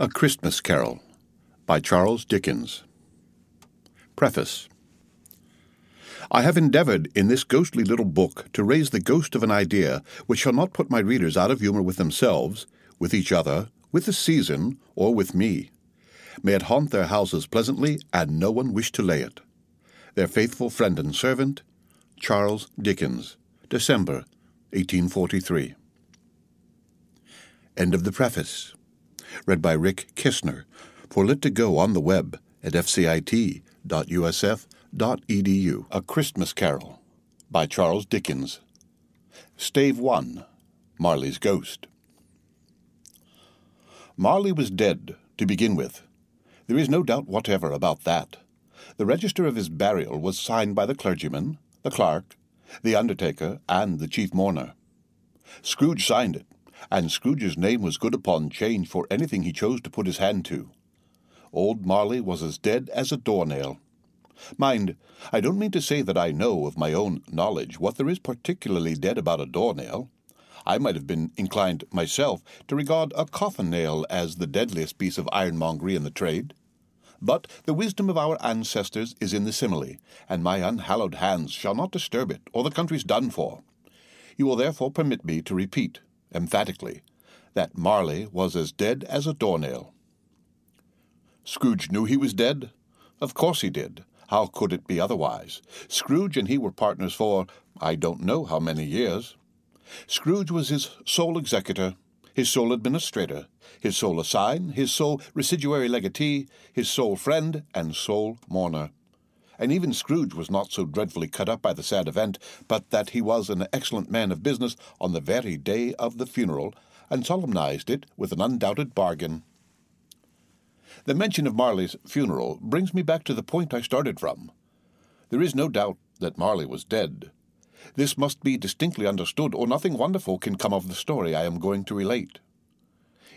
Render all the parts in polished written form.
A Christmas Carol by Charles Dickens. Preface. I have endeavoured in this ghostly little book to raise the ghost of an idea which shall not put my readers out of humour with themselves, with each other, with the season, or with me. May it haunt their houses pleasantly, and no one wish to lay it. Their faithful friend and servant, Charles Dickens, December, 1843. End of the preface. Read by ℌ𝔞𝔫𝔫𝔞 for Lit to Go on the web at fcit.usf.edu. A Christmas Carol by Charles Dickens. Stave 1. Marley's Ghost. Marley was dead, to begin with. There is no doubt whatever about that. The register of his burial was signed by the clergyman, the clerk, the undertaker, and the chief mourner. Scrooge signed it, and Scrooge's name was good upon change for anything he chose to put his hand to. Old Marley was as dead as a doornail. Mind, I don't mean to say that I know of my own knowledge what there is particularly dead about a doornail. I might have been inclined myself to regard a coffin-nail as the deadliest piece of ironmongery in the trade. But the wisdom of our ancestors is in the simile, and my unhallowed hands shall not disturb it, or the country's done for. You will therefore permit me to repeat, emphatically, that Marley was as dead as a doornail. Scrooge knew he was dead? Of course he did. How could it be otherwise? Scrooge and he were partners for, I don't know how many years. Scrooge was his sole executor, his sole administrator, his sole assign, his sole residuary legatee, his sole friend, and sole mourner. And even Scrooge was not so dreadfully cut up by the sad event, but that he was an excellent man of business on the very day of the funeral, and solemnized it with an undoubted bargain. The mention of Marley's funeral brings me back to the point I started from. There is no doubt that Marley was dead. This must be distinctly understood, or nothing wonderful can come of the story I am going to relate.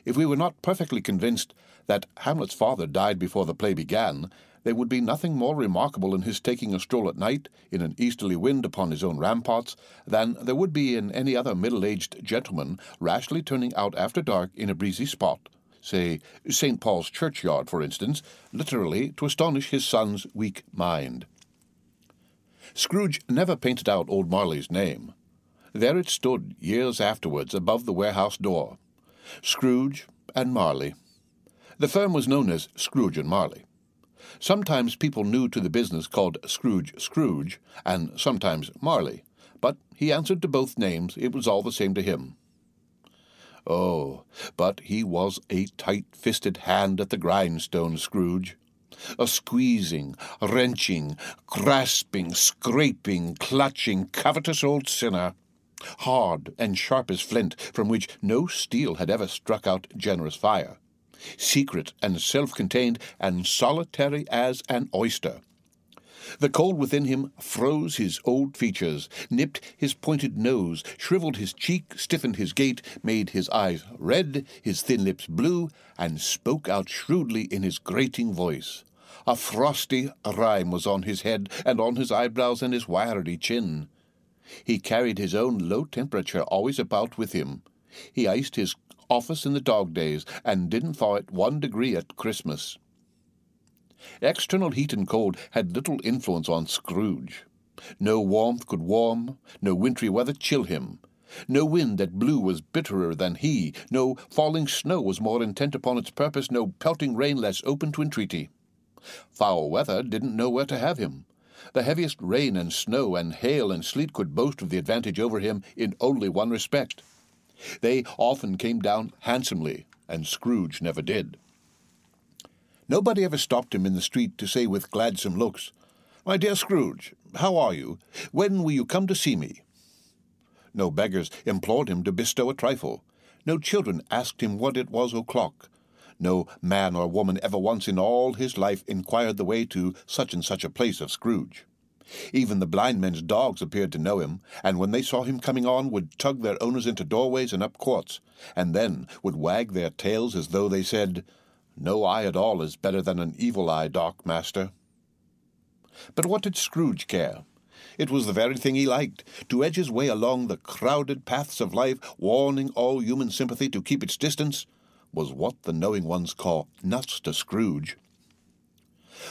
If we were not perfectly convinced that Hamlet's father died before the play began, there would be nothing more remarkable in his taking a stroll at night, in an easterly wind upon his own ramparts, than there would be in any other middle-aged gentleman rashly turning out after dark in a breezy spot, say St. Paul's churchyard, for instance, literally to astonish his son's weak mind. Scrooge never painted out old Marley's name. There it stood, years afterwards, above the warehouse door. Scrooge and Marley. The firm was known as Scrooge and Marley. Sometimes people new to the business called Scrooge, and sometimes Marley, but he answered to both names. It was all the same to him. Oh, but he was a tight-fisted hand at the grindstone, Scrooge. A squeezing, wrenching, grasping, scraping, clutching, covetous old sinner, hard and sharp as flint, from which no steel had ever struck out generous fire, secret and self-contained and solitary as an oyster. The cold within him froze his old features, nipped his pointed nose, shriveled his cheek, stiffened his gait, made his eyes red, his thin lips blue, and spoke out shrewdly in his grating voice. A frosty rime was on his head, and on his eyebrows and his wiry chin. He carried his own low temperature always about with him. He iced his office in the dog days, and didn't thaw it 1 degree at Christmas. External heat and cold had little influence on Scrooge. No warmth could warm, no wintry weather chill him. No wind that blew was bitterer than he, no falling snow was more intent upon its purpose, no pelting rain less open to entreaty. Foul weather didn't know where to have him. The heaviest rain and snow and hail and sleet could boast of the advantage over him in only one respect. They often came down handsomely, and Scrooge never did. Nobody ever stopped him in the street to say with gladsome looks, "My dear Scrooge, how are you? When will you come to see me?" No beggars implored him to bestow a trifle. No children asked him what it was o'clock. No man or woman ever once in all his life inquired the way to such and such a place of Scrooge. Even the blind men's dogs appeared to know him, and when they saw him coming on would tug their owners into doorways and up courts, and then would wag their tails as though they said, "No eye at all is better than an evil eye, Doc, master." But what did Scrooge care? It was the very thing he liked, to edge his way along the crowded paths of life, warning all human sympathy to keep its distance, was what the knowing ones call nuts to Scrooge.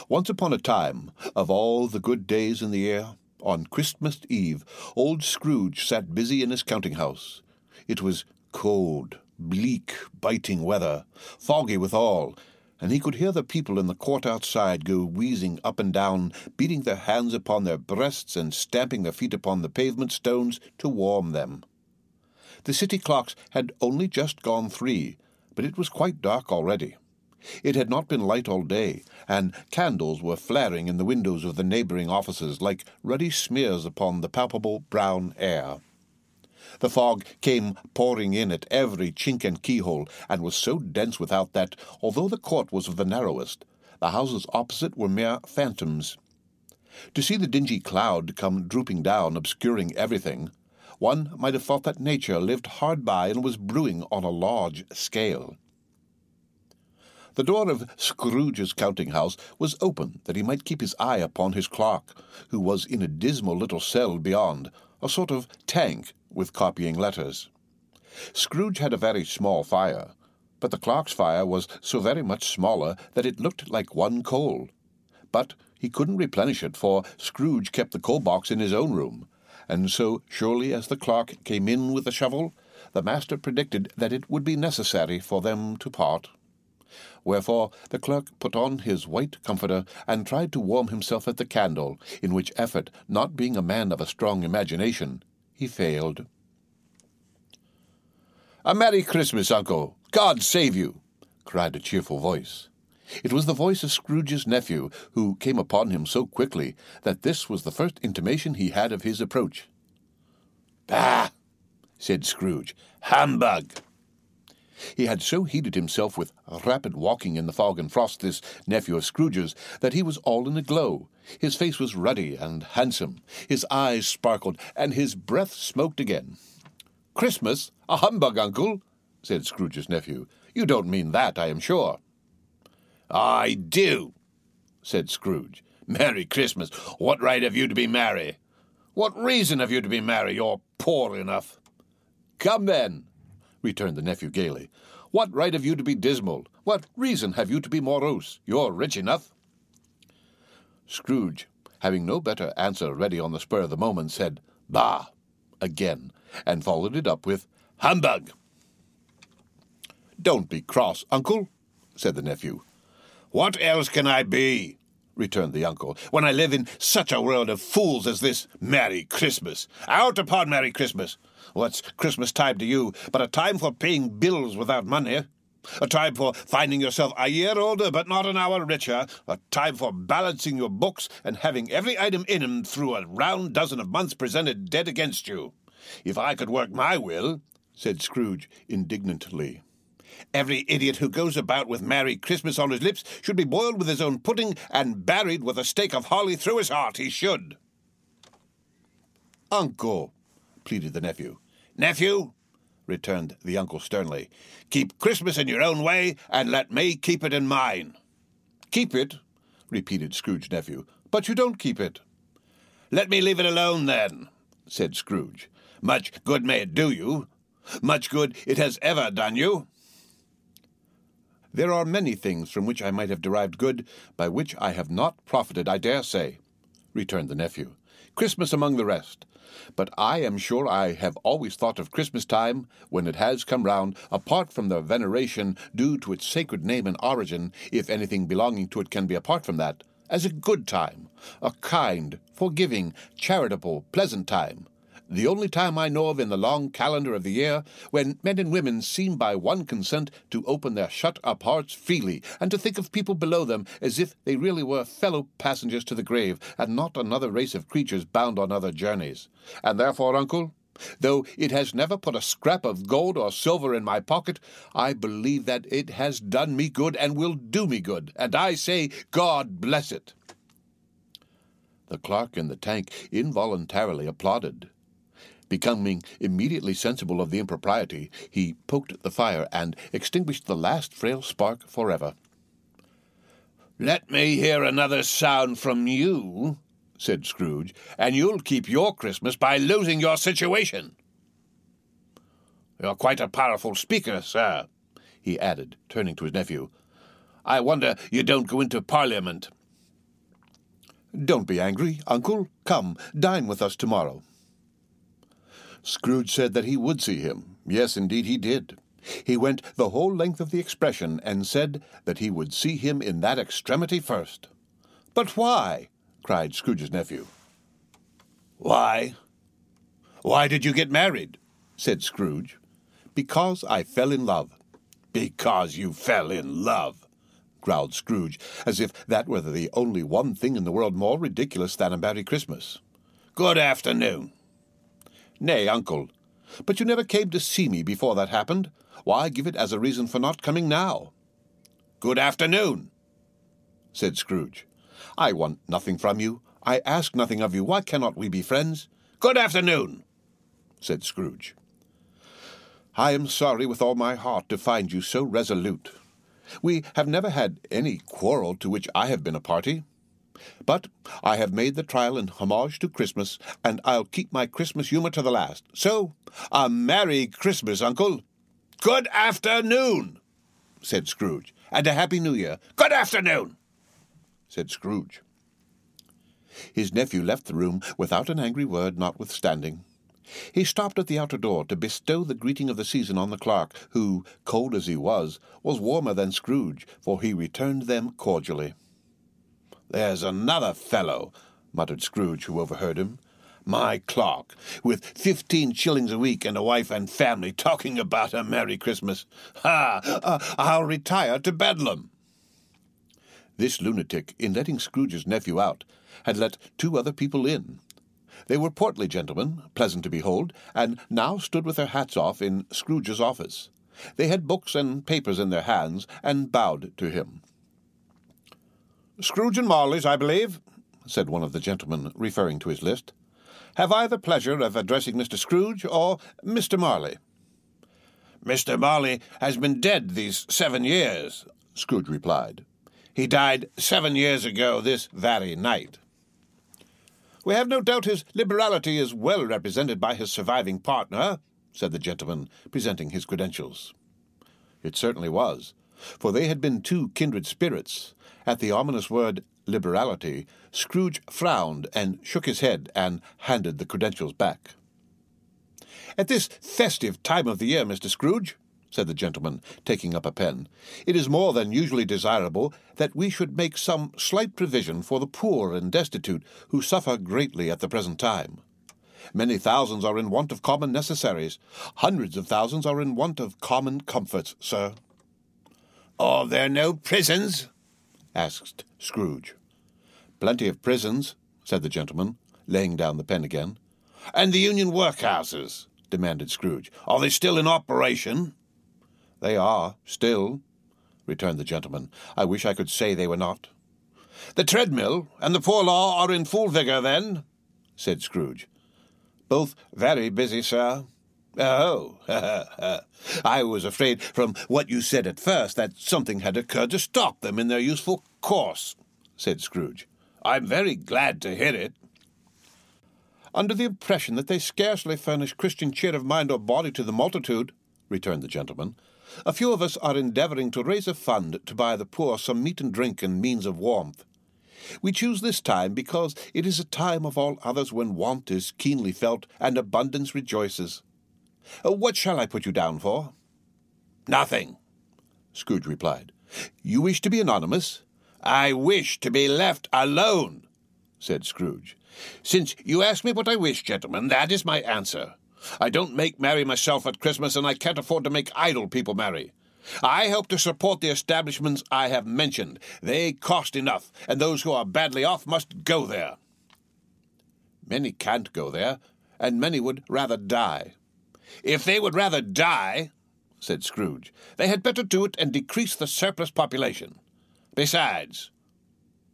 Once upon a time, of all the good days in the year, on Christmas Eve, old Scrooge sat busy in his counting-house. It was cold, bleak, biting weather, foggy withal, and he could hear the people in the court outside go wheezing up and down, beating their hands upon their breasts and stamping their feet upon the pavement stones to warm them. The city clocks had only just gone 3, but it was quite dark already. It had not been light all day, and candles were flaring in the windows of the neighbouring offices like ruddy smears upon the palpable brown air. The fog came pouring in at every chink and keyhole, and was so dense without that, although the court was of the narrowest, the houses opposite were mere phantoms. To see the dingy cloud come drooping down, obscuring everything, one might have thought that nature lived hard by and was brewing on a large scale. The door of Scrooge's counting-house was open that he might keep his eye upon his clerk, who was in a dismal little cell beyond, a sort of tank with copying letters. Scrooge had a very small fire, but the clerk's fire was so very much smaller that it looked like one coal. But he couldn't replenish it, for Scrooge kept the coal-box in his own room, and so surely as the clerk came in with the shovel, the master predicted that it would be necessary for them to part. Wherefore the clerk put on his white comforter and tried to warm himself at the candle, in which effort, not being a man of a strong imagination, he failed. "A Merry Christmas, Uncle! God save you!" cried a cheerful voice. It was the voice of Scrooge's nephew, who came upon him so quickly that this was the first intimation he had of his approach. "Bah!" said Scrooge. "Humbug!" He had so heated himself with rapid walking in the fog and frost, this nephew of Scrooge's, that he was all in a glow. His face was ruddy and handsome, his eyes sparkled, and his breath smoked again. "Christmas? A humbug, Uncle!" said Scrooge's nephew. "You don't mean that, I am sure." "I do," said Scrooge. "Merry Christmas! What right have you to be merry? What reason have you to be merry? You're poor enough." "Come, then," returned the nephew gaily. "What right have you to be dismal? What reason have you to be morose? You're rich enough." Scrooge, having no better answer ready on the spur of the moment, said, "Bah!" again, and followed it up with, "Humbug!" "Don't be cross, Uncle," said the nephew. "What else can I be," returned the uncle, "when I live in such a world of fools as this Merry Christmas? Out upon Merry Christmas! What's Christmas time to you but a time for paying bills without money? A time for finding yourself a year older but not an hour richer? A time for balancing your books and having every item in 'em through a round dozen of months presented dead against you? If I could work my will," said Scrooge indignantly, "every idiot who goes about with Merry Christmas on his lips should be boiled with his own pudding and buried with a stake of holly through his heart, he should." "Uncle," pleaded the nephew. "Nephew," returned the uncle sternly, "keep Christmas in your own way, and let me keep it in mine." "Keep it?" repeated Scrooge's nephew. "But you don't keep it." "Let me leave it alone, then," said Scrooge. "Much good may it do you. Much good it has ever done you." "There are many things from which I might have derived good, by which I have not profited, I dare say," returned the nephew. "Christmas among the rest. But I am sure I have always thought of Christmas time, when it has come round, apart from the veneration due to its sacred name and origin, if anything belonging to it can be apart from that, as a good time, a kind, forgiving, charitable, pleasant time, the only time I know of in the long calendar of the year, when men and women seem by one consent to open their shut-up hearts freely, and to think of people below them as if they really were fellow passengers to the grave, and not another race of creatures bound on other journeys. And therefore, Uncle, though it has never put a scrap of gold or silver in my pocket, I believe that it has done me good and will do me good, and I say, God bless it." The clerk in the tank involuntarily applauded. Becoming immediately sensible of the impropriety, he poked the fire and extinguished the last frail spark forever. "Let me hear another sound from you," said Scrooge, "and you'll keep your Christmas by losing your situation." "You're quite a powerful speaker, sir," he added, turning to his nephew. "I wonder you don't go into Parliament." "Don't be angry, uncle. Come, dine with us tomorrow." Scrooge said that he would see him. Yes, indeed he did. He went the whole length of the expression, and said that he would see him in that extremity first. "But why?" cried Scrooge's nephew. "Why? Why did you get married?" said Scrooge. "Because I fell in love." "Because you fell in love," growled Scrooge, as if that were the only one thing in the world more ridiculous than a Merry Christmas. "Good afternoon." "Nay, uncle, but you never came to see me before that happened. Why give it as a reason for not coming now?" "Good afternoon," said Scrooge. "I want nothing from you. I ask nothing of you. Why cannot we be friends?" "Good afternoon," said Scrooge. "I am sorry with all my heart to find you so resolute. We have never had any quarrel to which I have been a party. But I have made the trial in homage to Christmas, and I'll keep my Christmas humour to the last. So, a Merry Christmas, uncle." "Good afternoon," said Scrooge. "And a Happy New Year." "Good afternoon," said Scrooge. His nephew left the room without an angry word, notwithstanding. He stopped at the outer door to bestow the greeting of the season on the clerk, who, cold as he was warmer than Scrooge, for he returned them cordially. "There's another fellow," muttered Scrooge, who overheard him. "My clerk, with 15 shillings a week and a wife and family, talking about a Merry Christmas. I'll retire to Bedlam." This lunatic, in letting Scrooge's nephew out, had let 2 other people in. They were portly gentlemen, pleasant to behold, and now stood with their hats off in Scrooge's office. They had books and papers in their hands, and bowed to him. "Scrooge and Marley's, I believe," said one of the gentlemen, referring to his list. "Have I the pleasure of addressing Mr. Scrooge or Mr. Marley?" "Mr. Marley has been dead these 7 years," Scrooge replied. "He died 7 years ago this very night." "We have no doubt his liberality is well represented by his surviving partner," said the gentleman, presenting his credentials. It certainly was, for they had been 2 kindred spirits. At the ominous word liberality, Scrooge frowned and shook his head and handed the credentials back. "At this festive time of the year, Mr. Scrooge," said the gentleman, taking up a pen, "it is more than usually desirable that we should make some slight provision for the poor and destitute who suffer greatly at the present time. Many thousands are in want of common necessaries. Hundreds of thousands are in want of common comforts, sir." "Are there no prisons?" asked Scrooge. "Plenty of prisons," said the gentleman, laying down the pen again. "And the union workhouses?" demanded Scrooge. "Are they still in operation?" "They are, still," returned the gentleman. "I wish I could say they were not." "The treadmill and the poor law are in full vigour, then?" said Scrooge. "Both very busy, sir." "Oh, I was afraid from what you said at first that something had occurred to stop them in their useful course," said Scrooge. "I'm very glad to hear it." "Under the impression that they scarcely furnish Christian cheer of mind or body to the multitude," returned the gentleman, "a few of us are endeavouring to raise a fund to buy the poor some meat and drink and means of warmth. We choose this time because it is a time of all others when want is keenly felt and abundance rejoices. What shall I put you down for?" "Nothing," Scrooge replied. "You wish to be anonymous?" "I wish to be left alone," said Scrooge. "Since you ask me what I wish, gentlemen, that is my answer. I don't make merry myself at Christmas, and I can't afford to make idle people merry. I help to support the establishments I have mentioned. They cost enough, and those who are badly off must go there." "Many can't go there, and many would rather die." "If they would rather die," said Scrooge, "they had better do it and decrease the surplus population. Besides,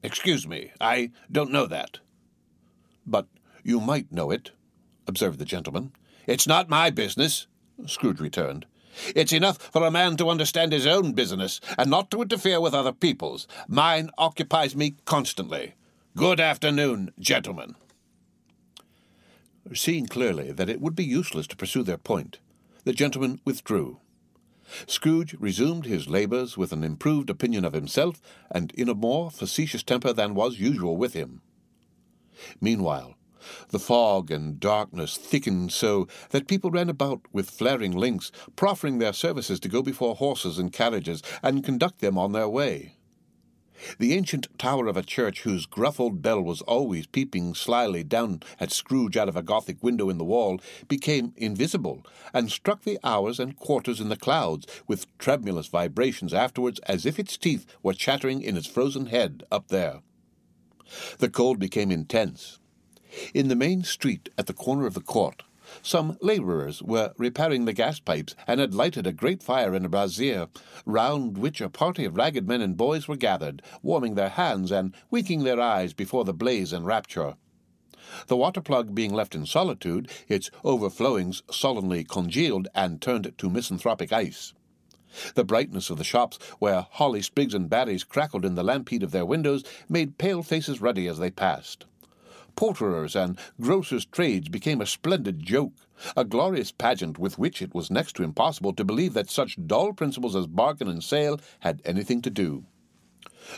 excuse me, I don't know that." "But you might know it," observed the gentleman. "It's not my business," Scrooge returned. "It's enough for a man to understand his own business, and not to interfere with other people's. Mine occupies me constantly. Good afternoon, gentlemen." Seeing clearly that it would be useless to pursue their point, the gentlemen withdrew. Scrooge resumed his labours with an improved opinion of himself, and in a more facetious temper than was usual with him. Meanwhile, the fog and darkness thickened so that people ran about with flaring links, proffering their services to go before horses and carriages and conduct them on their way. The ancient tower of a church, whose gruff old bell was always peeping slyly down at Scrooge out of a Gothic window in the wall, became invisible, and struck the hours and quarters in the clouds with tremulous vibrations afterwards, as if its teeth were chattering in its frozen head up there. The cold became intense. In the main street at the corner of the court, some labourers were repairing the gas pipes, and had lighted a great fire in a brazier, round which a party of ragged men and boys were gathered, warming their hands and winking their eyes before the blaze and rapture. The water-plug being left in solitude, its overflowings sullenly congealed and turned to misanthropic ice. The brightness of the shops, where holly sprigs and berries crackled in the lamp heat of their windows, made pale faces ruddy as they passed. Porterers and grocers' trades became a splendid joke, a glorious pageant with which it was next to impossible to believe that such dull principles as bargain and sale had anything to do.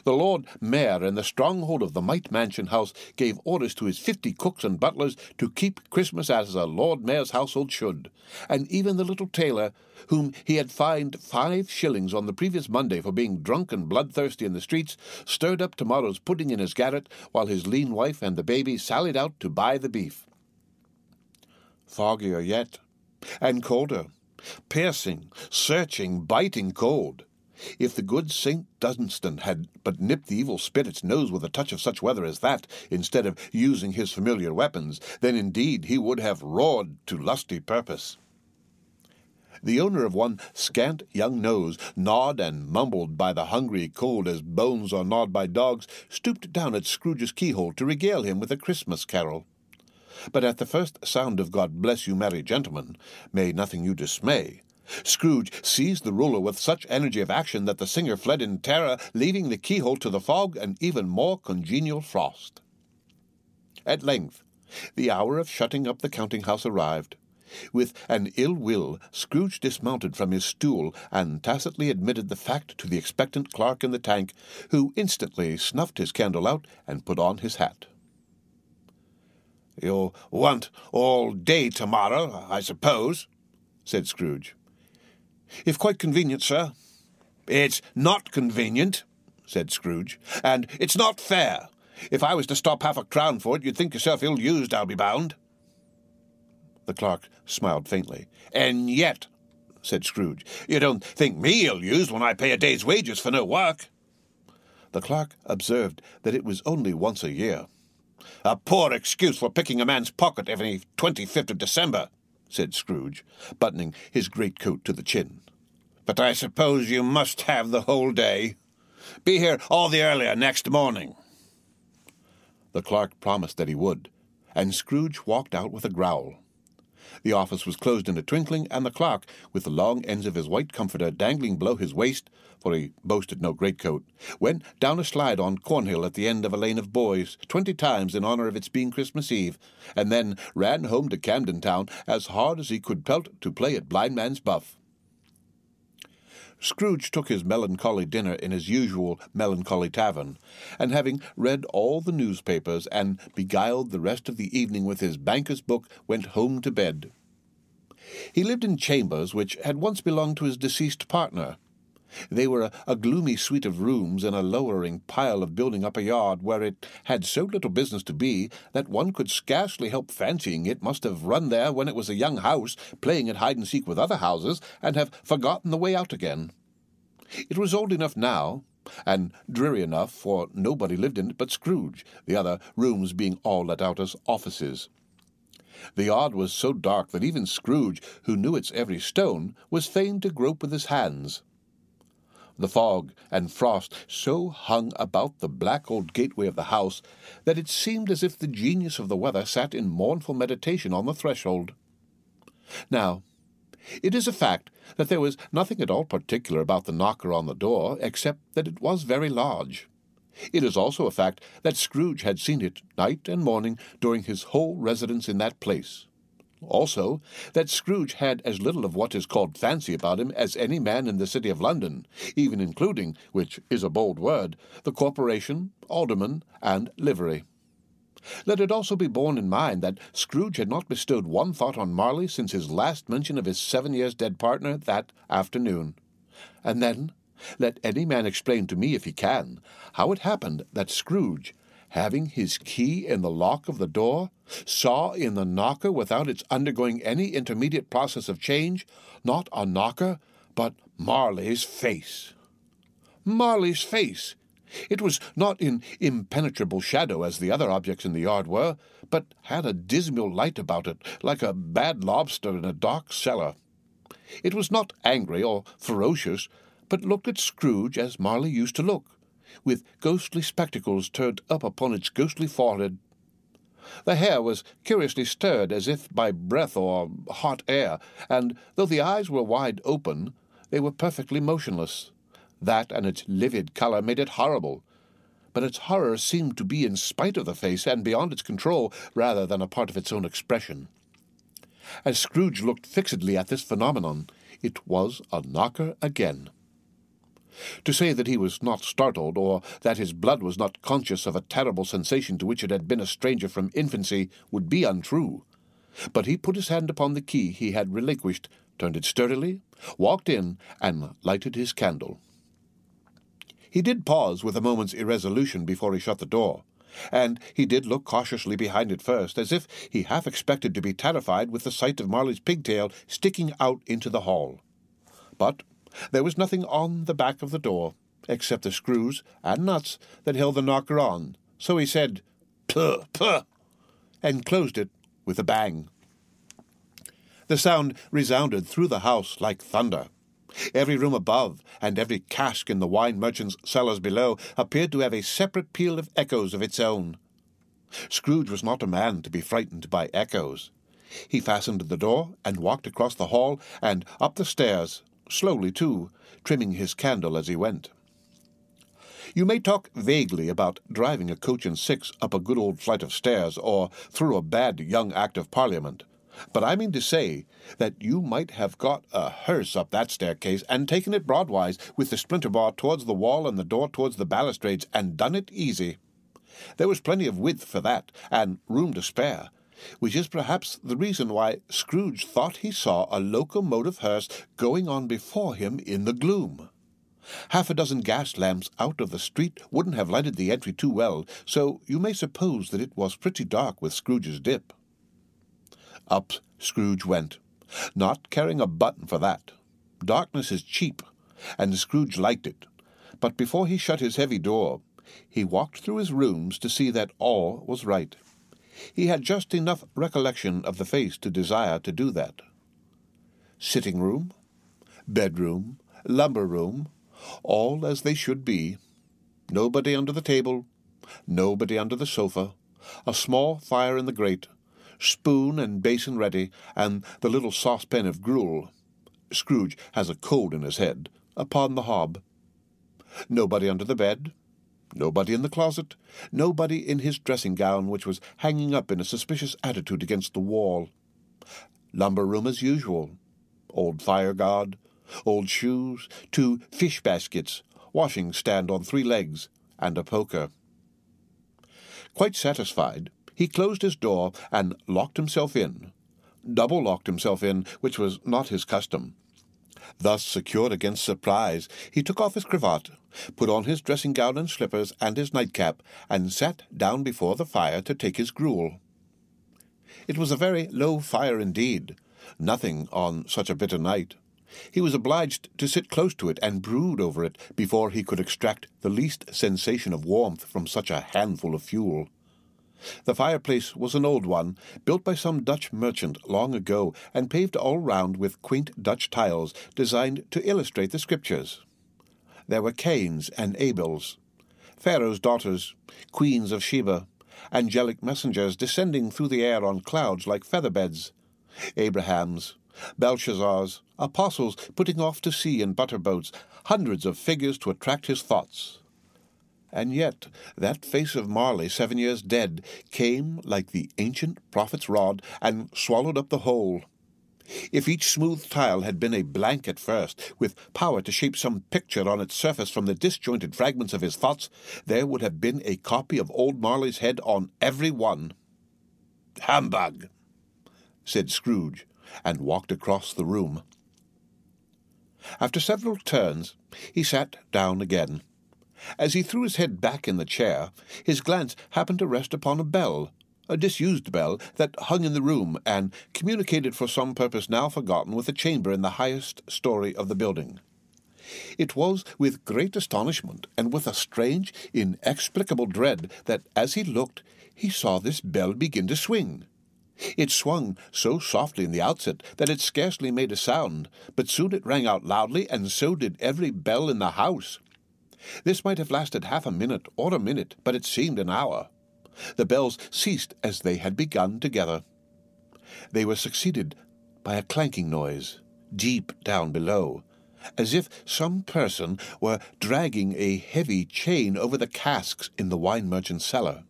The Lord Mayor in the stronghold of the Might Mansion House gave orders to his 50 cooks and butlers to keep Christmas as a Lord Mayor's household should, and even the little tailor, whom he had fined 5 shillings on the previous Monday for being drunk and bloodthirsty in the streets, stirred up tomorrow's pudding in his garret, while his lean wife and the baby sallied out to buy the beef. Foggier yet, and colder, piercing, searching, biting cold. If the good St. Dunstan had but nipped the evil spirit's nose with a touch of such weather as that, instead of using his familiar weapons, then indeed he would have roared to lusty purpose. The owner of one scant young nose, gnawed and mumbled by the hungry cold as bones are gnawed by dogs, stooped down at Scrooge's keyhole to regale him with a Christmas carol. But at the first sound of God Bless You, Merry Gentlemen, May Nothing You Dismay, Scrooge seized the ruler with such energy of action that the singer fled in terror, leaving the keyhole to the fog and even more congenial frost. At length, the hour of shutting up the counting-house arrived. With an ill will, Scrooge dismounted from his stool and tacitly admitted the fact to the expectant clerk in the tank, who instantly snuffed his candle out and put on his hat. "You'll want all day tomorrow, I suppose," said Scrooge. "If quite convenient, sir." "It's not convenient," said Scrooge, "and it's not fair. If I was to stop half a crown for it, you'd think yourself ill-used, I'll be bound." The clerk smiled faintly. "And yet," said Scrooge, "you don't think me ill-used when I pay a day's wages for no work." The clerk observed that it was only once a year. "A poor excuse for picking a man's pocket every 25th of December," said Scrooge, buttoning his greatcoat to the chin. "But I suppose you must have the whole day. Be here all the earlier next morning." The clerk promised that he would, and Scrooge walked out with a growl. The office was closed in a twinkling, and the clerk, with the long ends of his white comforter dangling below his waist, for he boasted no greatcoat, went down a slide on Cornhill at the end of a lane of boys 20 times in honour of its being Christmas Eve, and then ran home to Camden Town as hard as he could pelt to play at blindman's buff. Scrooge took his melancholy dinner in his usual melancholy tavern, and having read all the newspapers and beguiled the rest of the evening with his banker's book, went home to bed. He lived in chambers which had once belonged to his deceased partner. They were a gloomy suite of rooms in a lowering pile of building up a yard where it had so little business to be that one could scarcely help fancying it must have run there when it was a young house, playing at hide-and-seek with other houses, and have forgotten the way out again. It was old enough now, and dreary enough, for nobody lived in it but Scrooge, the other rooms being all let out as offices. The yard was so dark that even Scrooge, who knew its every stone, was fain to grope with his hands. The fog and frost so hung about the black old gateway of the house that it seemed as if the genius of the weather sat in mournful meditation on the threshold. Now, it is a fact that there was nothing at all particular about the knocker on the door, except that it was very large. It is also a fact that Scrooge had seen it night and morning during his whole residence in that place. Also, that Scrooge had as little of what is called fancy about him as any man in the city of London, even including, which is a bold word, the corporation, alderman, and livery. Let it also be borne in mind that Scrooge had not bestowed one thought on Marley since his last mention of his 7 years dead partner that afternoon. And then, let any man explain to me, if he can, how it happened that Scrooge, having his key in the lock of the door, saw in the knocker, without its undergoing any intermediate process of change, not a knocker, but Marley's face. Marley's face! It was not in impenetrable shadow as the other objects in the yard were, but had a dismal light about it, like a bad lobster in a dark cellar. It was not angry or ferocious, but looked at Scrooge as Marley used to look, with ghostly spectacles turned up upon its ghostly forehead. The hair was curiously stirred as if by breath or hot air, and though the eyes were wide open, they were perfectly motionless. That and its livid colour made it horrible, but its horror seemed to be in spite of the face and beyond its control rather than a part of its own expression. As Scrooge looked fixedly at this phenomenon, it was a knocker again. To say that he was not startled, or that his blood was not conscious of a terrible sensation to which it had been a stranger from infancy, would be untrue. But he put his hand upon the key he had relinquished, turned it sturdily, walked in, and lighted his candle. He did pause with a moment's irresolution before he shut the door, and he did look cautiously behind it first, as if he half expected to be terrified with the sight of Marley's pigtail sticking out into the hall. But there was nothing on the back of the door, except the screws and nuts that held the knocker on, so he said, "Puh, puh," and closed it with a bang. The sound resounded through the house like thunder. Every room above, and every cask in the wine merchant's cellars below, appeared to have a separate peal of echoes of its own. Scrooge was not a man to be frightened by echoes. He fastened the door, and walked across the hall, and up the stairs, slowly too, trimming his candle as he went. You may talk vaguely about driving a coach and six up a good old flight of stairs, or through a bad young Act of Parliament, but I mean to say that you might have got a hearse up that staircase and taken it broadwise, with the splinter bar towards the wall and the door towards the balustrades, and done it easy. There was plenty of width for that, and room to spare, which is perhaps the reason why Scrooge thought he saw a locomotive hearse going on before him in the gloom. Half a dozen gas lamps out of the street wouldn't have lighted the entry too well, so you may suppose that it was pretty dark with Scrooge's dip. Up Scrooge went, not caring a button for that. Darkness is cheap, and Scrooge liked it, but before he shut his heavy door, he walked through his rooms to see that all was right. He had just enough recollection of the face to desire to do that. Sitting-room, bedroom, lumber-room, all as they should be. Nobody under the table, nobody under the sofa, a small fire in the grate, spoon and basin ready, and the little saucepan of gruel — Scrooge has a cold in his head — upon the hob. Nobody under the bed, nobody in the closet, nobody in his dressing-gown, which was hanging up in a suspicious attitude against the wall. Lumber-room as usual. Old fire-guard, old shoes, 2 fish-baskets, washing-stand on 3 legs, and a poker. Quite satisfied, he closed his door and locked himself in. Double-locked himself in, which was not his custom. Thus secured against surprise, he took off his cravat, put on his dressing-gown and slippers and his nightcap, and sat down before the fire to take his gruel. It was a very low fire indeed, nothing on such a bitter night. He was obliged to sit close to it and brood over it before he could extract the least sensation of warmth from such a handful of fuel. The fireplace was an old one, built by some Dutch merchant long ago, and paved all round with quaint Dutch tiles designed to illustrate the Scriptures. There were Cains and Abels, Pharaoh's daughters, queens of Sheba, angelic messengers descending through the air on clouds like feather-beds, Abrahams, Belshazzars, apostles putting off to sea in butter-boats, hundreds of figures to attract his thoughts. And yet that face of Marley, 7 years dead, came like the ancient prophet's rod and swallowed up the whole. If each smooth tile had been a blank at first, with power to shape some picture on its surface from the disjointed fragments of his thoughts, there would have been a copy of old Marley's head on every one. "Humbug," said Scrooge, and walked across the room. After several turns, he sat down again. As he threw his head back in the chair, his glance happened to rest upon a bell, a disused bell that hung in the room and communicated for some purpose now forgotten with a chamber in the highest story of the building. It was with great astonishment and with a strange, inexplicable dread that, as he looked, he saw this bell begin to swing. It swung so softly in the outset that it scarcely made a sound, but soon it rang out loudly, and so did every bell in the house. This might have lasted half a minute or a minute, but it seemed an hour. The bells ceased as they had begun together. They were succeeded by a clanking noise, deep down below, as if some person were dragging a heavy chain over the casks in the wine merchant's cellar.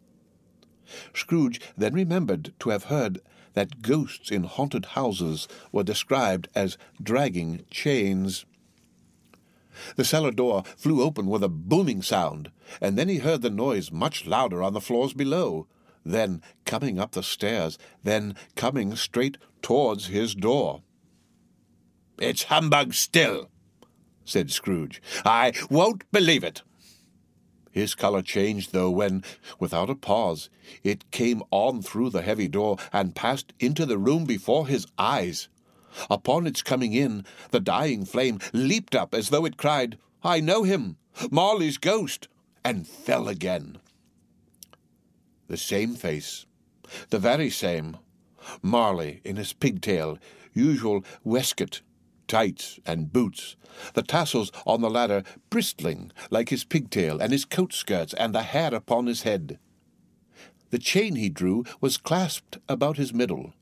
Scrooge then remembered to have heard that ghosts in haunted houses were described as dragging chains. The cellar door flew open with a booming sound, and then he heard the noise much louder on the floors below, then coming up the stairs, then coming straight towards his door. "It's humbug still," said Scrooge. "I won't believe it." His colour changed, though, when, without a pause, it came on through the heavy door and passed into the room before his eyes. Upon its coming in, the dying flame leaped up as though it cried, "I know him, Marley's ghost," and fell again. The same face, the very same, Marley in his pigtail, usual waistcoat, tights, and boots, the tassels on the ladder bristling like his pigtail and his coat skirts and the hair upon his head. The chain he drew was clasped about his middle.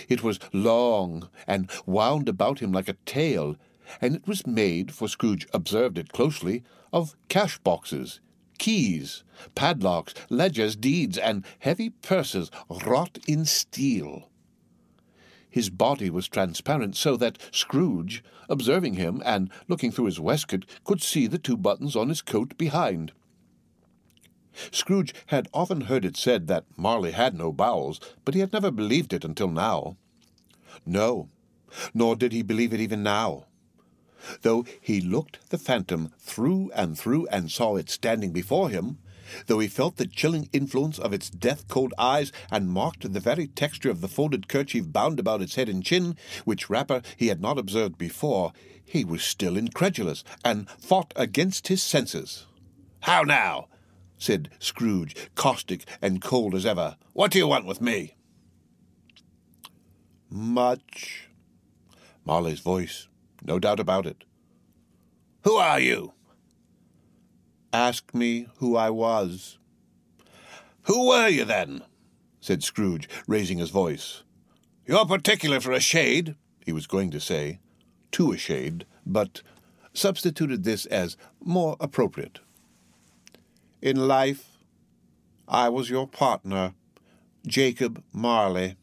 It was long and wound about him like a tail, and it was made, for Scrooge observed it closely, of cash-boxes, keys, padlocks, ledgers, deeds, and heavy purses wrought in steel. His body was transparent, so that Scrooge, observing him and looking through his waistcoat, could see the 2 buttons on his coat behind. Scrooge had often heard it said that Marley had no bowels, but he had never believed it until now. No, nor did he believe it even now. Though he looked the phantom through and saw it standing before him, though he felt the chilling influence of its death-cold eyes and marked the very texture of the folded kerchief bound about its head and chin, which wrapper he had not observed before, he was still incredulous and fought against his senses. "How now?" said Scrooge, caustic and cold as ever. "What do you want with me?" "Much." Marley's voice, no doubt about it. "Who are you?" "Ask me who I was." "Who were you, then?" said Scrooge, raising his voice. "You're particular for a shade," he was going to say, to a shade, but substituted this as more appropriate. "In life, I was your partner, Jacob Marley."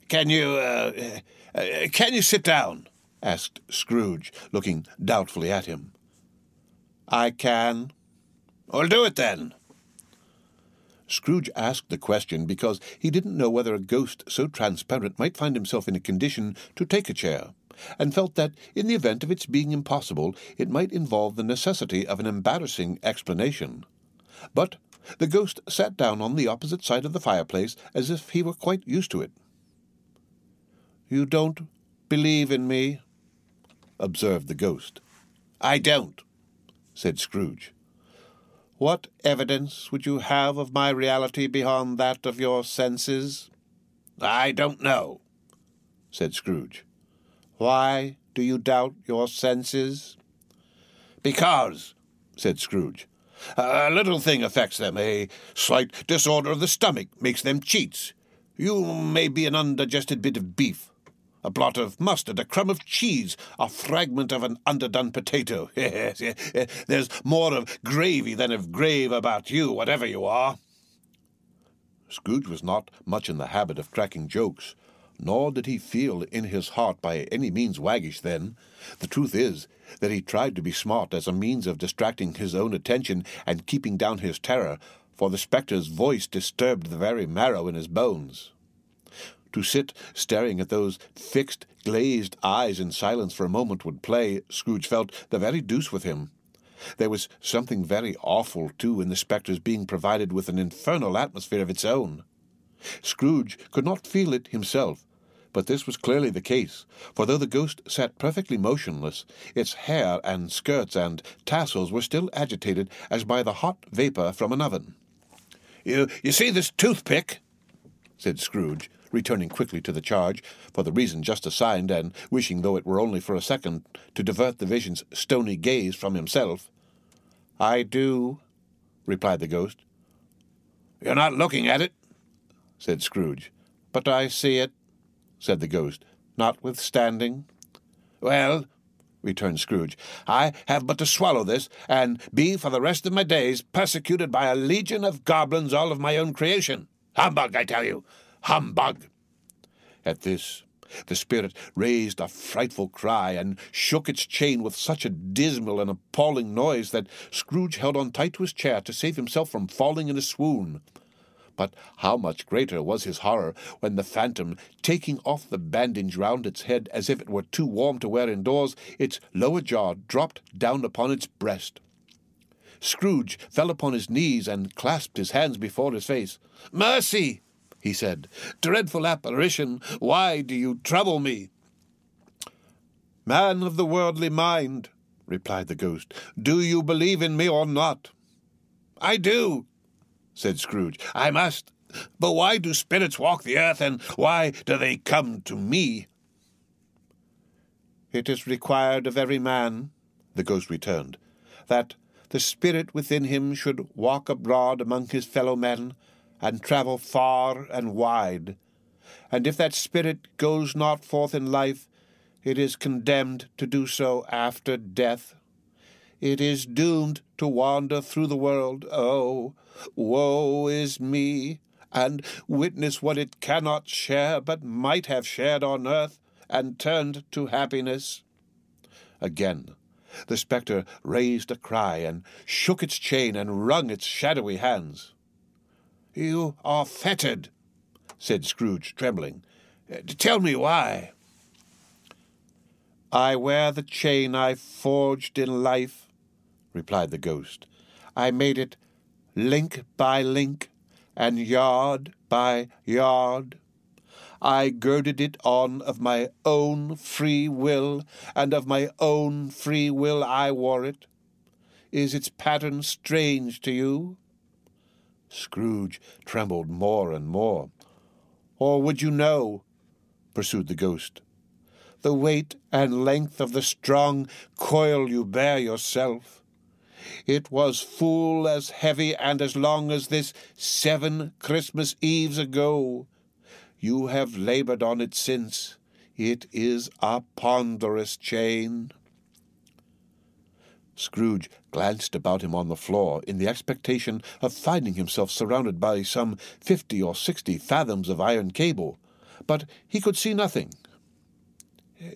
Can you sit down?" asked Scrooge, looking doubtfully at him. "I can." "Well, do it then." Scrooge asked the question because he didn't know whether a ghost so transparent might find himself in a condition to take a chair, and felt that, in the event of its being impossible, it might involve the necessity of an embarrassing explanation. But the ghost sat down on the opposite side of the fireplace as if he were quite used to it. "You don't believe in me?" observed the ghost. "I don't," said Scrooge. "What evidence would you have of my reality beyond that of your senses?" "I don't know," said Scrooge. "Why do you doubt your senses?" "Because," said Scrooge, "a little thing affects them. A slight disorder of the stomach makes them cheats. You may be an undigested bit of beef, A blot of mustard, a crumb of cheese, a fragment of an underdone potato. Yes, there's more of gravy than of grave about you, whatever you are." Scrooge was not much in the habit of cracking jokes, nor did he feel in his heart by any means waggish then. The truth is that he tried to be smart as a means of distracting his own attention and keeping down his terror, for the spectre's voice disturbed the very marrow in his bones. To sit staring at those fixed, glazed eyes in silence for a moment would play, Scrooge felt, the very deuce with him. There was something very awful, too, in the spectre's being provided with an infernal atmosphere of its own. Scrooge could not feel it himself, but this was clearly the case, for though the ghost sat perfectly motionless, its hair and skirts and tassels were still agitated as by the hot vapour from an oven. You see this toothpick?" said Scrooge, returning quickly to the charge, for the reason just assigned, and wishing, though it were only for a second, to divert the vision's stony gaze from himself. "I do," replied the ghost. "You're not looking at it," said Scrooge. "But I see it," said the ghost, "notwithstanding." "Well," returned Scrooge, "I have but to swallow this, and be for the rest of my days persecuted by a legion of goblins, all of my own creation. Humbug, I tell you! Humbug!" At this, the spirit raised a frightful cry, and shook its chain with such a dismal and appalling noise that Scrooge held on tight to his chair to save himself from falling in a swoon. But how much greater was his horror when the phantom, taking off the bandage round its head as if it were too warm to wear indoors, its lower jaw dropped down upon its breast. Scrooge fell upon his knees and clasped his hands before his face. "Mercy!" he said. "Dreadful apparition, why do you trouble me?" "Man of the worldly mind," replied the ghost, "do you believe in me or not?" "I do," said Scrooge. "I must. But why do spirits walk the earth, and why do they come to me?" "It is required of every man," the ghost returned, "that the spirit within him should walk abroad among his fellow men, and travel far and wide. And if that spirit goes not forth in life, it is condemned to do so after death. It is doomed to wander through the world, oh, woe is me, and witness what it cannot share, but might have shared on earth, and turned to happiness." Again the spectre raised a cry, and shook its chain, and wrung its shadowy hands. "You are fettered," said Scrooge, trembling. "Tell me why." "I wear the chain I forged in life," replied the ghost. "I made it link by link, and yard by yard. I girded it on of my own free will, and of my own free will I wore it. Is its pattern strange to you?" Scrooge trembled more and more. "Or would you know," pursued the ghost, "the weight and length of the strong coil you bear yourself? It was full as heavy and as long as this 7 Christmas Eves ago. You have laboured on it since. It is a ponderous chain." Scrooge glanced about him on the floor in the expectation of finding himself surrounded by some 50 or 60 fathoms of iron cable, but he could see nothing.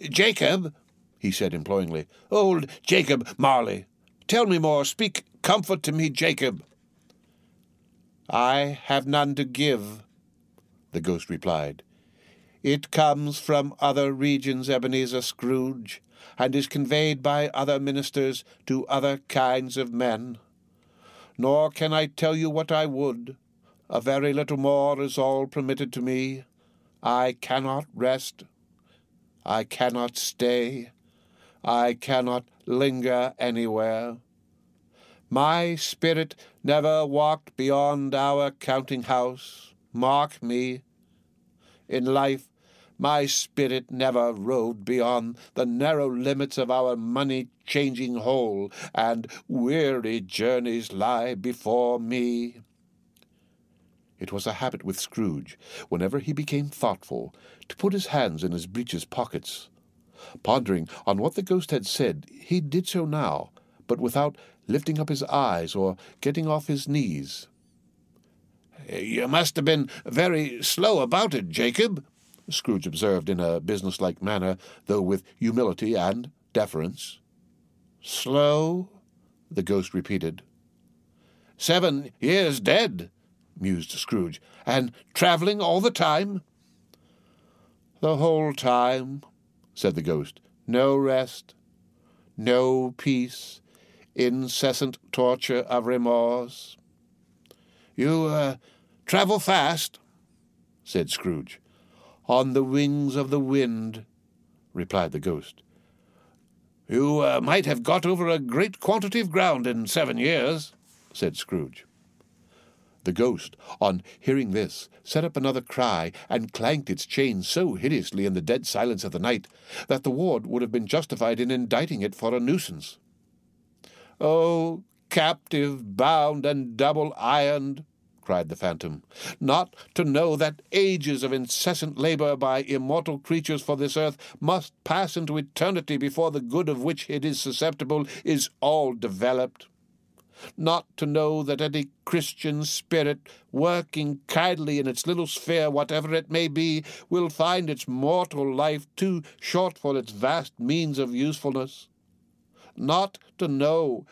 "Jacob," he said imploringly, "old Jacob Marley, tell me more, speak comfort to me, Jacob." "I have none to give," the ghost replied. "It comes from other regions, Ebenezer Scrooge, and is conveyed by other ministers to other kinds of men. Nor can I tell you what I would. A very little more is all permitted to me. I cannot rest. I cannot stay. I cannot linger anywhere. My spirit never walked beyond our counting-house. Mark me. In life, my spirit never roved beyond the narrow limits of our money-changing hole, and weary journeys lie before me." It was a habit with Scrooge, whenever he became thoughtful, to put his hands in his breeches pockets. Pondering on what the ghost had said, he did so now, but without lifting up his eyes or getting off his knees. "You must have been very slow about it, Jacob," Scrooge observed in a businesslike manner, though with humility and deference. "Slow?" the ghost repeated. 7 years dead," mused Scrooge, "and travelling all the time?" "The whole time," said the ghost. "No rest, no peace, incessant torture of remorse." "You travel fast?" said Scrooge. "On the wings of the wind," replied the ghost. "You might have got over a great quantity of ground in 7 years," said Scrooge. The ghost, on hearing this, set up another cry, and clanked its chain so hideously in the dead silence of the night that the ward would have been justified in indicting it for a nuisance. "Oh, captive, bound, and double-ironed," cried the phantom, "not to know that ages of incessant labour by immortal creatures for this earth must pass into eternity before the good of which it is susceptible is all developed. Not to know that any Christian spirit, working kindly in its little sphere, whatever it may be, will find its mortal life too short for its vast means of usefulness. Not to know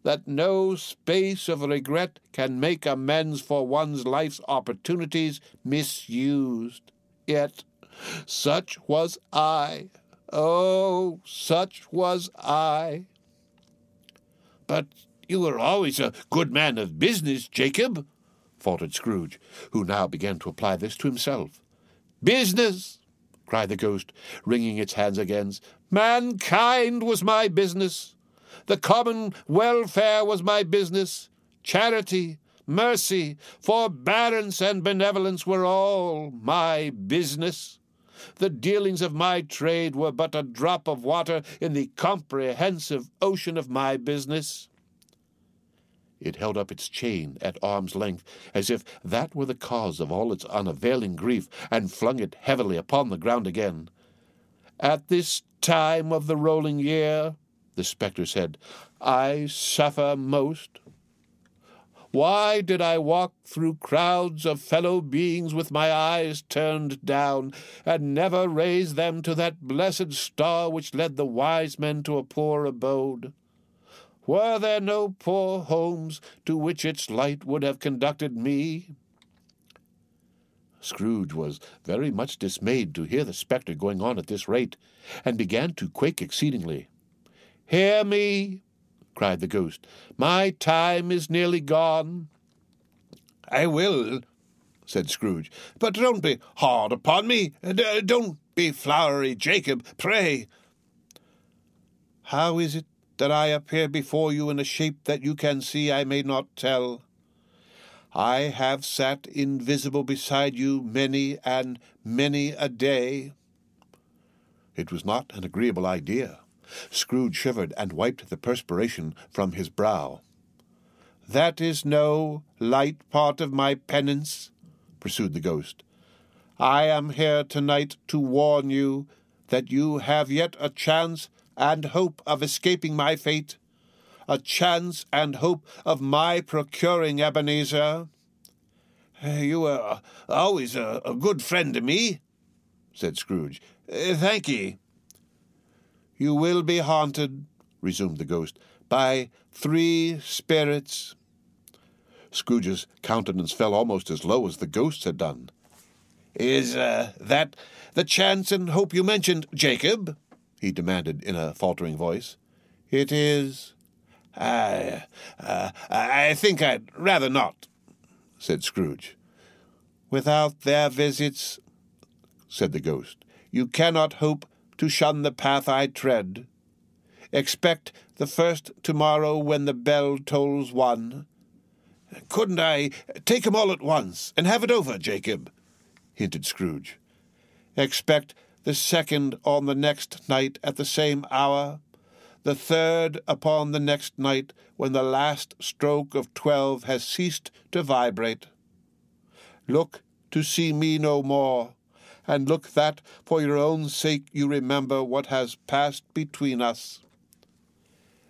that no space of regret can make amends for one's life's opportunities misused. Yet such was I. Oh, such was I." "But you were always a good man of business, Jacob," faltered Scrooge, who now began to apply this to himself. "Business!" cried the ghost, wringing its hands again. "Mankind was my business. The common welfare was my business. Charity, mercy, forbearance, and benevolence were all my business. The dealings of my trade were but a drop of water in the comprehensive ocean of my business." It held up its chain at arm's length, as if that were the cause of all its unavailing grief, and flung it heavily upon the ground again. "At this time of the rolling year," the spectre said, "I suffer most. Why did I walk through crowds of fellow beings with my eyes turned down, and never raise them to that blessed star which led the wise men to a poor abode? Were there no poor homes to which its light would have conducted me?" Scrooge was very much dismayed to hear the spectre going on at this rate, and began to quake exceedingly. "Hear me," cried the ghost. "My time is nearly gone." "I will," said Scrooge, "but don't be hard upon me. Don't be flowery, Jacob, pray." "How is it that I appear before you in a shape that you can see I may not tell? I have sat invisible beside you many and many a day." It was not an agreeable idea. Scrooge shivered and wiped the perspiration from his brow. "That is no light part of my penance," pursued the ghost. "I am here tonight to warn you that you have yet a chance and hope of escaping my fate, a chance and hope of my procuring Ebenezer." "You were always a good friend to me," said Scrooge. "Thank ye." "You will be haunted," resumed the ghost, "by 3 spirits." Scrooge's countenance fell almost as low as the ghost's had done. "Is that the chance and hope you mentioned, Jacob?" he demanded in a faltering voice. "It is." I think I'd rather not," said Scrooge. "Without their visits," said the ghost, "you cannot hope to shun the path I tread. Expect the first tomorrow when the bell tolls 1. "Couldn't I take 'em all at once and have it over, Jacob?" hinted Scrooge. "Expect the second on the next night at the same hour, the third upon the next night when the last stroke of 12 has ceased to vibrate. Look to see me no more, and look that for your own sake you remember what has passed between us."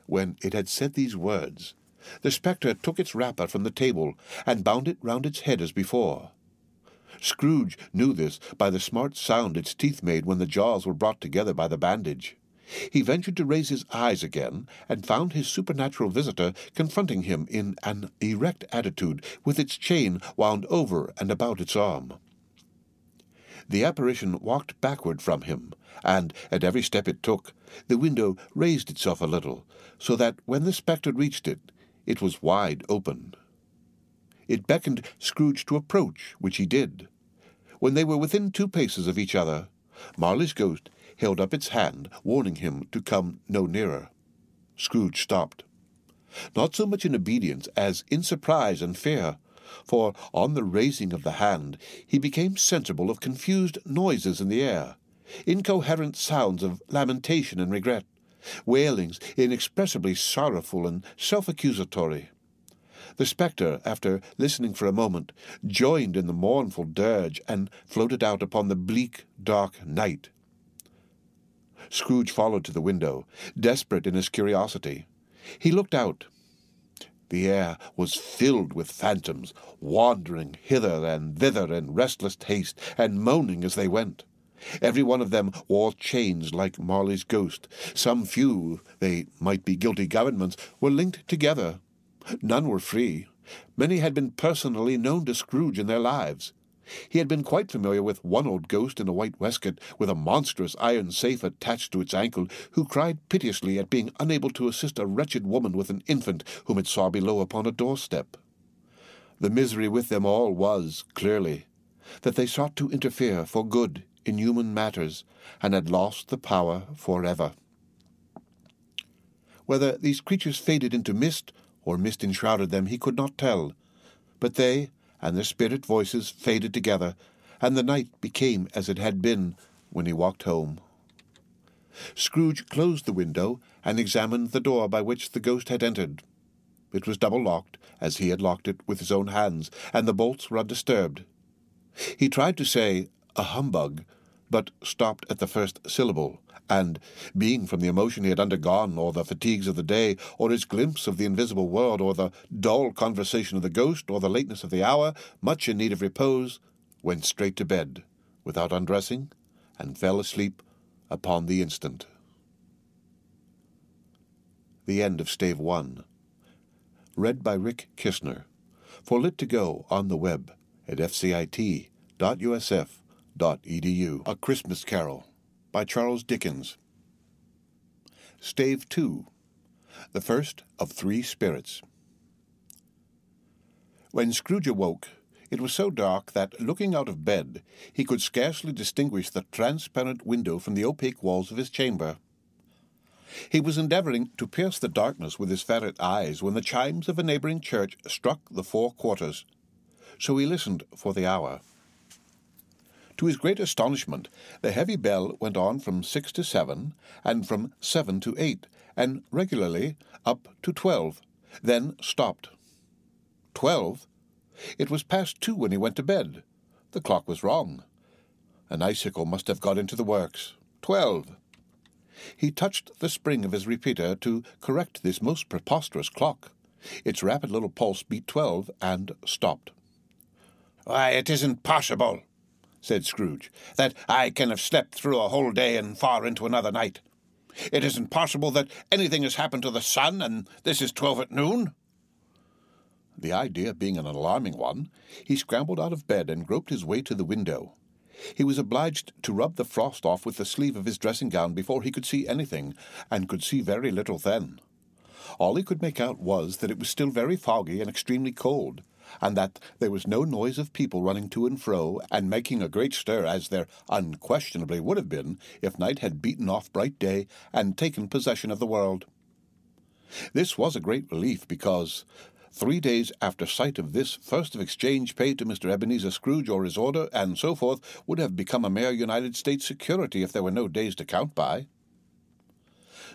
When it had said these words, the spectre took its wrapper from the table and bound it round its head as before. Scrooge knew this by the smart sound its teeth made when the jaws were brought together by the bandage. He ventured to raise his eyes again, and found his supernatural visitor confronting him in an erect attitude, with its chain wound over and about its arm. The apparition walked backward from him, and at every step it took, the window raised itself a little, so that when the spectre reached it, it was wide open. It beckoned Scrooge to approach, which he did. When they were within 2 paces of each other, Marley's ghost held up its hand, warning him to come no nearer. Scrooge stopped, not so much in obedience as in surprise and fear, for on the raising of the hand he became sensible of confused noises in the air, incoherent sounds of lamentation and regret, wailings inexpressibly sorrowful and self-accusatory. The spectre, after listening for a moment, joined in the mournful dirge and floated out upon the bleak, dark night. Scrooge followed to the window, desperate in his curiosity. He looked out. The air was filled with phantoms, wandering hither and thither in restless haste, and moaning as they went. Every one of them wore chains like Marley's ghost. Some few, they might be guilty governments, were linked together. None were free. Many had been personally known to Scrooge in their lives. He had been quite familiar with one old ghost in a white waistcoat, with a monstrous iron safe attached to its ankle, who cried piteously at being unable to assist a wretched woman with an infant whom it saw below upon a doorstep. The misery with them all was, clearly, that they sought to interfere for good in human matters, and had lost the power forever. Whether these creatures faded into mist, or mist enshrouded them, he could not tell, but they and their spirit voices faded together, and the night became as it had been when he walked home. Scrooge closed the window and examined the door by which the ghost had entered. It was double-locked, as he had locked it with his own hands, and the bolts were undisturbed. He tried to say, "a humbug," but stopped at the first syllable, and, being from the emotion he had undergone, or the fatigues of the day, or his glimpse of the invisible world, or the dull conversation of the ghost, or the lateness of the hour, much in need of repose, went straight to bed, without undressing, and fell asleep upon the instant. The end of Stave 1. Read by Rick Kistner. For Lit to Go on the web at fcit.usf.edu. A Christmas Carol by Charles Dickens. Stave 2. The First of 3 Spirits. When Scrooge awoke, it was so dark that, looking out of bed, he could scarcely distinguish the transparent window from the opaque walls of his chamber. He was endeavouring to pierce the darkness with his ferret eyes when the chimes of a neighbouring church struck the 4 quarters, so he listened for the hour. To his great astonishment, the heavy bell went on from 6 to 7, and from 7 to 8, and regularly up to 12, then stopped. 12? It was past 2 when he went to bed. The clock was wrong. An icicle must have got into the works. 12. He touched the spring of his repeater to correct this most preposterous clock. Its rapid little pulse beat 12 and stopped. "Why, it isn't possible," said Scrooge, "that I can have slept through a whole day and far into another night. It isn't possible that anything has happened to the sun, and this is 12 at noon." The idea being an alarming one, he scrambled out of bed and groped his way to the window. He was obliged to rub the frost off with the sleeve of his dressing-gown before he could see anything, and could see very little then. All he could make out was that it was still very foggy and extremely cold, and that there was no noise of people running to and fro and making a great stir, as there unquestionably would have been if night had beaten off bright day and taken possession of the world. This was a great relief, because 3 days after sight of this first of exchange paid to Mr. Ebenezer Scrooge or his order, and so forth, would have become a mere United States security if there were no days to count by.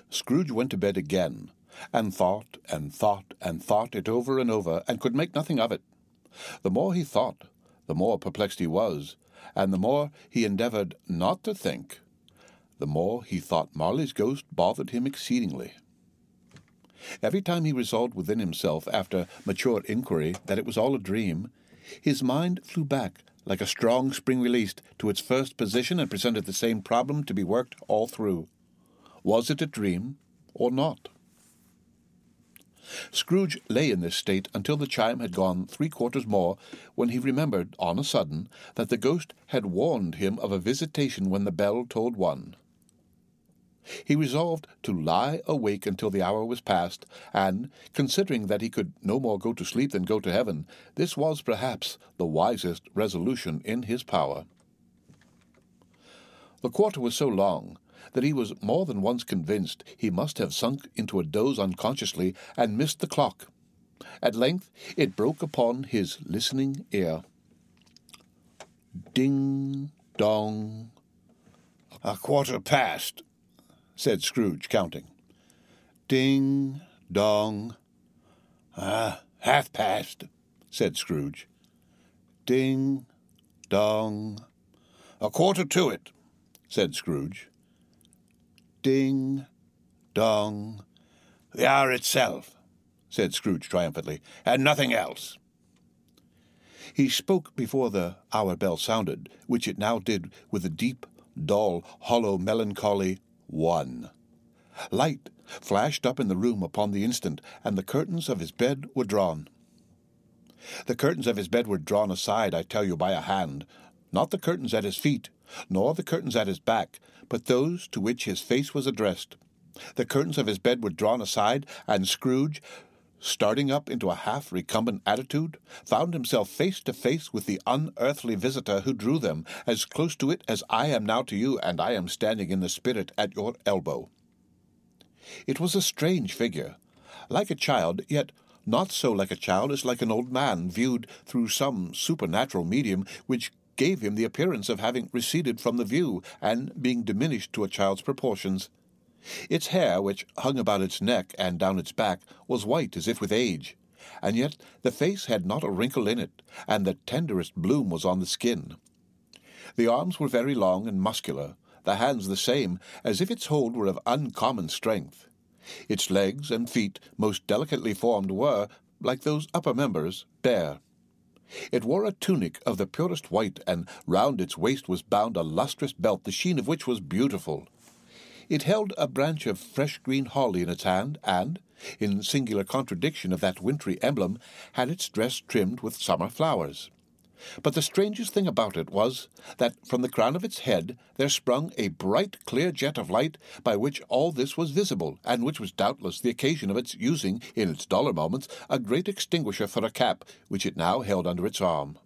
Scrooge went to bed again, and thought and thought and thought it over and over, and could make nothing of it. The more he thought, the more perplexed he was, and the more he endeavoured not to think, the more he thought Marley's ghost bothered him exceedingly. Every time he resolved within himself, after mature inquiry, that it was all a dream, his mind flew back, like a strong spring released, to its first position and presented the same problem to be worked all through. Was it a dream or not? Scrooge lay in this state until the chime had gone 3/4 more, when he remembered, on a sudden, that the ghost had warned him of a visitation when the bell tolled 1. He resolved to lie awake until the hour was past, and, considering that he could no more go to sleep than go to heaven, this was perhaps the wisest resolution in his power. The quarter was so long that he was more than once convinced he must have sunk into a doze unconsciously and missed the clock. At length it broke upon his listening ear. Ding, dong. 1/4 past, said Scrooge, counting. Ding, dong. 1/2 past, said Scrooge. Ding, dong. 1/4 to it, said Scrooge. Ding, dong. The hour itself, said Scrooge triumphantly, and nothing else. He spoke before the hour bell sounded, which it now did with a deep, dull, hollow, melancholy 1. Light flashed up in the room upon the instant, and the curtains of his bed were drawn. The curtains of his bed were drawn aside, I tell you, by a hand, not the curtains at his feet, nor the curtains at his back, but those to which his face was addressed. The curtains of his bed were drawn aside, and Scrooge, starting up into a half-recumbent attitude, found himself face to face with the unearthly visitor who drew them, as close to it as I am now to you, and I am standing in the spirit at your elbow. It was a strange figure, like a child, yet not so like a child as like an old man, viewed through some supernatural medium which gave him the appearance of having receded from the view, and being diminished to a child's proportions. Its hair, which hung about its neck and down its back, was white as if with age, and yet the face had not a wrinkle in it, and the tenderest bloom was on the skin. The arms were very long and muscular, the hands the same, as if its hold were of uncommon strength. Its legs and feet, most delicately formed, were, like those upper members, bare. It wore a tunic of the purest white, and round its waist was bound a lustrous belt, the sheen of which was beautiful. It held a branch of fresh green holly in its hand, and, in singular contradiction of that wintry emblem, had its dress trimmed with summer flowers. But the strangest thing about it was that from the crown of its head there sprung a bright, clear jet of light by which all this was visible, and which was doubtless the occasion of its using, in its duller moments, a great extinguisher for a cap, which it now held under its arm.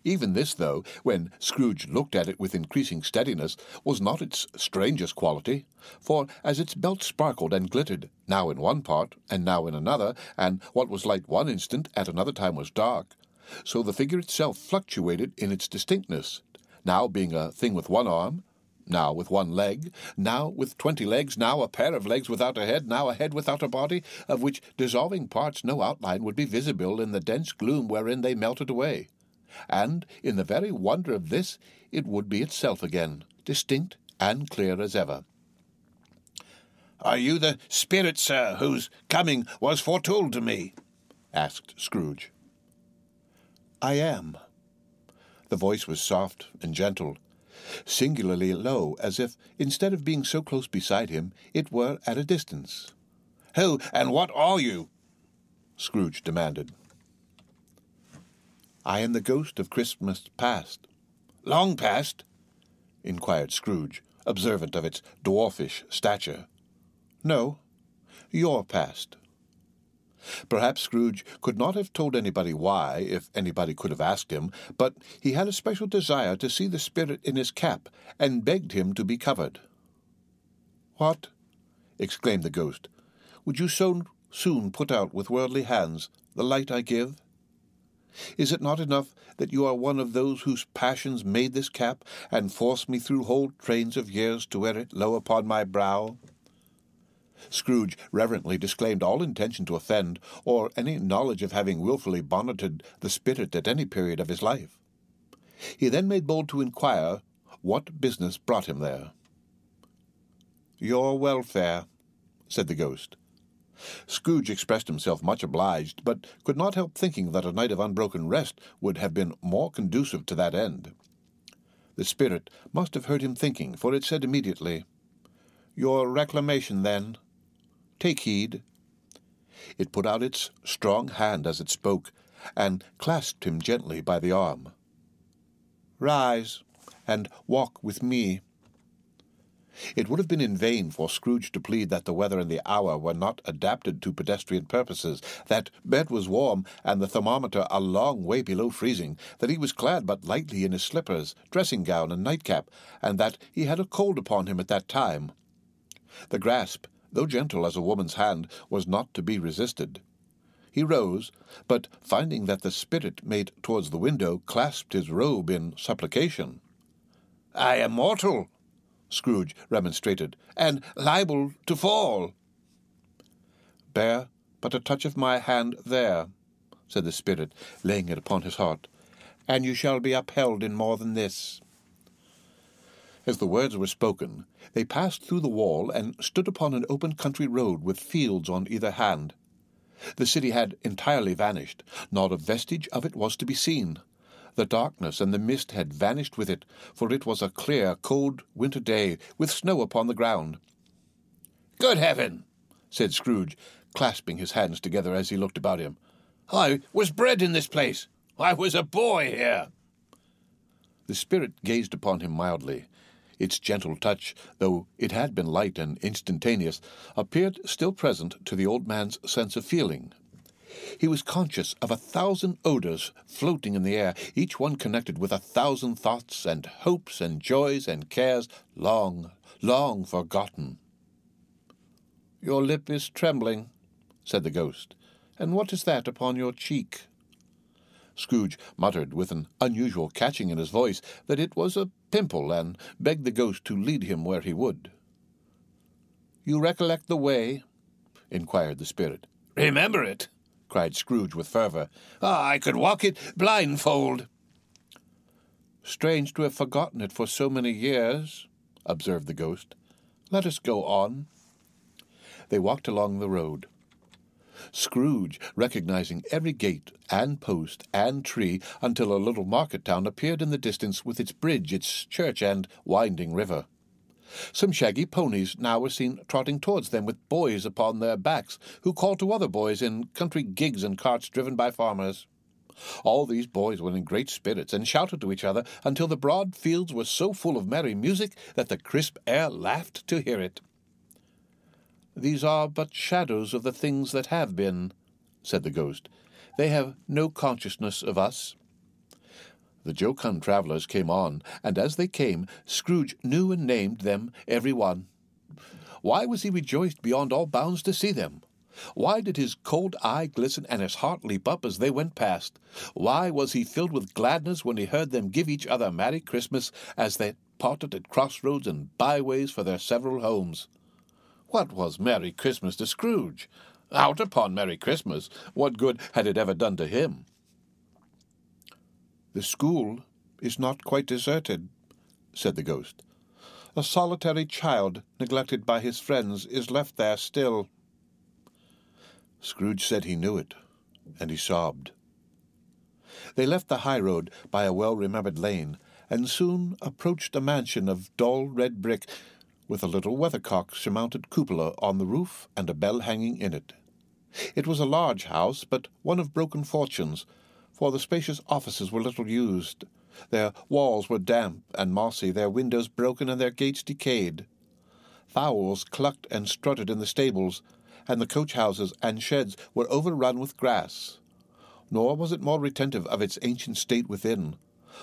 Even this, though, when Scrooge looked at it with increasing steadiness, was not its strangest quality, for as its belt sparkled and glittered, now in one part, and now in another, and what was light one instant, at another time was dark, so the figure itself fluctuated in its distinctness, now being a thing with one arm, now with one leg, now with 20 legs, now a pair of legs without a head, now a head without a body, of which dissolving parts no outline would be visible in the dense gloom wherein they melted away. And, in the very wonder of this, it would be itself again, distinct and clear as ever. "Are you the spirit, sir, whose coming was foretold to me?" asked Scrooge. "I am." The voice was soft and gentle, singularly low, as if, instead of being so close beside him, it were at a distance. "Who and what are you?" Scrooge demanded. "I am the ghost of Christmas past." "Long past?" inquired Scrooge, observant of its dwarfish stature. "No, your past." Perhaps Scrooge could not have told anybody why, if anybody could have asked him, but he had a special desire to see the spirit in his cap, and begged him to be covered. "What?" exclaimed the ghost. "Would you so soon put out with worldly hands the light I give? Is it not enough that you are one of those whose passions made this cap, and forced me through whole trains of years to wear it low upon my brow? Scrooge reverently disclaimed all intention to offend, or any knowledge of having wilfully bonneted the spirit at any period of his life. He then made bold to inquire what business brought him there. "Your welfare," said the ghost. Scrooge expressed himself much obliged, but could not help thinking that a night of unbroken rest would have been more conducive to that end. The spirit must have heard him thinking, for it said immediately, "Your reclamation, then. Take heed." It put out its strong hand as it spoke, and clasped him gently by the arm. "Rise, and walk with me." It would have been in vain for Scrooge to plead that the weather and the hour were not adapted to pedestrian purposes, that bed was warm and the thermometer a long way below freezing, that he was clad but lightly in his slippers, dressing-gown, and nightcap, and that he had a cold upon him at that time. The grasp, though gentle as a woman's hand, was not to be resisted. He rose, but finding that the spirit made towards the window, clasped his robe in supplication. "I am mortal," Scrooge remonstrated, "and liable to fall." "Bear but a touch of my hand there," said the spirit, laying it upon his heart, "and you shall be upheld in more than this." As the words were spoken, they passed through the wall and stood upon an open country road with fields on either hand. The city had entirely vanished. Not a vestige of it was to be seen. The darkness and the mist had vanished with it, for it was a clear, cold winter day, with snow upon the ground. "Good heaven!" said Scrooge, clasping his hands together as he looked about him. "I was bred in this place. I was a boy here." The spirit gazed upon him mildly. Its gentle touch, though it had been light and instantaneous, appeared still present to the old man's sense of feeling. He was conscious of 1,000 odors floating in the air, each one connected with 1,000 thoughts and hopes and joys and cares long, long forgotten. "Your lip is trembling," said the ghost. "And what is that upon your cheek?" Scrooge muttered with an unusual catching in his voice that it was a pimple, and begged the ghost to lead him where he would. "You recollect the way?" inquired the spirit. "Remember it?" cried Scrooge with fervour. "I could walk it blindfold." "Strange to have forgotten it for so many years," observed the ghost. "Let us go on." They walked along the road. Scrooge, recognizing every gate and post and tree, until a little market town appeared in the distance with its bridge, its church, and winding river. Some shaggy ponies now were seen trotting towards them with boys upon their backs, who called to other boys in country gigs and carts driven by farmers. All these boys were in great spirits, and shouted to each other until the broad fields were so full of merry music that the crisp air laughed to hear it. "These are but shadows of the things that have been," said the ghost. "They have no consciousness of us." The jocund travellers came on, and as they came, Scrooge knew and named them every one. Why was he rejoiced beyond all bounds to see them? Why did his cold eye glisten and his heart leap up as they went past? Why was he filled with gladness when he heard them give each other Merry Christmas as they parted at crossroads and byways for their several homes? What was Merry Christmas to Scrooge? Out upon Merry Christmas, what good had it ever done to him? "The school is not quite deserted," said the ghost. "A solitary child, neglected by his friends, is left there still." Scrooge said he knew it, and he sobbed. They left the high road by a well-remembered lane, and soon approached a mansion of dull red brick, with a little weathercock-surmounted cupola on the roof and a bell hanging in it. It was a large house, but one of broken fortunes, for the spacious offices were little used. Their walls were damp and mossy, their windows broken, and their gates decayed. Fowls clucked and strutted in the stables, and the coach-houses and sheds were overrun with grass. Nor was it more retentive of its ancient state within,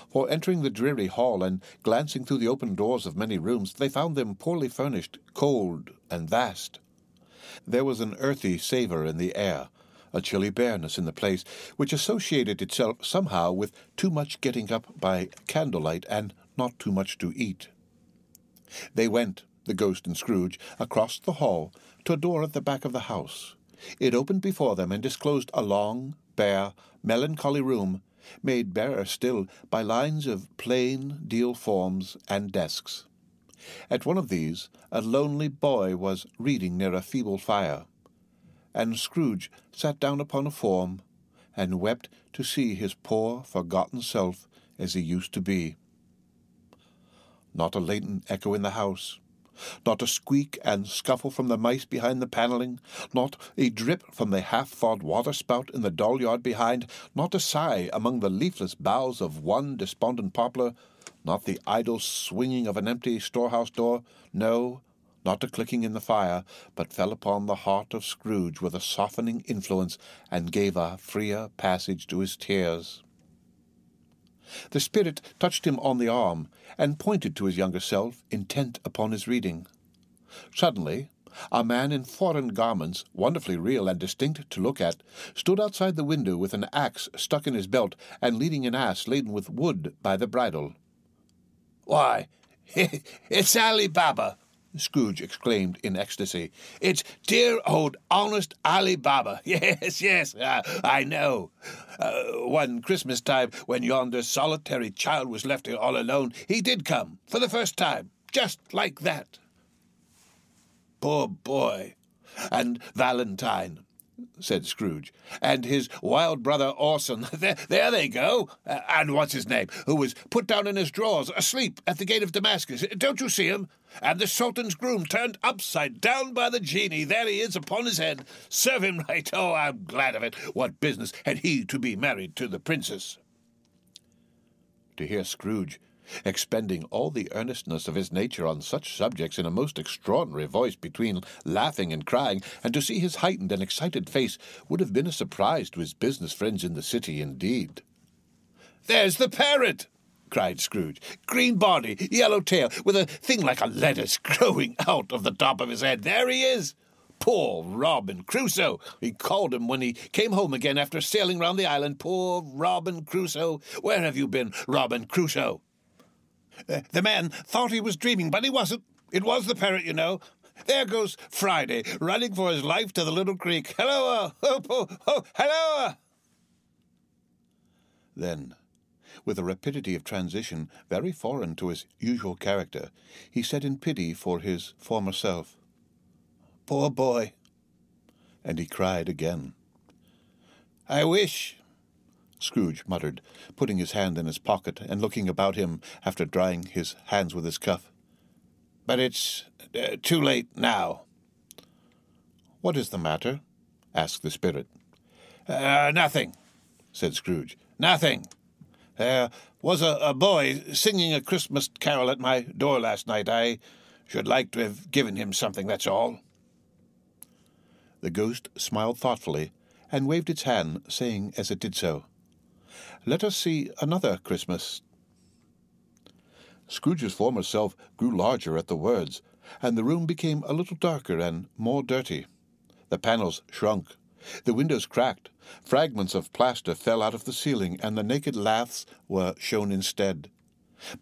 for entering the dreary hall and glancing through the open doors of many rooms, they found them poorly furnished, cold, and vast. There was an earthy savour in the air, a chilly bareness in the place, which associated itself somehow with too much getting up by candlelight and not too much to eat. They went, the ghost and Scrooge, across the hall, to a door at the back of the house. It opened before them and disclosed a long, bare, melancholy room, made barer still by lines of plain deal forms and desks. At one of these a lonely boy was reading near a feeble fire, and Scrooge sat down upon a form and wept to see his poor, forgotten self as he used to be. Not a latent echo in the house, not a squeak and scuffle from the mice behind the panelling, not a drip from the half-thawed water-spout in the dooryard behind, not a sigh among the leafless boughs of one despondent poplar, not the idle swinging of an empty storehouse door, no, not a clicking in the fire, but fell upon the heart of Scrooge with a softening influence and gave a freer passage to his tears. The spirit touched him on the arm and pointed to his younger self, intent upon his reading. Suddenly, a man in foreign garments, wonderfully real and distinct to look at, stood outside the window with an axe stuck in his belt and leading an ass laden with wood by the bridle. "Why, it's Ali Baba!" Scrooge exclaimed in ecstasy. "It's dear old honest Ali Baba. Yes, I know. One Christmas time, when yonder solitary child was left here all alone, he did come, for the first time, just like that." "Poor boy. And Valentine," said Scrooge, "and his wild brother Orson, there they go, and what's his name, who was put down in his drawers, asleep at the gate of Damascus, don't you see him? And the Sultan's groom turned upside down by the genie, there he is upon his head, serve him right, oh, I'm glad of it, what business had he to be married to the princess?" To hear Scrooge expending all the earnestness of his nature on such subjects in a most extraordinary voice between laughing and crying, and to see his heightened and excited face, would have been a surprise to his business friends in the city indeed. "There's the parrot!" cried Scrooge. "Green body, yellow tail, with a thing like a lettuce growing out of the top of his head. There he is! Poor Robin Crusoe, he called him when he came home again after sailing round the island. Poor Robin Crusoe! Where have you been, Robin Crusoe?" The man thought he was dreaming, but he wasn't. It was the parrot, you know. There goes Friday, running for his life to the little creek. Halloa! Halloa! Then, with a rapidity of transition very foreign to his usual character, he said in pity for his former self, "Poor boy!" And he cried again. "I wish," Scrooge muttered, putting his hand in his pocket and looking about him after drying his hands with his cuff, "but it's too late now." "What is the matter?" asked the spirit. Nothing," said Scrooge. "Nothing. There was a boy singing a Christmas carol at my door last night. I should like to have given him something, that's all." The ghost smiled thoughtfully and waved its hand, saying as it did so, "Let us see another Christmas." Scrooge's former self grew larger at the words, and the room became a little darker and more dirty. The panels shrunk, the windows cracked, fragments of plaster fell out of the ceiling, and the naked laths were shown instead.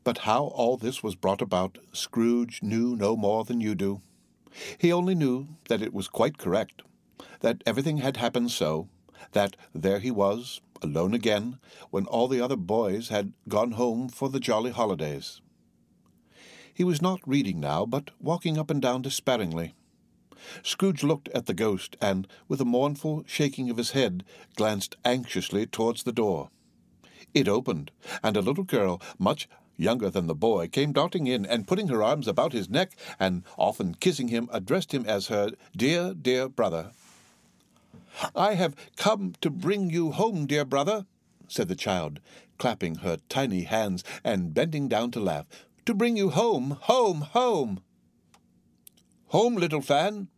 But how all this was brought about, Scrooge knew no more than you do. He only knew that it was quite correct, that everything had happened so, that there he was, alone again, when all the other boys had gone home for the jolly holidays. He was not reading now, but walking up and down despairingly. Scrooge looked at the ghost, and, with a mournful shaking of his head, glanced anxiously towards the door. It opened, and a little girl, much younger than the boy, came darting in, and putting her arms about his neck, and often kissing him, addressed him as her dear, dear brother. "I have come to bring you home, dear brother," said the child, clapping her tiny hands and bending down to laugh. "To bring you home, home, home." "Home, little Fan?"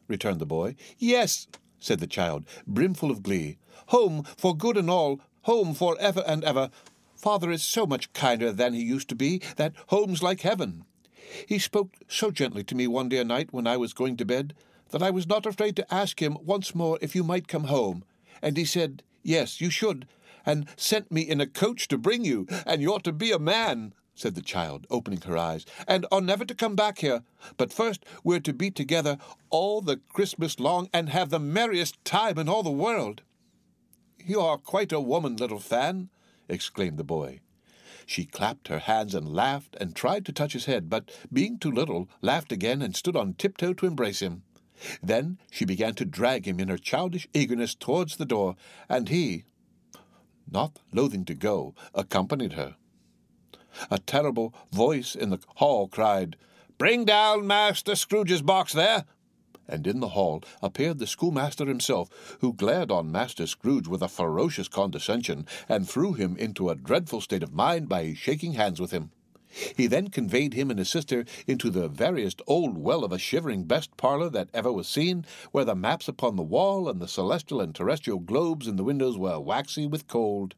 returned the boy. "Yes," said the child, brimful of glee. "Home for good and all, home for ever and ever. Father is so much kinder than he used to be, that home's like heaven. He spoke so gently to me one dear night when I was going to bed, that I was not afraid to ask him once more if you might come home, and he said, yes, you should, and sent me in a coach to bring you, and you ought to be a man. said the child, opening her eyes, "and are never to come back here. But first we're to be together all the Christmas long and have the merriest time in all the world." "You are quite a woman, little Fan," exclaimed the boy. She clapped her hands and laughed and tried to touch his head, but, being too little, laughed again and stood on tiptoe to embrace him. Then she began to drag him in her childish eagerness towards the door, and he, not loathing to go, accompanied her. A terrible voice in the hall cried, "Bring down Master Scrooge's box there!" And in the hall appeared the schoolmaster himself, who glared on Master Scrooge with a ferocious condescension, and threw him into a dreadful state of mind by shaking hands with him. He then conveyed him and his sister into the veriest old well of a shivering best parlour that ever was seen, where the maps upon the wall and the celestial and terrestrial globes in the windows were waxy with cold.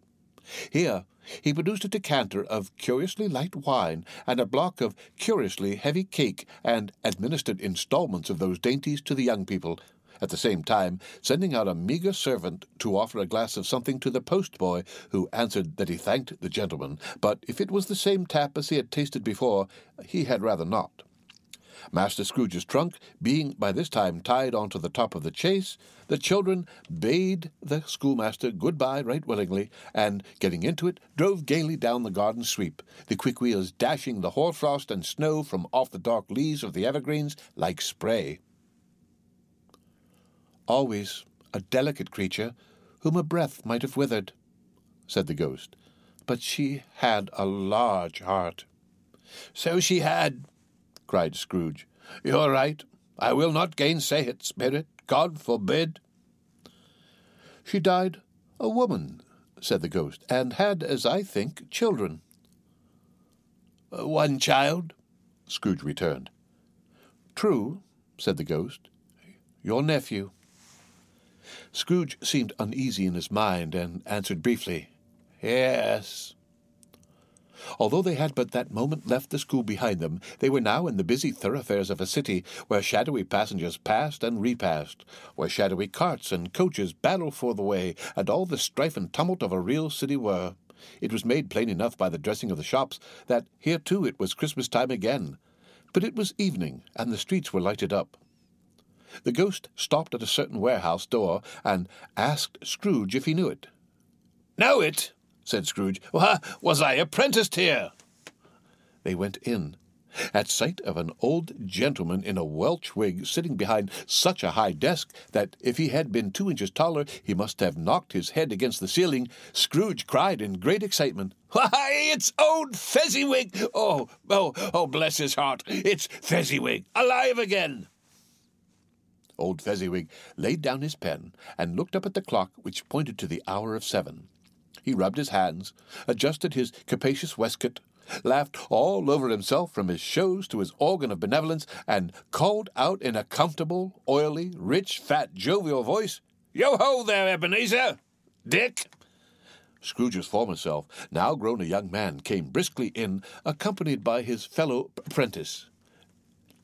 Here he produced a decanter of curiously light wine and a block of curiously heavy cake, and administered installments of those dainties to the young people, at the same time sending out a meagre servant to offer a glass of something to the post-boy, who answered that he thanked the gentleman, but if it was the same tap as he had tasted before, he had rather not. Master Scrooge's trunk being by this time tied on to the top of the chaise, the children bade the schoolmaster good-bye right willingly, and, getting into it, drove gaily down the garden sweep, the quick wheels dashing the hoar-frost and snow from off the dark leaves of the evergreens like spray. "Always a delicate creature, whom a breath might have withered," said the ghost, "but she had a large heart." "So she had," cried Scrooge. "You're right. I will not gainsay it, Spirit. God forbid." "She died a woman," said the ghost, "and had, as I think, children." "One child," Scrooge returned. "True," said the ghost. "Your nephew." Scrooge seemed uneasy in his mind, and answered briefly, "Yes." Although they had but that moment left the school behind them, they were now in the busy thoroughfares of a city, where shadowy passengers passed and repassed, where shadowy carts and coaches battled for the way, and all the strife and tumult of a real city were. It was made plain enough by the dressing of the shops that here too it was Christmas time again, but it was evening, and the streets were lighted up. The ghost stopped at a certain warehouse door, and asked Scrooge if he knew it. "Know it?" said Scrooge. "Why, was I apprenticed here?" They went in. At sight of an old gentleman in a Welsh wig sitting behind such a high desk that if he had been 2 inches taller he must have knocked his head against the ceiling, Scrooge cried in great excitement, "Why, it's old Fezziwig! Oh, bless his heart! It's Fezziwig, alive again!" Old Fezziwig laid down his pen and looked up at the clock, which pointed to the hour of 7. He rubbed his hands, adjusted his capacious waistcoat, laughed all over himself from his shows to his organ of benevolence, and called out in a comfortable, oily, rich, fat, jovial voice, "Yo-ho there, Ebenezer! Dick!" Scrooge's former self, now grown a young man, came briskly in, accompanied by his fellow apprentice.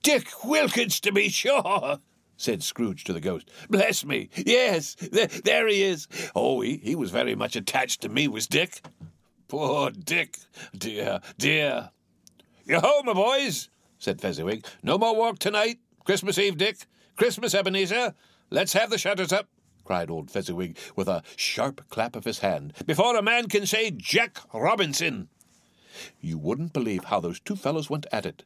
"Dick Wilkins, to be sure!" said Scrooge to the ghost. "Bless me, yes, there he is. Oh, he was very much attached to me, was Dick. Poor Dick, dear, dear." "Yo-ho, my boys," said Fezziwig. "No more work tonight. Christmas Eve, Dick. Christmas, Ebenezer. Let's have the shutters up," cried old Fezziwig, with a sharp clap of his hand, "before a man can say Jack Robinson." You wouldn't believe how those two fellows went at it.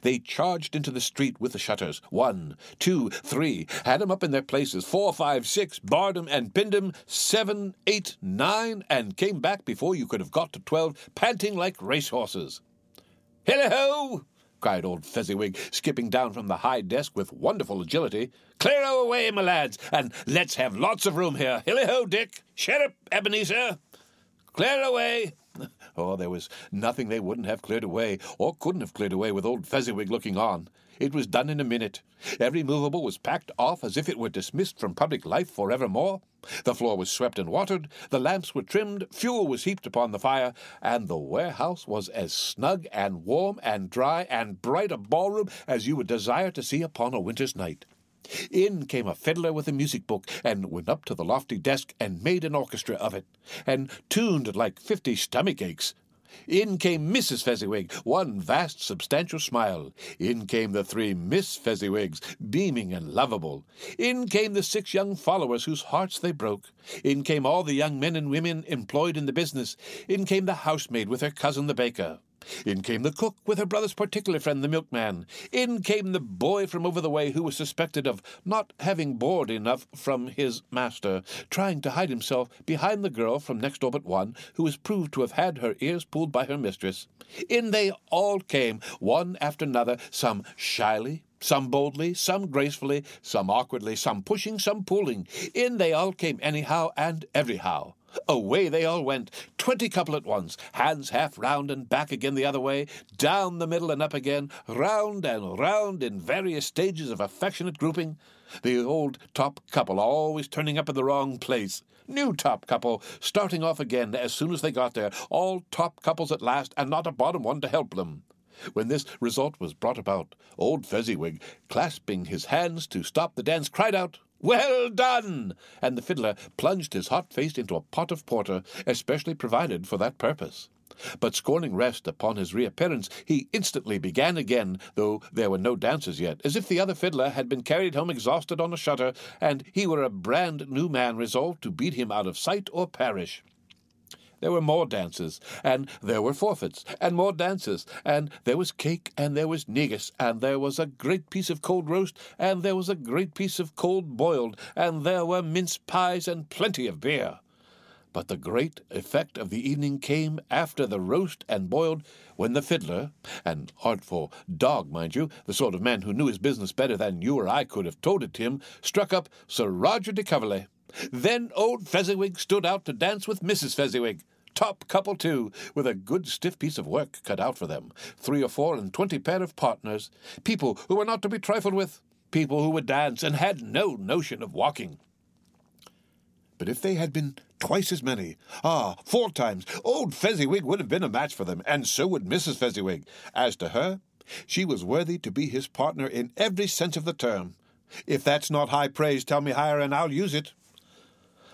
They charged into the street with the shutters. 1, 2, 3, had 'em up in their places. 4, 5, 6, barred 'em and pinned 'em. 7, 8, 9, and came back before you could have got to 12, panting like racehorses. "Hilly-ho!" cried old Fezziwig, skipping down from the high desk with wonderful agility. "Clear away, my lads, and let's have lots of room here. Hilly-ho, Dick! Shut up, Ebenezer! Clear away!" Oh, there was nothing they wouldn't have cleared away, or couldn't have cleared away with old Fezziwig looking on. It was done in a minute. Every movable was packed off as if it were dismissed from public life for evermore. The floor was swept and watered, the lamps were trimmed, fuel was heaped upon the fire, and the warehouse was as snug and warm and dry and bright a ballroom as you would desire to see upon a winter's night. In came a fiddler with a music book, and went up to the lofty desk and made an orchestra of it, and tuned like 50 stomach aches. In came Mrs. Fezziwig, one vast substantial smile. In came the 3 Miss Fezziwigs, beaming and lovable. In came the 6 young followers whose hearts they broke. In came all the young men and women employed in the business. In came the housemaid with her cousin the baker. In came the cook with her brother's particular friend the milkman. In came the boy from over the way who was suspected of not having board enough from his master, trying to hide himself behind the girl from next door but one, who was proved to have had her ears pulled by her mistress. In they all came, one after another, some shyly, some boldly, some gracefully, some awkwardly, some pushing, some pulling. In they all came anyhow and everyhow. Away they all went, 20 couple at once, hands half round and back again the other way, down the middle and up again, round and round in various stages of affectionate grouping. The old top couple always turning up in the wrong place. New top couple starting off again as soon as they got there, all top couples at last, and not a bottom one to help them. When this result was brought about, old Fezziwig, clasping his hands to stop the dance, cried out, "Well done!" And the fiddler plunged his hot face into a pot of porter, especially provided for that purpose. But scorning rest upon his reappearance, he instantly began again, though there were no dancers yet, as if the other fiddler had been carried home exhausted on a shutter, and he were a brand-new man resolved to beat him out of sight or perish. There were more dances, and there were forfeits, and more dances, and there was cake, and there was negus, and there was a great piece of cold roast, and there was a great piece of cold boiled, and there were mince pies and plenty of beer. But the great effect of the evening came after the roast and boiled, when the fiddler, an artful dog, mind you, the sort of man who knew his business better than you or I could have told it to him, struck up Sir Roger de Coverley. Then old Fezziwig stood out to dance with Mrs. Fezziwig. Top couple, too, with a good stiff piece of work cut out for them. 3 or 4 and 20 pair of partners. People who were not to be trifled with. People who would dance and had no notion of walking. But if they had been twice as many, 4 times, old Fezziwig would have been a match for them, and so would Mrs. Fezziwig. As to her, she was worthy to be his partner in every sense of the term. If that's not high praise, tell me higher, and I'll use it.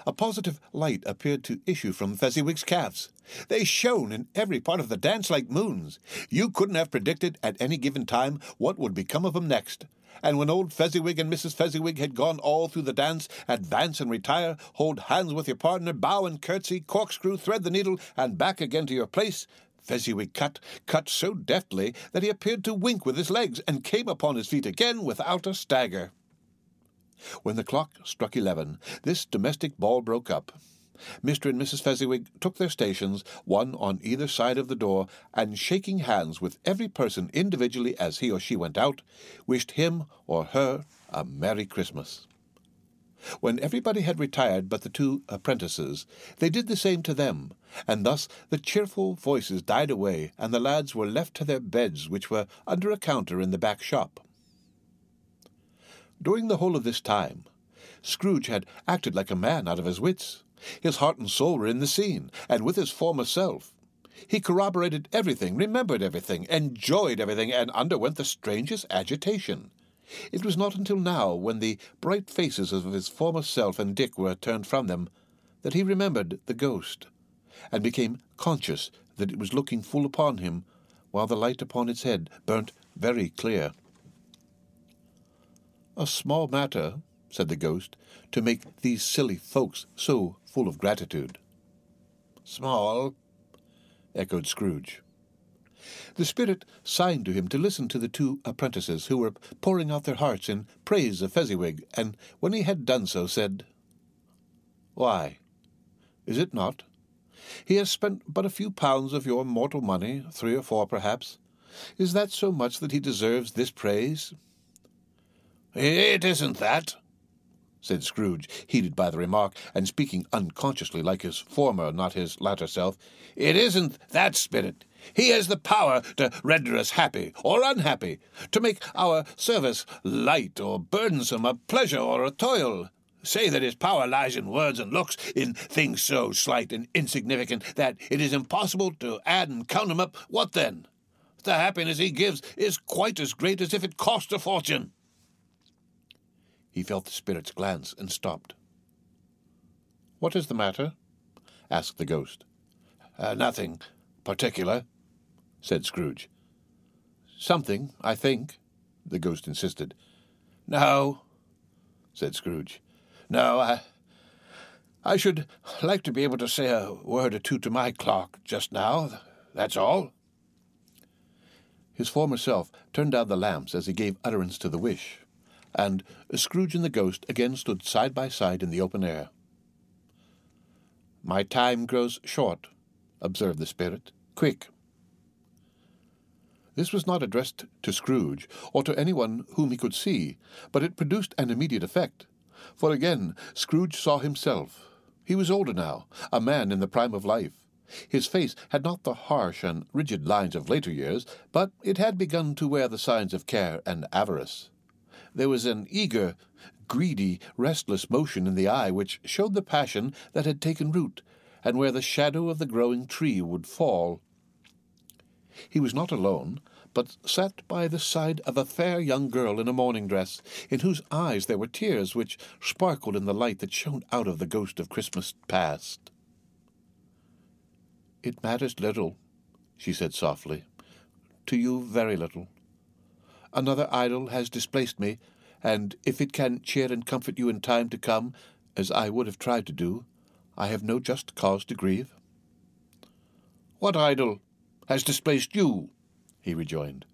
A positive light appeared to issue from Fezziwig's calves. They shone in every part of the dance like moons. You couldn't have predicted at any given time what would become of them next. And when old Fezziwig and Mrs. Fezziwig had gone all through the dance, advance and retire, hold hands with your partner, bow and curtsy, corkscrew, thread the needle, and back again to your place, Fezziwig cut so deftly that he appeared to wink with his legs, and came upon his feet again without a stagger. When the clock struck 11, this domestic ball broke up. Mr. and Mrs. Fezziwig took their stations, one on either side of the door, and shaking hands with every person individually as he or she went out, wished him or her a Merry Christmas. When everybody had retired but the 2 apprentices, they did the same to them, and thus the cheerful voices died away, and the lads were left to their beds, which were under a counter in the back shop. During the whole of this time, Scrooge had acted like a man out of his wits. His heart and soul were in the scene, and with his former self. He corroborated everything, remembered everything, enjoyed everything, and underwent the strangest agitation. It was not until now, when the bright faces of his former self and Dick were turned from them, that he remembered the ghost, and became conscious that it was looking full upon him, while the light upon its head burnt very clear. "A small matter," said the ghost, "to make these silly folks so full of gratitude." "Small," echoed Scrooge. The spirit signed to him to listen to the 2 apprentices, who were pouring out their hearts in praise of Fezziwig, and when he had done so, said, "Why, is it not? He has spent but a few pounds of your mortal money, 3 or 4 perhaps. Is that so much that he deserves this praise?" "It isn't that," said Scrooge, heated by the remark, and speaking unconsciously like his former, not his latter self. "It isn't that, spirit. He has the power to render us happy or unhappy, to make our service light or burdensome, a pleasure or a toil. Say that his power lies in words and looks, in things so slight and insignificant that it is impossible to add and count them up. What then? The happiness he gives is quite as great as if it cost a fortune." He felt the spirit's glance and stopped. "What is the matter?" asked the ghost. Nothing. particular," said Scrooge. "Something, I think," the ghost insisted. "No," said Scrooge. "No, I should like to be able to say a word or two to my clock just now, that's all." His former self turned down the lamps as he gave utterance to the wish, and Scrooge and the ghost again stood side by side in the open air. "My time grows short," observed the spirit. "Quick." This was not addressed to Scrooge, or to anyone whom he could see, but it produced an immediate effect, for again Scrooge saw himself. He was older now, a man in the prime of life. His face had not the harsh and rigid lines of later years, but it had begun to wear the signs of care and avarice. There was an eager, greedy, restless motion in the eye which showed the passion that had taken root, and where the shadow of the growing tree would fall. He was not alone, but sat by the side of a fair young girl in a morning dress, in whose eyes there were tears which sparkled in the light that shone out of the ghost of Christmas past. "It matters little," she said softly. "To you very little. Another idol has displaced me, and if it can cheer and comfort you in time to come, as I would have tried to do, I have no just cause to grieve." "What idol has displaced you?" he rejoined.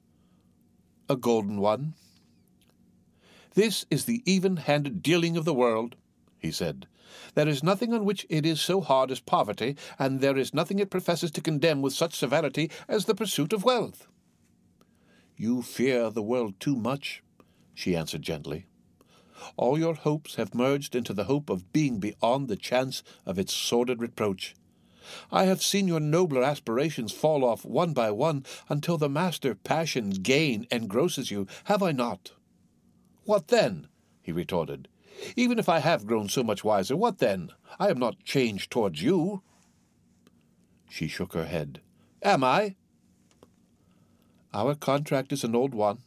"A golden one." "This is the even-handed dealing of the world," he said. "There is nothing on which it is so hard as poverty, and there is nothing it professes to condemn with such severity as the pursuit of wealth." "You fear the world too much," she answered gently. "All your hopes have merged into the hope of being beyond the chance of its sordid reproach. I have seen your nobler aspirations fall off one by one until the master passion, gain, engrosses you, have I not?" "What then?" he retorted. "Even if I have grown so much wiser, what then? I am not changed towards you." She shook her head. "Am I?" "Our contract is an old one.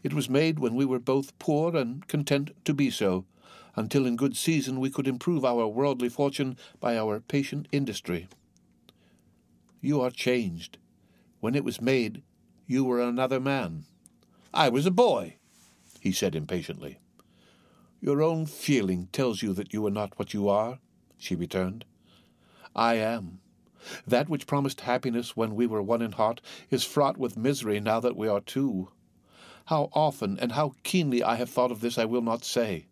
It was made when we were both poor and content to be so, until in good season we could improve our worldly fortune by our patient industry. You are changed. When it was made, you were another man." "I was a boy," he said impatiently. "Your own feeling tells you that you are not what you are," she returned. "I am. That which promised happiness when we were one in heart is fraught with misery now that we are two. How often and how keenly I have thought of this I will not say.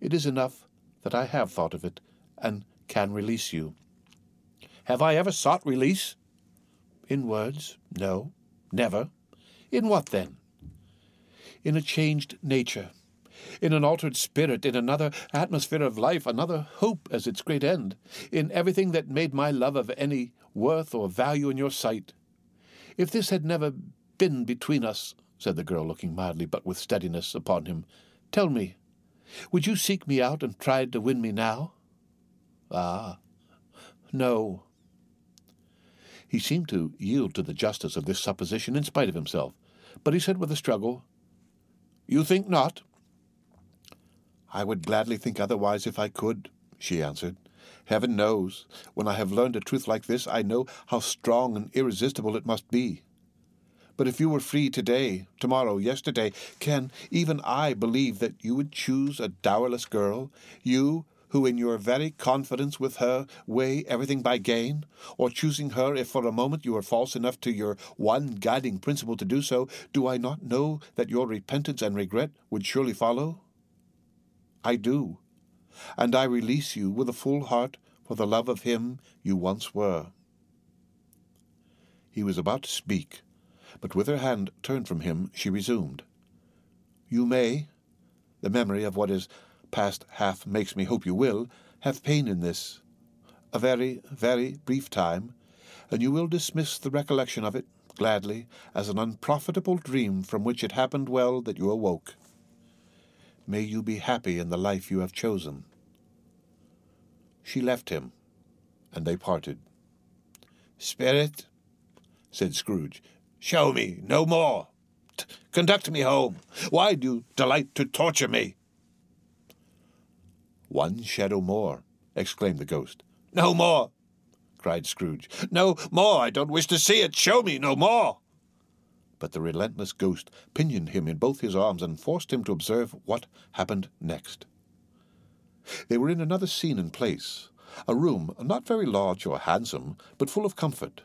It is enough that I have thought of it, and can release you." "Have I ever sought release?" "In words, no, never." "In what, then?" "In a changed nature, in an altered spirit, in another atmosphere of life, another hope as its great end, in everything that made my love of any worth or value in your sight. If this had never been between us," said the girl, looking mildly but with steadiness upon him, "tell me, would you seek me out and try to win me now?" "Ah, no." He seemed to yield to the justice of this supposition in spite of himself, but he said with a struggle, "You think not?" "I would gladly think otherwise if I could," she answered. "Heaven knows, when I have learned a truth like this, I know how strong and irresistible it must be. But if you were free today, tomorrow, yesterday, can even I believe that you would choose a dowerless girl, you who in your very confidence with her weigh everything by gain, or choosing her if for a moment you are false enough to your one guiding principle to do so, do I not know that your repentance and regret would surely follow? I do, and I release you with a full heart for the love of him you once were." He was about to speak, but with her hand turned from him, she resumed. "You may, the memory of what is past half makes me hope you will, have pain in this, a very, very brief time, and you will dismiss the recollection of it, gladly, as an unprofitable dream from which it happened well that you awoke. May you be happy in the life you have chosen." She left him, and they parted. "Spirit," said Scrooge, "show me no more. Conduct me home. Why do you delight to torture me?" "One shadow more," exclaimed the ghost. "No more," cried Scrooge. "No more! I don't wish to see it! Show me no more!" But the relentless ghost pinioned him in both his arms and forced him to observe what happened next. They were in another scene and place, a room not very large or handsome, but full of comfort.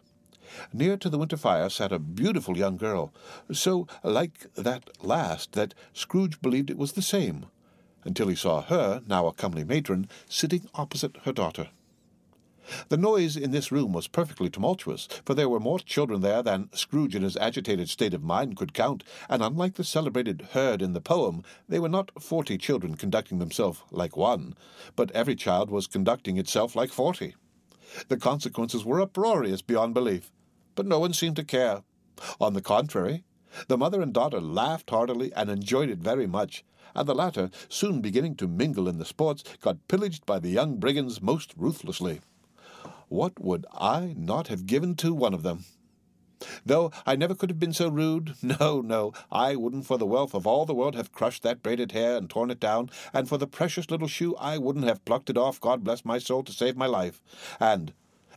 Near to the winter fire sat a beautiful young girl, so like that last that Scrooge believed it was the same, until he saw her, now a comely matron, sitting opposite her daughter. The noise in this room was perfectly tumultuous, for there were more children there than Scrooge in his agitated state of mind could count, and unlike the celebrated herd in the poem, they were not 40 children conducting themselves like one, but every child was conducting itself like 40. The consequences were uproarious beyond belief, but no one seemed to care. On the contrary, the mother and daughter laughed heartily and enjoyed it very much, and the latter, soon beginning to mingle in the sports, got pillaged by the young brigands most ruthlessly. What would I not have given to one of them? Though I never could have been so rude, no, I wouldn't for the wealth of all the world have crushed that braided hair and torn it down, and for the precious little shoe I wouldn't have plucked it off, God bless my soul, to save my life. And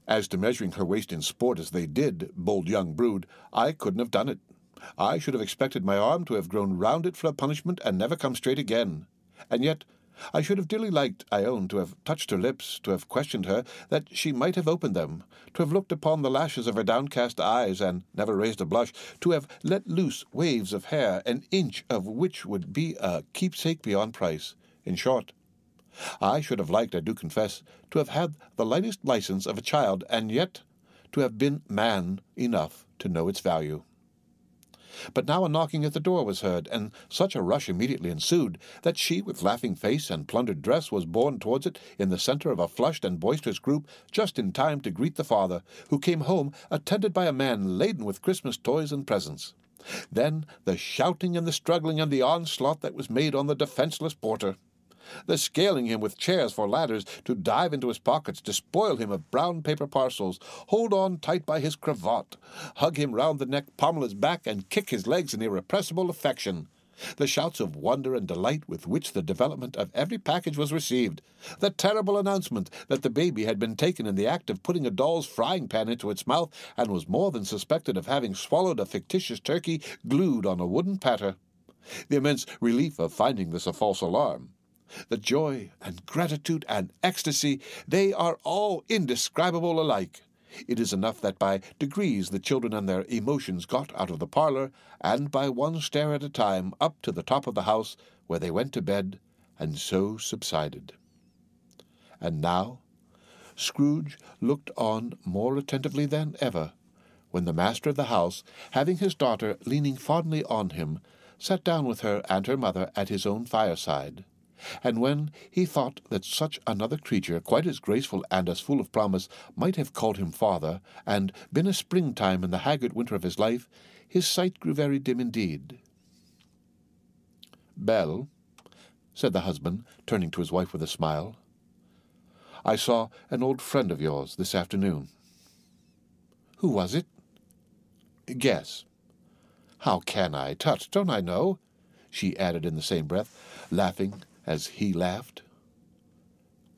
as to measuring her waist in sport as they did, bold young brood, I couldn't have done it. I should have expected my arm to have grown round it for a punishment and never come straight again. And yet I should have dearly liked, I own, to have touched her lips, to have questioned her, that she might have opened them, to have looked upon the lashes of her downcast eyes, and never raised a blush, to have let loose waves of hair, an inch of which would be a keepsake beyond price. In short, I should have liked, I do confess, to have had the lightest license of a child, and yet to have been man enough to know its value. But now a knocking at the door was heard, and such a rush immediately ensued that she, with laughing face and plundered dress, was borne towards it in the centre of a flushed and boisterous group, just in time to greet the father, who came home attended by a man laden with Christmas toys and presents. Then the shouting and the struggling and the onslaught that was made on the defenceless porter. The scaling him with chairs for ladders, to dive into his pockets, to spoil him of brown paper parcels, hold on tight by his cravat, hug him round the neck, pommel his back, and kick his legs in irrepressible affection. The shouts of wonder and delight with which the development of every package was received, the terrible announcement that the baby had been taken in the act of putting a doll's frying pan into its mouth, and was more than suspected of having swallowed a fictitious turkey glued on a wooden platter. The immense relief of finding this a false alarm. The joy and gratitude and ecstasy, they are all indescribable alike. It is enough that by degrees the children and their emotions got out of the parlour, and by one stair at a time up to the top of the house, where they went to bed, and so subsided. And now Scrooge looked on more attentively than ever, when the master of the house, having his daughter leaning fondly on him, sat down with her and her mother at his own fireside. And when he thought that such another creature, quite as graceful and as full of promise, might have called him father, and been a springtime in the haggard winter of his life, his sight grew very dim indeed. "Belle," said the husband, turning to his wife with a smile, "I saw an old friend of yours this afternoon." "Who was it?" "Guess." "How can I? Tut, don't I know?" she added in the same breath, laughing as he laughed.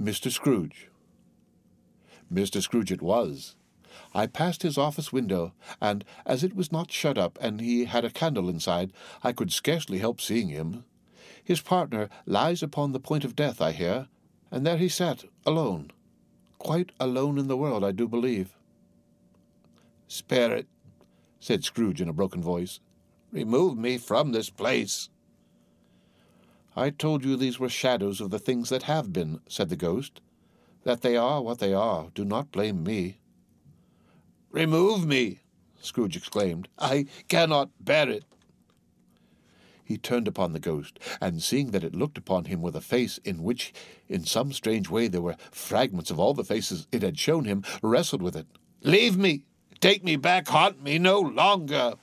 "Mr. Scrooge." Mr. Scrooge it was. I passed his office window, and as it was not shut up, and he had a candle inside, I could scarcely help seeing him. His partner lies upon the point of death, I hear, and there he sat, alone. Quite alone in the world, I do believe. "Spare it," said Scrooge in a broken voice. "Remove me from this place." "I told you these were shadows of the things that have been," said the ghost. "That they are what they are, do not blame me." "Remove me," Scrooge exclaimed. "I cannot bear it." He turned upon the ghost, and seeing that it looked upon him with a face in which, in some strange way, there were fragments of all the faces it had shown him, wrestled with it. "Leave me! Take me back! Haunt me no longer!"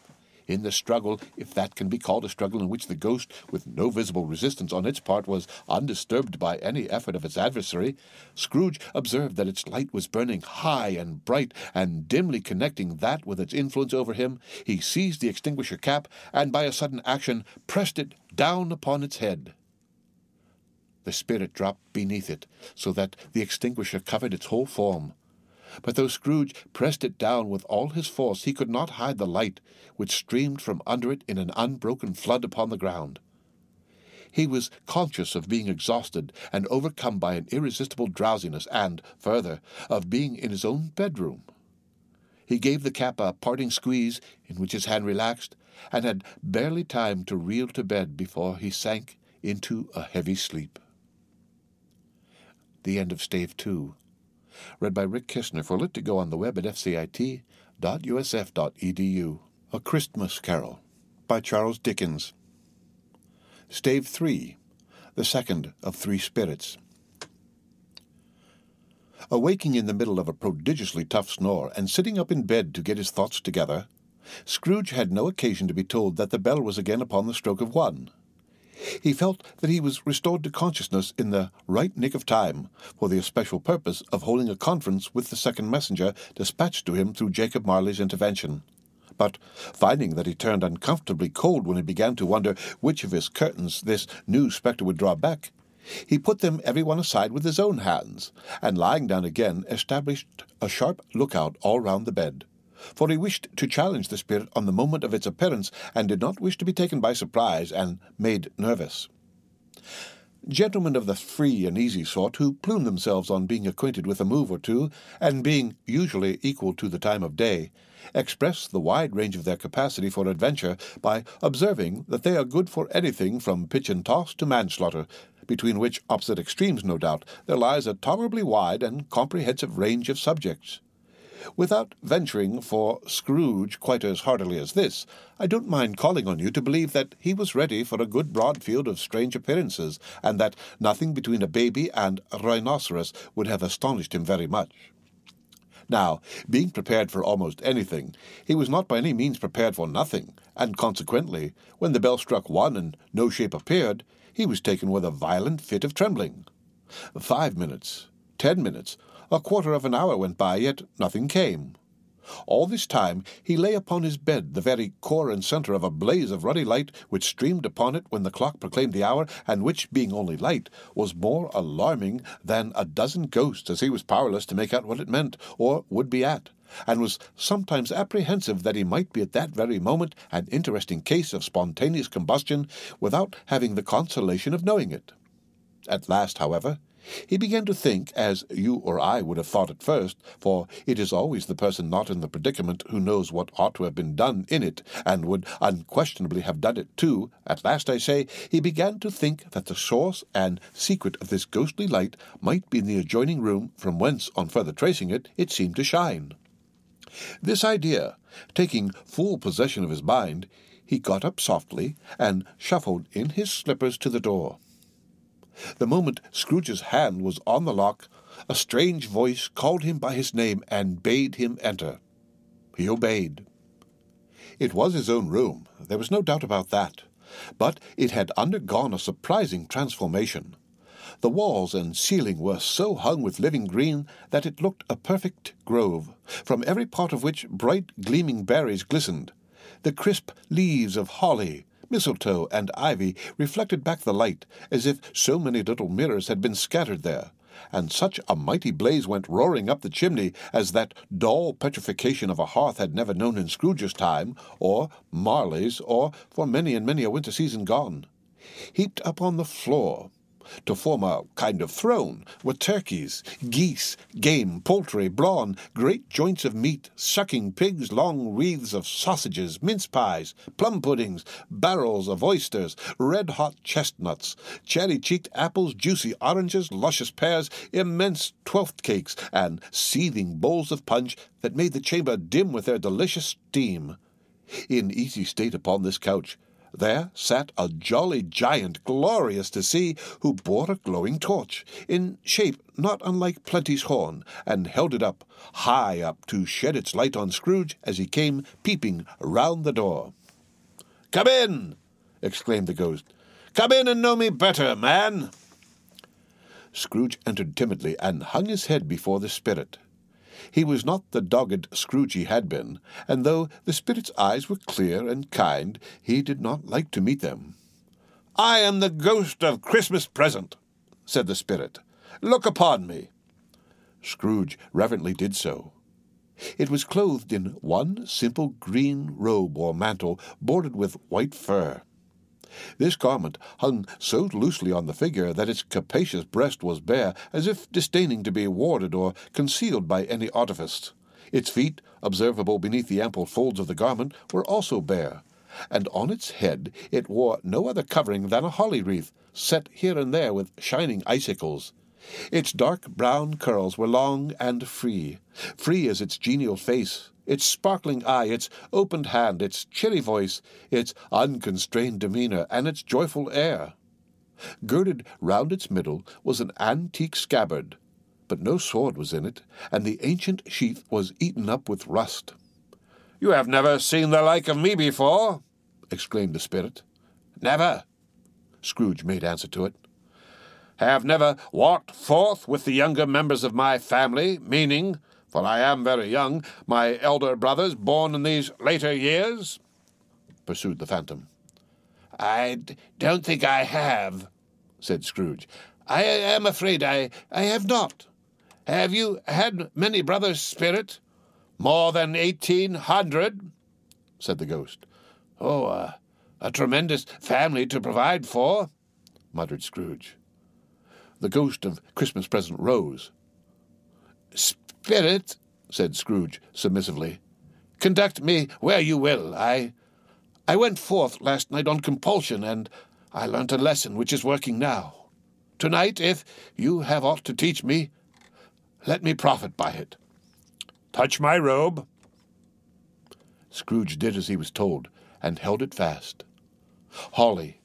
In the struggle, if that can be called a struggle in which the ghost, with no visible resistance on its part, was undisturbed by any effort of its adversary, Scrooge observed that its light was burning high and bright, and dimly connecting that with its influence over him, he seized the extinguisher cap, and by a sudden action pressed it down upon its head. The spirit dropped beneath it, so that the extinguisher covered its whole form. But though Scrooge pressed it down with all his force, he could not hide the light which streamed from under it in an unbroken flood upon the ground. He was conscious of being exhausted and overcome by an irresistible drowsiness, and, further, of being in his own bedroom. He gave the cap a parting squeeze, in which his hand relaxed, and had barely time to reel to bed before he sank into a heavy sleep. The end of Stave 2. Read by Rick Kistner for Lit to Go on the web at fcit.usf.edu. A Christmas Carol by Charles Dickens. Stave 3. The second of three spirits. Awaking in the middle of a prodigiously tough snore, and sitting up in bed to get his thoughts together, Scrooge had no occasion to be told that the bell was again upon the stroke of 1. He felt that he was restored to consciousness in the right nick of time, for the especial purpose of holding a conference with the second messenger dispatched to him through Jacob Marley's intervention. But, finding that he turned uncomfortably cold when he began to wonder which of his curtains this new spectre would draw back, he put them every one aside with his own hands, and lying down again established a sharp lookout all round the bed. For he wished to challenge the spirit on the moment of its appearance, and did not wish to be taken by surprise and made nervous. Gentlemen of the free and easy sort, who plume themselves on being acquainted with a move or two, and being usually equal to the time of day, express the wide range of their capacity for adventure by observing that they are good for anything from pitch and toss to manslaughter, between which opposite extremes, no doubt, there lies a tolerably wide and comprehensive range of subjects. Without venturing for Scrooge quite as heartily as this, I don't mind calling on you to believe that he was ready for a good broad field of strange appearances, and that nothing between a baby and a rhinoceros would have astonished him very much. Now, being prepared for almost anything, he was not by any means prepared for nothing, and consequently, when the bell struck 1 and no shape appeared, he was taken with a violent fit of trembling. 5 minutes, 10 minutes, a quarter of an hour went by, yet nothing came. All this time he lay upon his bed, the very core and centre of a blaze of ruddy light which streamed upon it when the clock proclaimed the hour, and which, being only light, was more alarming than a dozen ghosts, as he was powerless to make out what it meant, or would be at, and was sometimes apprehensive that he might be at that very moment an interesting case of spontaneous combustion, without having the consolation of knowing it. At last, however, he began to think, as you or I would have thought at first, for it is always the person not in the predicament who knows what ought to have been done in it, and would unquestionably have done it too. At last, I say, he began to think that the source and secret of this ghostly light might be in the adjoining room, from whence, on further tracing it, it seemed to shine. This idea, taking full possession of his mind, he got up softly, and shuffled in his slippers to the door. The moment Scrooge's hand was on the lock, a strange voice called him by his name and bade him enter. He obeyed. It was his own room, there was no doubt about that, but it had undergone a surprising transformation. The walls and ceiling were so hung with living green that it looked a perfect grove, from every part of which bright gleaming berries glistened. The crisp leaves of holly, mistletoe, and ivy reflected back the light, as if so many little mirrors had been scattered there, and such a mighty blaze went roaring up the chimney as that dull petrification of a hearth had never known in Scrooge's time, or Marley's, or for many and many a winter season gone. Heaped up on the floor, to form a kind of throne, were turkeys, geese, game, poultry, brawn, great joints of meat, sucking pigs, long wreaths of sausages, mince pies, plum puddings, barrels of oysters, red-hot chestnuts, cherry-cheeked apples, juicy oranges, luscious pears, immense twelfth cakes, and seething bowls of punch that made the chamber dim with their delicious steam. In easy state upon this couch, there sat a jolly giant, glorious to see, who bore a glowing torch, in shape not unlike Plenty's horn, and held it up, high up, to shed its light on Scrooge as he came peeping round the door. "Come in!" exclaimed the ghost. "Come in and know me better, man!" Scrooge entered timidly, and hung his head before the spirit. He was not the dogged Scrooge he had been, and though the spirit's eyes were clear and kind, he did not like to meet them. "I am the ghost of Christmas present," said the spirit. "Look upon me." Scrooge reverently did so. It was clothed in one simple green robe or mantle bordered with white fur. This garment hung so loosely on the figure that its capacious breast was bare, as if disdaining to be warded or concealed by any artifice. Its feet, observable beneath the ample folds of the garment, were also bare, and on its head it wore no other covering than a holly wreath, set here and there with shining icicles. Its dark brown curls were long and free as its genial face, its sparkling eye, its opened hand, its cheery voice, its unconstrained demeanor, and its joyful air. Girded round its middle was an antique scabbard, but no sword was in it, and the ancient sheath was eaten up with rust. "You have never seen the like of me before," exclaimed the spirit. "Never," Scrooge made answer to it. "Have never walked forth with the younger members of my family, meaning, for I am very young, my elder brothers born in these later years?" pursued the phantom. "I don't think I have," said Scrooge. "I am afraid I have not. Have you had many brothers, spirit?" "More than 1,800, said the ghost. "Oh, a tremendous family to provide for," muttered Scrooge. The ghost of Christmas present rose. "Spirit," said Scrooge submissively, "conduct me where you will. I went forth last night on compulsion, and I learnt a lesson which is working now. Tonight, if you have aught to teach me, let me profit by it. Touch my robe." Scrooge did as he was told, and held it fast. Holly,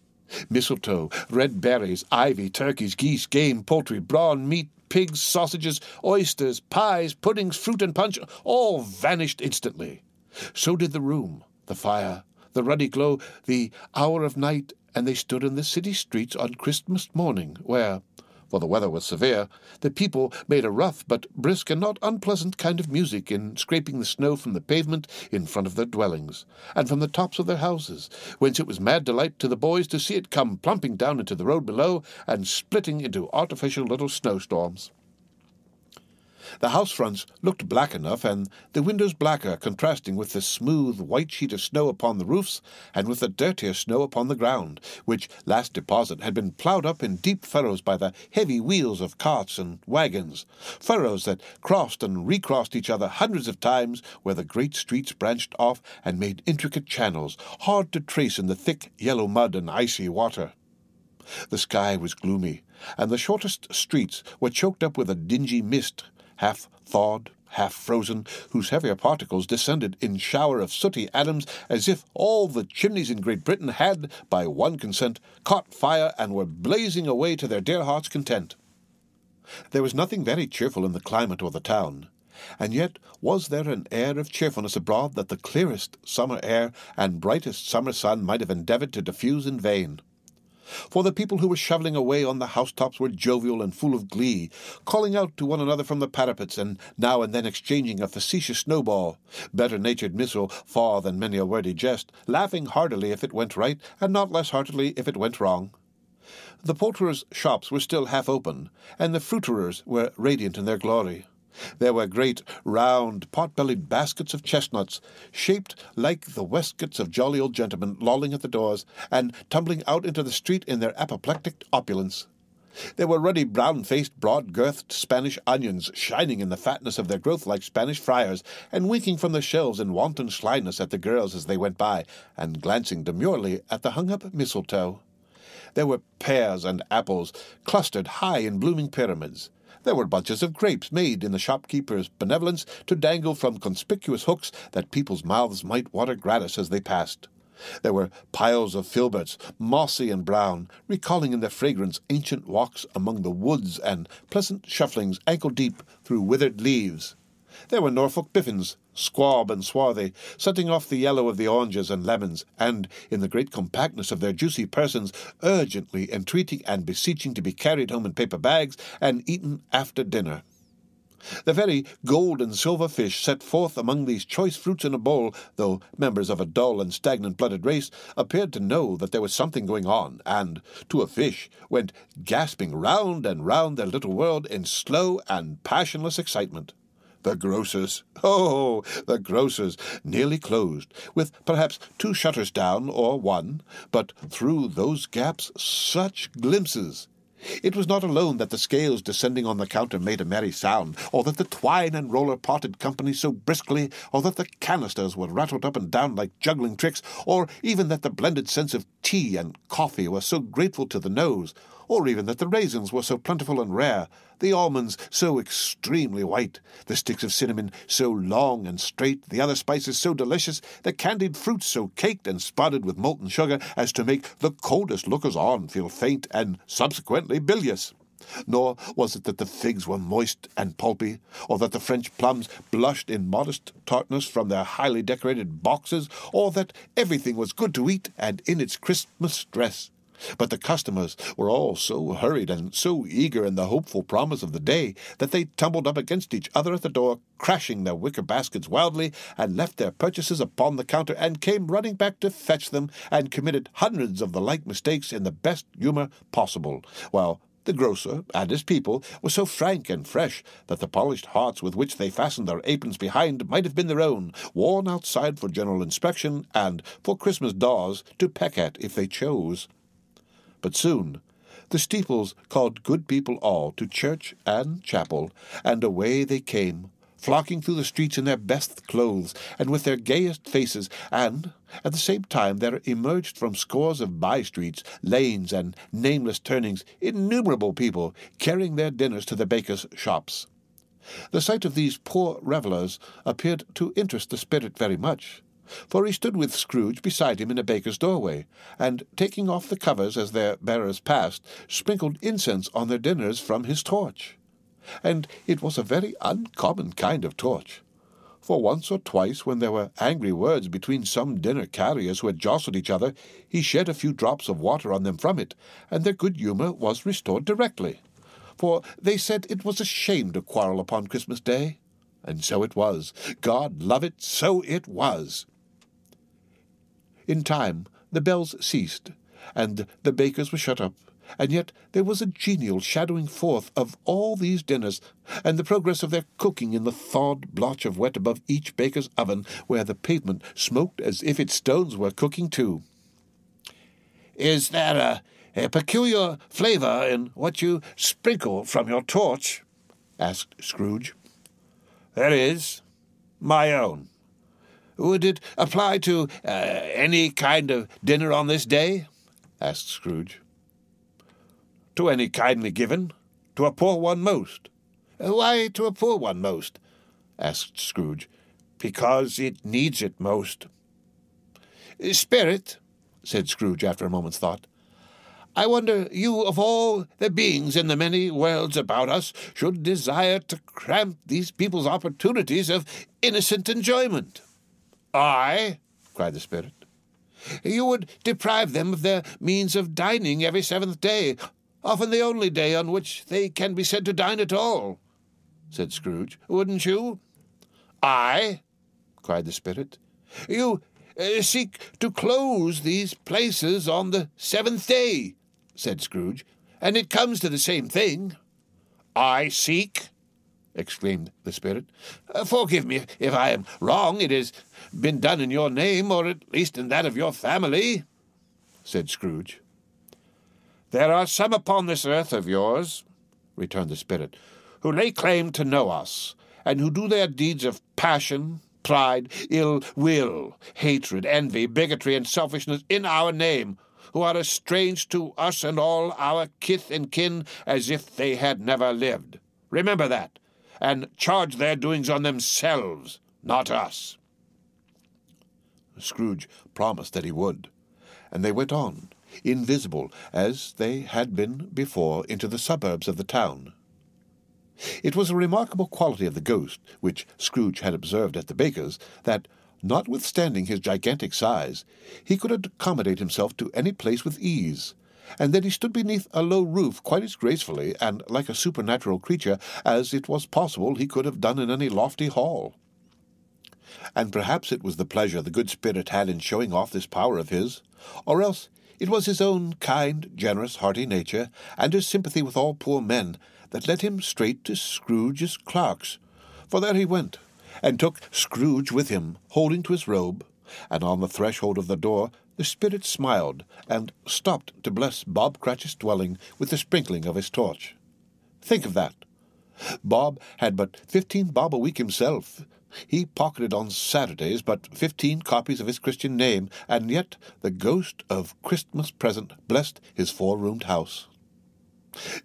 mistletoe, red berries, ivy, turkeys, geese, game, poultry, brawn, meat, pigs, sausages, oysters, pies, puddings, fruit, and punch all vanished instantly. So did the room, the fire, the ruddy glow, the hour of night, and they stood in the city streets on Christmas morning, where, for the weather was severe, the people made a rough but brisk and not unpleasant kind of music in scraping the snow from the pavement in front of their dwellings, and from the tops of their houses, whence it was mad delight to the boys to see it come plumping down into the road below, and splitting into artificial little snowstorms. The house fronts looked black enough, and the windows blacker, contrasting with the smooth white sheet of snow upon the roofs, and with the dirtier snow upon the ground, which last deposit had been ploughed up in deep furrows by the heavy wheels of carts and wagons, furrows that crossed and recrossed each other hundreds of times, where the great streets branched off and made intricate channels, hard to trace in the thick yellow mud and icy water. The sky was gloomy, and the shortest streets were choked up with a dingy mist, half thawed, half frozen, whose heavier particles descended in shower of sooty atoms, as if all the chimneys in Great Britain had, by one consent, caught fire and were blazing away to their dear hearts' content. There was nothing very cheerful in the climate or the town, and yet was there an air of cheerfulness abroad that the clearest summer air and brightest summer sun might have endeavoured to diffuse in vain. For the people who were shovelling away on the housetops were jovial and full of glee, calling out to one another from the parapets, and now and then exchanging a facetious snowball, better-natured missile far than many a wordy jest, laughing heartily if it went right, and not less heartily if it went wrong. The poulterers' shops were still half open, and the fruiterers were radiant in their glory. There were great, round, pot-bellied baskets of chestnuts, shaped like the waistcoats of jolly old gentlemen, lolling at the doors, and tumbling out into the street in their apoplectic opulence. There were ruddy, brown-faced, broad-girthed Spanish onions, shining in the fatness of their growth like Spanish friars, and winking from the shelves in wanton slyness at the girls as they went by, and glancing demurely at the hung-up mistletoe. There were pears and apples, clustered high in blooming pyramids. There were bunches of grapes made in the shopkeeper's benevolence to dangle from conspicuous hooks that people's mouths might water gratis as they passed. There were piles of filberts, mossy and brown, recalling in their fragrance ancient walks among the woods and pleasant shufflings ankle-deep through withered leaves. There were Norfolk biffins, squab and swarthy, setting off the yellow of the oranges and lemons, and, in the great compactness of their juicy persons, urgently entreating and beseeching to be carried home in paper bags and eaten after dinner. The very gold and silver fish set forth among these choice fruits in a bowl, though members of a dull and stagnant-blooded race, appeared to know that there was something going on, and, to a fish, went gasping round and round their little world in slow and passionless excitement. The grocers, oh, the grocers, nearly closed, with perhaps 2 shutters down or 1, but through those gaps such glimpses! It was not alone that the scales descending on the counter made a merry sound, or that the twine and roller parted company so briskly, or that the canisters were rattled up and down like juggling tricks, or even that the blended scents of tea and coffee were so grateful to the nose, or even that the raisins were so plentiful and rare, the almonds so extremely white, the sticks of cinnamon so long and straight, the other spices so delicious, the candied fruits so caked and spotted with molten sugar as to make the coldest lookers-on feel faint and subsequently bilious. Nor was it that the figs were moist and pulpy, or that the French plums blushed in modest tartness from their highly decorated boxes, or that everything was good to eat and in its Christmas dress. But the customers were all so hurried and so eager in the hopeful promise of the day that they tumbled up against each other at the door, crashing their wicker baskets wildly, and left their purchases upon the counter, and came running back to fetch them, and committed hundreds of the like mistakes in the best humour possible, while the grocer and his people were so frank and fresh that the polished hearts with which they fastened their aprons behind might have been their own, worn outside for general inspection, and for Christmas daws to peck at if they chose. But soon the steeples called good people all to church and chapel, and away they came, flocking through the streets in their best clothes and with their gayest faces, and at the same time there emerged from scores of by-streets, lanes, and nameless turnings innumerable people carrying their dinners to the bakers' shops. The sight of these poor revellers appeared to interest the spirit very much, for he stood with Scrooge beside him in a baker's doorway, and, taking off the covers as their bearers passed, sprinkled incense on their dinners from his torch. And it was a very uncommon kind of torch, for once or twice, when there were angry words between some dinner-carriers who had jostled each other, he shed a few drops of water on them from it, and their good humour was restored directly, for they said it was a shame to quarrel upon Christmas Day. And so it was. God love it, so it was. In time the bells ceased, and the bakers were shut up, and yet there was a genial shadowing forth of all these dinners, and the progress of their cooking in the thawed blotch of wet above each baker's oven, where the pavement smoked as if its stones were cooking too. "Is there a peculiar flavour in what you sprinkle from your torch?" asked Scrooge. "There is. My own." "Would it apply to any kind of dinner on this day?" asked Scrooge. "To any kindly given. To a poor one most." "Why to a poor one most?" asked Scrooge. "Because it needs it most." "Spirit," said Scrooge after a moment's thought, "I wonder you, of all the beings in the many worlds about us, should desire to cramp these people's opportunities of innocent enjoyment." "I?" cried the spirit. "You would deprive them of their means of dining every 7th day, often the only day on which they can be said to dine at all," said Scrooge. "Wouldn't you?" "I?" cried the spirit. "You seek to close these places on the 7th day," said Scrooge, "and it comes to the same thing." "I seek?" exclaimed the spirit. "Forgive me if I am wrong. It has been done in your name, or at least in that of your family," said Scrooge. "There are some upon this earth of yours," returned the spirit, "who lay claim to know us, and who do their deeds of passion, pride, ill will, hatred, envy, bigotry, and selfishness in our name, who are as strange to us and all our kith and kin as if they had never lived. Remember that, and charge their doings on themselves, not us." Scrooge promised that he would, and they went on, invisible as they had been before, into the suburbs of the town. It was a remarkable quality of the ghost, which Scrooge had observed at the baker's, that, notwithstanding his gigantic size, he could accommodate himself to any place with ease, and then he stood beneath a low roof quite as gracefully and like a supernatural creature as it was possible he could have done in any lofty hall. And perhaps it was the pleasure the good spirit had in showing off this power of his, or else it was his own kind, generous, hearty nature, and his sympathy with all poor men, that led him straight to Scrooge's clerk's. For there he went, and took Scrooge with him, holding to his robe, and on the threshold of the door the spirit smiled, and stopped to bless Bob Cratchit's dwelling with the sprinkling of his torch. Think of that! Bob had but 15 bob a week himself. He pocketed on Saturdays but 15 copies of his Christian name, and yet the ghost of Christmas present blessed his 4-roomed house.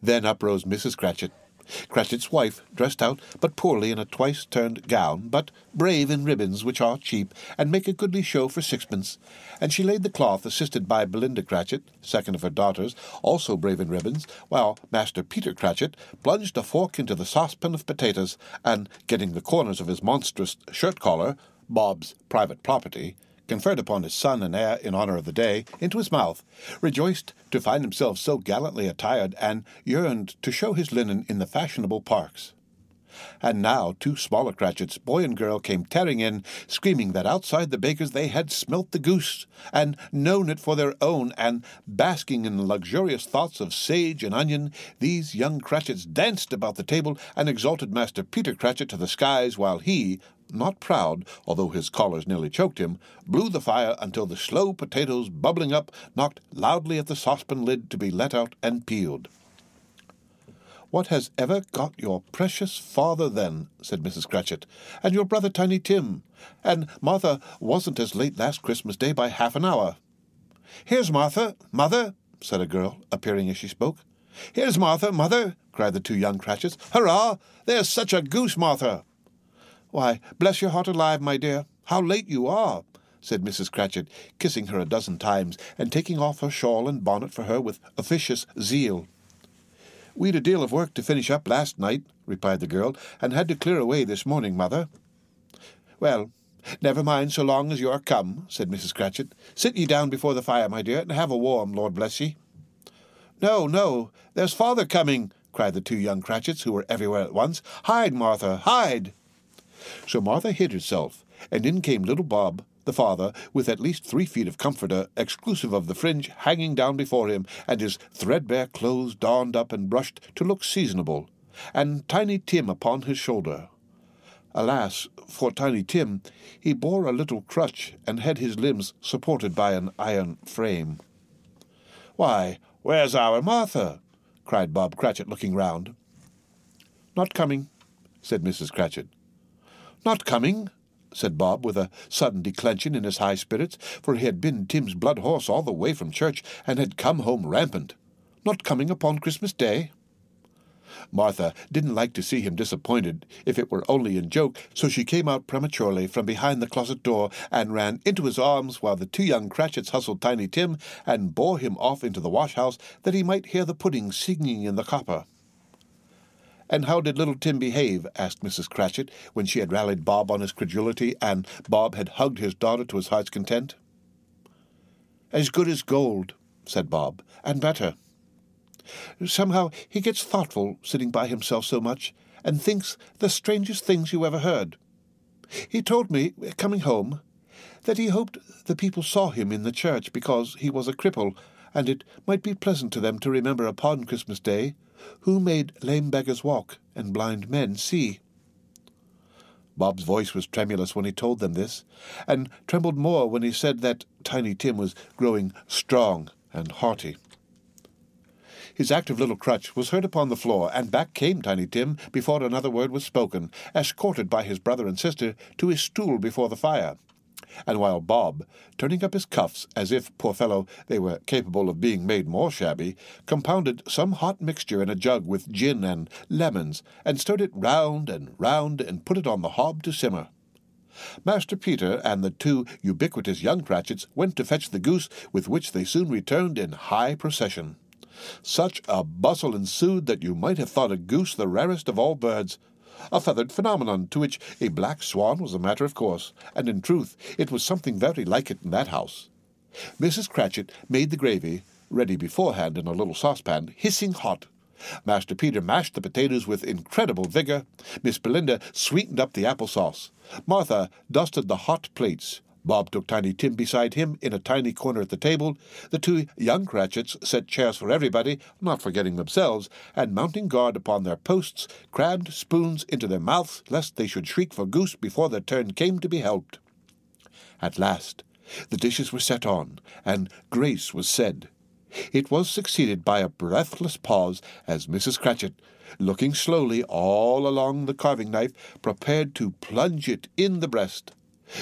Then up rose Mrs. Cratchit, Cratchit's wife, dressed out but poorly in a twice-turned gown, but brave in ribbons which are cheap and make a goodly show for 6pence, and she laid the cloth, assisted by Belinda Cratchit, second of her daughters, also brave in ribbons, while Master Peter Cratchit plunged a fork into the saucepan of potatoes, and, getting the corners of his monstrous shirt-collar, Bob's private property, conferred upon his son and heir in honour of the day, into his mouth, rejoiced to find himself so gallantly attired, and yearned to show his linen in the fashionable parks. And now 2 smaller Cratchits, boy and girl, came tearing in, screaming that outside the baker's they had smelt the goose, and known it for their own, and, basking in luxurious thoughts of sage and onion, these young Cratchits danced about the table and exalted Master Peter Cratchit to the skies, while he, not proud, although his collars nearly choked him, blew the fire until the slow potatoes, bubbling up, knocked loudly at the saucepan lid to be let out and peeled. "What has ever got your precious father, then?" said Mrs. Cratchit, "and your brother Tiny Tim? And Martha wasn't as late last Christmas Day by half an hour." "Here's Martha, mother," said a girl, appearing as she spoke. "Here's Martha, mother," cried the 2 young Cratchits. "Hurrah! There's such a goose, Martha!" "Why, bless your heart alive, my dear, how late you are!" said Mrs. Cratchit, kissing her a dozen times, and taking off her shawl and bonnet for her with officious zeal. "We'd a deal of work to finish up last night," replied the girl, "and had to clear away this morning, mother." "Well, never mind so long as you're come," said Mrs. Cratchit. "Sit ye down before the fire, my dear, and have a warm, Lord bless ye." "No, no, there's father coming," cried the 2 young Cratchits, who were everywhere at once. "Hide, Martha, hide!" So Martha hid herself, and in came little Bob, the father, with at least 3 feet of comforter, exclusive of the fringe, hanging down before him, and his threadbare clothes darned up and brushed to look seasonable, and Tiny Tim upon his shoulder. Alas, for Tiny Tim, he bore a little crutch, and had his limbs supported by an iron frame. "Why, where's our Martha?" cried Bob Cratchit, looking round. "Not coming," said Mrs. Cratchit. "Not coming?" said Bob, with a sudden declension in his high spirits, for he had been Tim's blood horse all the way from church, and had come home rampant. "Not coming upon Christmas Day?" Martha didn't like to see him disappointed, if it were only in joke, so she came out prematurely from behind the closet door, and ran into his arms, while the 2 young Cratchits hustled Tiny Tim, and bore him off into the wash-house, that he might hear the pudding singing in the copper. "And how did little Tim behave?" asked Mrs. Cratchit, when she had rallied Bob on his credulity, and Bob had hugged his daughter to his heart's content. "As good as gold," said Bob, "and better. Somehow he gets thoughtful, sitting by himself so much, and thinks the strangest things you ever heard. He told me, coming home, that he hoped the people saw him in the church, because he was a cripple, and it might be pleasant to them to remember upon Christmas Day who made lame beggars walk and blind men see." Bob's voice was tremulous when he told them this, and trembled more when he said that Tiny Tim was growing strong and hearty. His active little crutch was heard upon the floor, and back came Tiny Tim before another word was spoken, escorted by his brother and sister to his stool before the fire. And while Bob, turning up his cuffs as if, poor fellow, they were capable of being made more shabby, compounded some hot mixture in a jug with gin and lemons, and stirred it round and put it on the hob to simmer. Master Peter and the 2 ubiquitous young Cratchits went to fetch the goose, with which they soon returned in high procession. Such a bustle ensued that you might have thought a goose the rarest of all birds, a feathered phenomenon, to which a black swan was a matter of course, and in truth it was something very like it in that house. Mrs. Cratchit made the gravy, ready beforehand in a little saucepan, hissing hot. Master Peter mashed the potatoes with incredible vigor. Miss Belinda sweetened up the apple sauce. Martha dusted the hot plates. Bob took Tiny Tim beside him in a tiny corner at the table. The two young Cratchits set chairs for everybody, not forgetting themselves, and mounting guard upon their posts, crammed spoons into their mouths, lest they should shriek for goose before their turn came to be helped. At last the dishes were set on, and grace was said. It was succeeded by a breathless pause as Mrs. Cratchit, looking slowly all along the carving-knife, prepared to plunge it in the breast.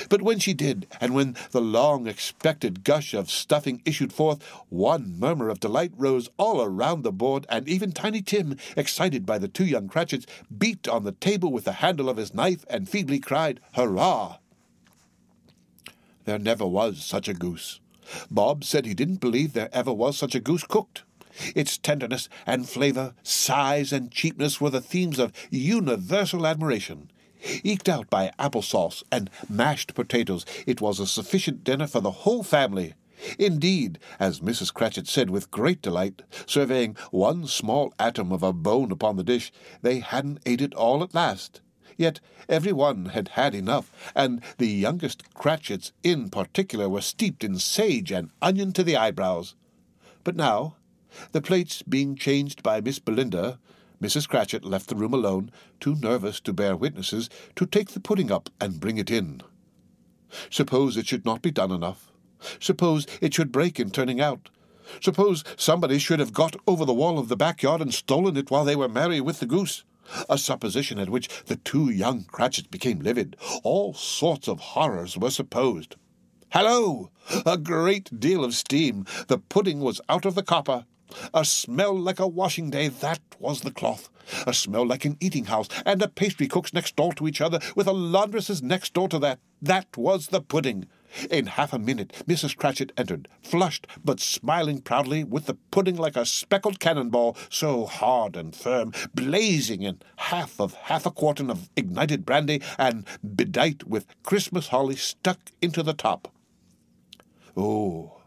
But when she did, and when the long-expected gush of stuffing issued forth, one murmur of delight rose all around the board, and even Tiny Tim, excited by the two young Cratchits, beat on the table with the handle of his knife and feebly cried, "Hurrah!" There never was such a goose. Bob said he didn't believe there ever was such a goose cooked. Its tenderness and flavour, size and cheapness were the themes of universal admiration. Eked out by applesauce and mashed potatoes, it was a sufficient dinner for the whole family. Indeed, as Mrs. Cratchit said with great delight, surveying one small atom of a bone upon the dish, they hadn't ate it all at last. Yet every one had had enough, and the youngest Cratchits in particular were steeped in sage and onion to the eyebrows. But now, the plates being changed by Miss Belinda, Mrs. Cratchit left the room alone, too nervous to bear witnesses, to take the pudding up and bring it in. Suppose it should not be done enough? Suppose it should break in turning out? Suppose somebody should have got over the wall of the backyard and stolen it while they were merry with the goose? A supposition at which the two young Cratchits became livid. All sorts of horrors were supposed. Hallo! A great deal of steam. The pudding was out of the copper. A smell like a washing day, that was the cloth. A smell like an eating-house, and a pastry-cook's next door to each other, with a laundress's next door to that. That was the pudding. In half a minute Mrs. Cratchit entered, flushed, but smiling proudly, with the pudding like a speckled cannonball, so hard and firm, blazing in half a quartern of ignited brandy, and bedight with Christmas holly stuck into the top. Oh,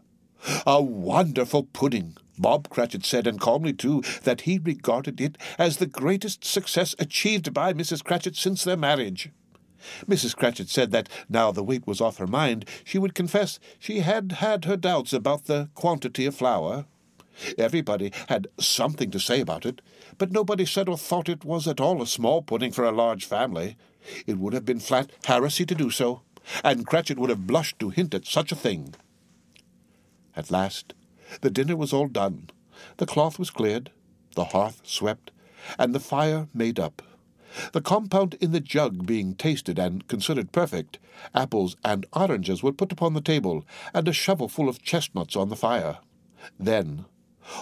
a wonderful pudding! Bob Cratchit said, and calmly too, that he regarded it as the greatest success achieved by Mrs. Cratchit since their marriage. Mrs. Cratchit said that, now the weight was off her mind, she would confess she had had her doubts about the quantity of flour. Everybody had something to say about it, but nobody said or thought it was at all a small pudding for a large family. It would have been flat heresy to do so, and Cratchit would have blushed to hint at such a thing. At last the dinner was all done. The cloth was cleared, the hearth swept, and the fire made up. The compound in the jug being tasted and considered perfect, apples and oranges were put upon the table, and a shovelful of chestnuts on the fire. Then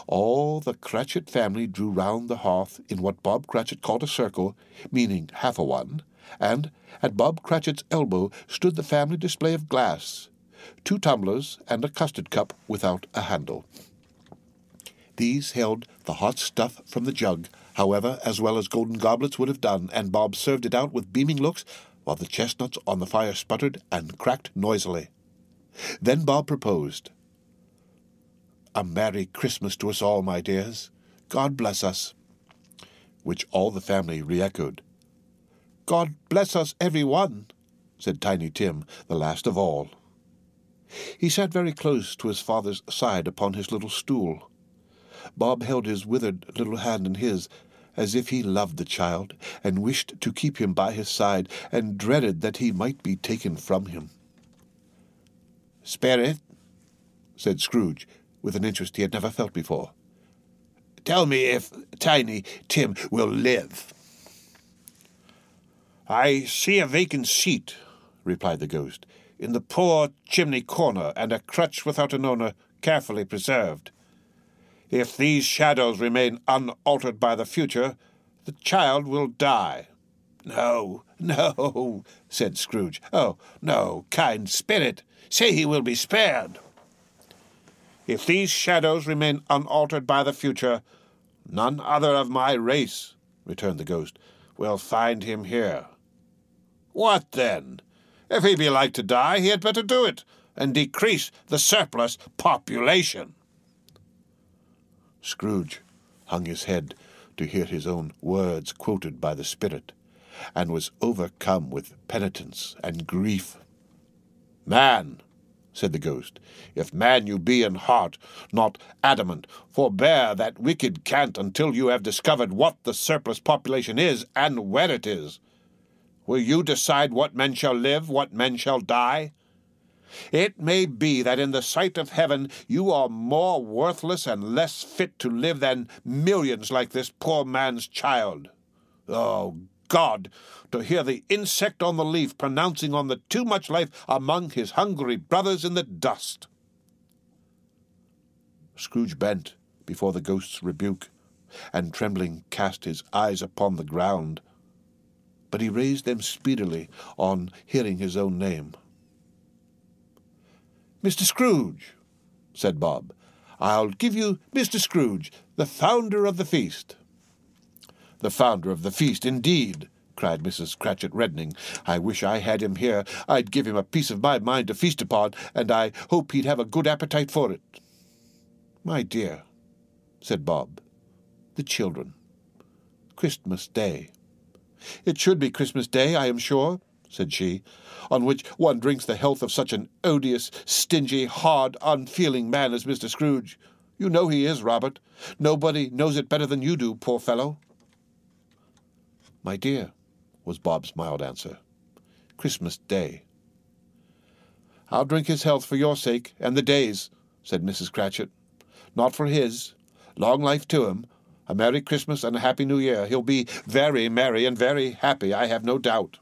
all the Cratchit family drew round the hearth in what Bob Cratchit called a circle, meaning half a one, and at Bob Cratchit's elbow stood the family display of glass, 2 tumblers and a custard cup without a handle. These held the hot stuff from the jug, however, as well as golden goblets would have done, and Bob served it out with beaming looks, while the chestnuts on the fire sputtered and cracked noisily. Then Bob proposed, "A Merry Christmas to us all, my dears. God bless us," which all the family re-echoed. "God bless us, every one," said Tiny Tim, the last of all. He sat very close to his father's side upon his little stool. Bob held his withered little hand in his, as if he loved the child, and wished to keep him by his side, and dreaded that he might be taken from him. "Spirit," said Scrooge, with an interest he had never felt before, "tell me if Tiny Tim will live." "I see a vacant seat," replied the ghost, "in the poor chimney corner, and a crutch without an owner, carefully preserved. If these shadows remain unaltered by the future, the child will die." "No, no," said Scrooge. "Oh, no, kind spirit, say he will be spared." "If these shadows remain unaltered by the future, none other of my race," returned the ghost, "will find him here." "What then? If he be like to die, he had better do it, and decrease the surplus population." Scrooge hung his head to hear his own words quoted by the spirit, and was overcome with penitence and grief. "Man," said the ghost, "if man you be in heart, not adamant, forbear that wicked cant until you have discovered what the surplus population is, and where it is. Will you decide what men shall live, what men shall die? It may be that in the sight of heaven you are more worthless and less fit to live than millions like this poor man's child. Oh, God, to hear the insect on the leaf pronouncing on the too much life among his hungry brothers in the dust." Scrooge bent before the ghost's rebuke, and trembling cast his eyes upon the ground. But he raised them speedily on hearing his own name. "Mr. Scrooge," said Bob. "I'll give you Mr. Scrooge, the founder of the feast." "The founder of the feast, indeed," cried Mrs. Cratchit, reddening. "I wish I had him here. I'd give him a piece of my mind to feast upon, and I hope he'd have a good appetite for it." "My dear," said Bob, "the children. Christmas Day." "It should be Christmas Day, I am sure," said she, "on which one drinks the health of such an odious, stingy, hard, unfeeling man as Mr. Scrooge. You know he is, Robert. Nobody knows it better than you do, poor fellow." "My dear," was Bob's mild answer, "Christmas Day." "I'll drink his health for your sake, and the day's," said Mrs. Cratchit. "Not for his. Long life to him. A Merry Christmas and a Happy New Year. He'll be very merry and very happy, I have no doubt."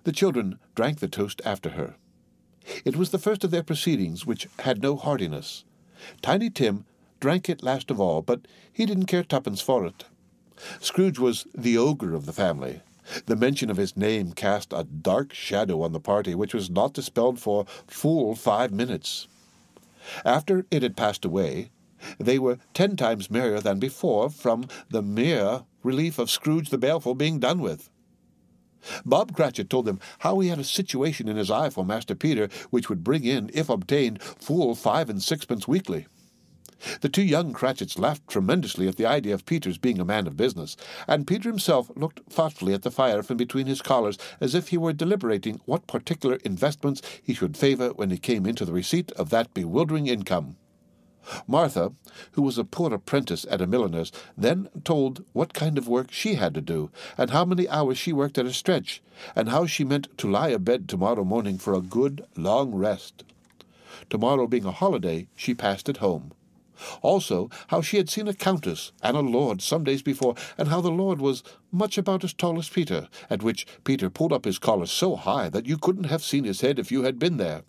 The children drank the toast after her. It was the first of their proceedings which had no heartiness. Tiny Tim drank it last of all, but he didn't care twopence for it. Scrooge was the ogre of the family. The mention of his name cast a dark shadow on the party, which was not dispelled for full 5 minutes. After it had passed away, they were 10 times merrier than before, from the mere relief of Scrooge the Baleful being done with. Bob Cratchit told them how he had a situation in his eye for Master Peter, which would bring in, if obtained, full 5 and 6pence weekly. The 2 young Cratchits laughed tremendously at the idea of Peter's being a man of business, and Peter himself looked thoughtfully at the fire from between his collars, as if he were deliberating what particular investments he should favour when he came into the receipt of that bewildering income. Martha, who was a poor apprentice at a milliner's, then told what kind of work she had to do, and how many hours she worked at a stretch, and how she meant to lie abed tomorrow morning for a good long rest. Tomorrow being a holiday, she passed at home. Also, how she had seen a countess and a lord some days before, and how the lord was much about as tall as Peter, at which Peter pulled up his collar so high that you couldn't have seen his head if you had been there.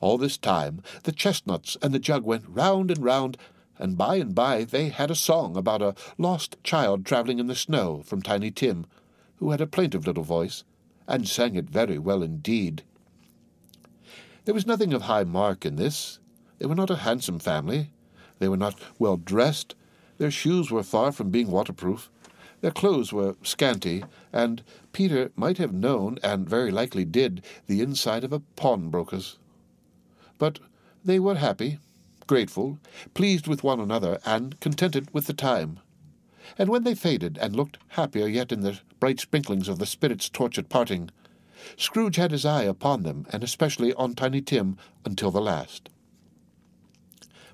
All this time the chestnuts and the jug went round and round, and by they had a song about a lost child travelling in the snow from Tiny Tim, who had a plaintive little voice, and sang it very well indeed. There was nothing of high mark in this. They were not a handsome family. They were not well dressed. Their shoes were far from being waterproof. Their clothes were scanty, and Peter might have known, and very likely did, the inside of a pawnbroker's. But they were happy, grateful, pleased with one another, and contented with the time. And when they faded, and looked happier yet in the bright sprinklings of the spirit's torch at parting, Scrooge had his eye upon them, and especially on Tiny Tim, until the last.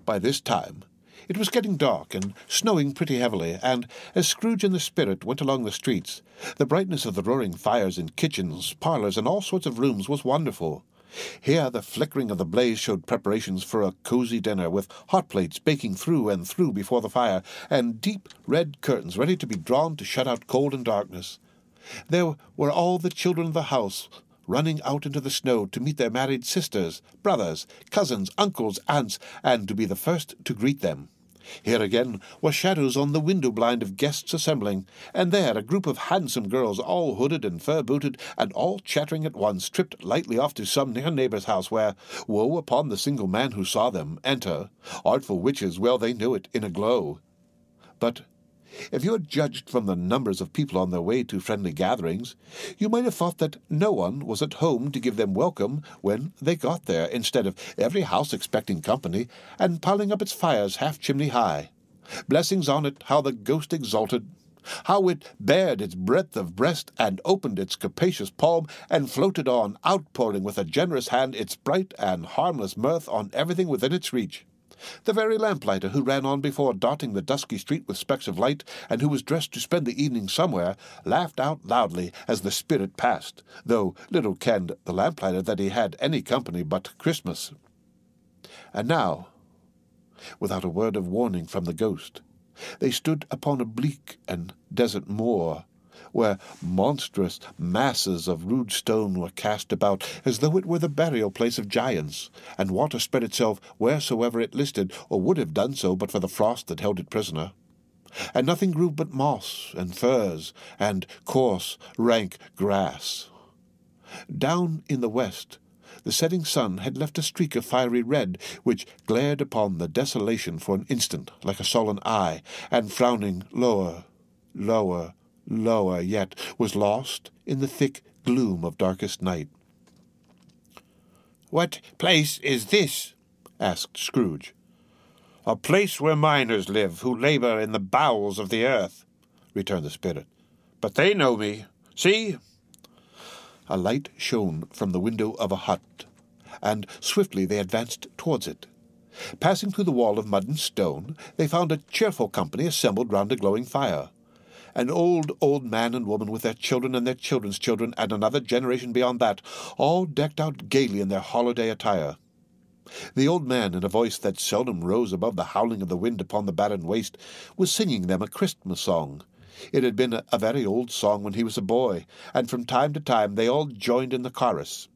By this time it was getting dark and snowing pretty heavily, and as Scrooge and the spirit went along the streets, the brightness of the roaring fires in kitchens, parlours, and all sorts of rooms was wonderful. Here the flickering of the blaze showed preparations for a cosy dinner, with hot plates baking through and through before the fire, and deep red curtains ready to be drawn to shut out cold and darkness. There were all the children of the house running out into the snow to meet their married sisters, brothers, cousins, uncles, aunts, and to be the first to greet them. Here again were shadows on the window blind of guests assembling, and there a group of handsome girls, all hooded and fur-booted, and all chattering at once, tripped lightly off to some near neighbour's house, where, woe upon the single man who saw them enter, artful witches well they knew it, in a glow. But If you had judged from the numbers of people on their way to friendly gatherings, you might have thought that no one was at home to give them welcome when they got there, instead of every house expecting company, and piling up its fires half-chimney high. Blessings on it, how the ghost exulted! How it bared its breadth of breast, and opened its capacious palm, and floated on, outpouring with a generous hand its bright and harmless mirth on everything within its reach. The very lamplighter who ran on before, dotting the dusky street with specks of light, and who was dressed to spend the evening somewhere, laughed out loudly as the spirit passed, though little kenned the lamplighter that he had any company but Christmas. And now, without a word of warning from the ghost, they stood upon a bleak and desert moor, where monstrous masses of rude stone were cast about, as though it were the burial-place of giants, and water spread itself wheresoever it listed, or would have done so but for the frost that held it prisoner. And nothing grew but moss and furze and coarse, rank grass. Down in the west, the setting sun had left a streak of fiery red, which glared upon the desolation for an instant like a sullen eye, and frowning lower, yet, was lost in the thick gloom of darkest night. "What place is this?" asked Scrooge. "A place where miners live, who labour in the bowels of the earth," returned the spirit. "But they know me. See!" A light shone from the window of a hut, and swiftly they advanced towards it. Passing through the wall of mud and stone, they found a cheerful company assembled round a glowing fire. An old man and woman with their children and their children's children, and another generation beyond that, all decked out gaily in their holiday attire. The old man, in a voice that seldom rose above the howling of the wind upon the barren waste, was singing them a Christmas song. It had been a very old song when he was a boy, and from time to time they all joined in the chorus.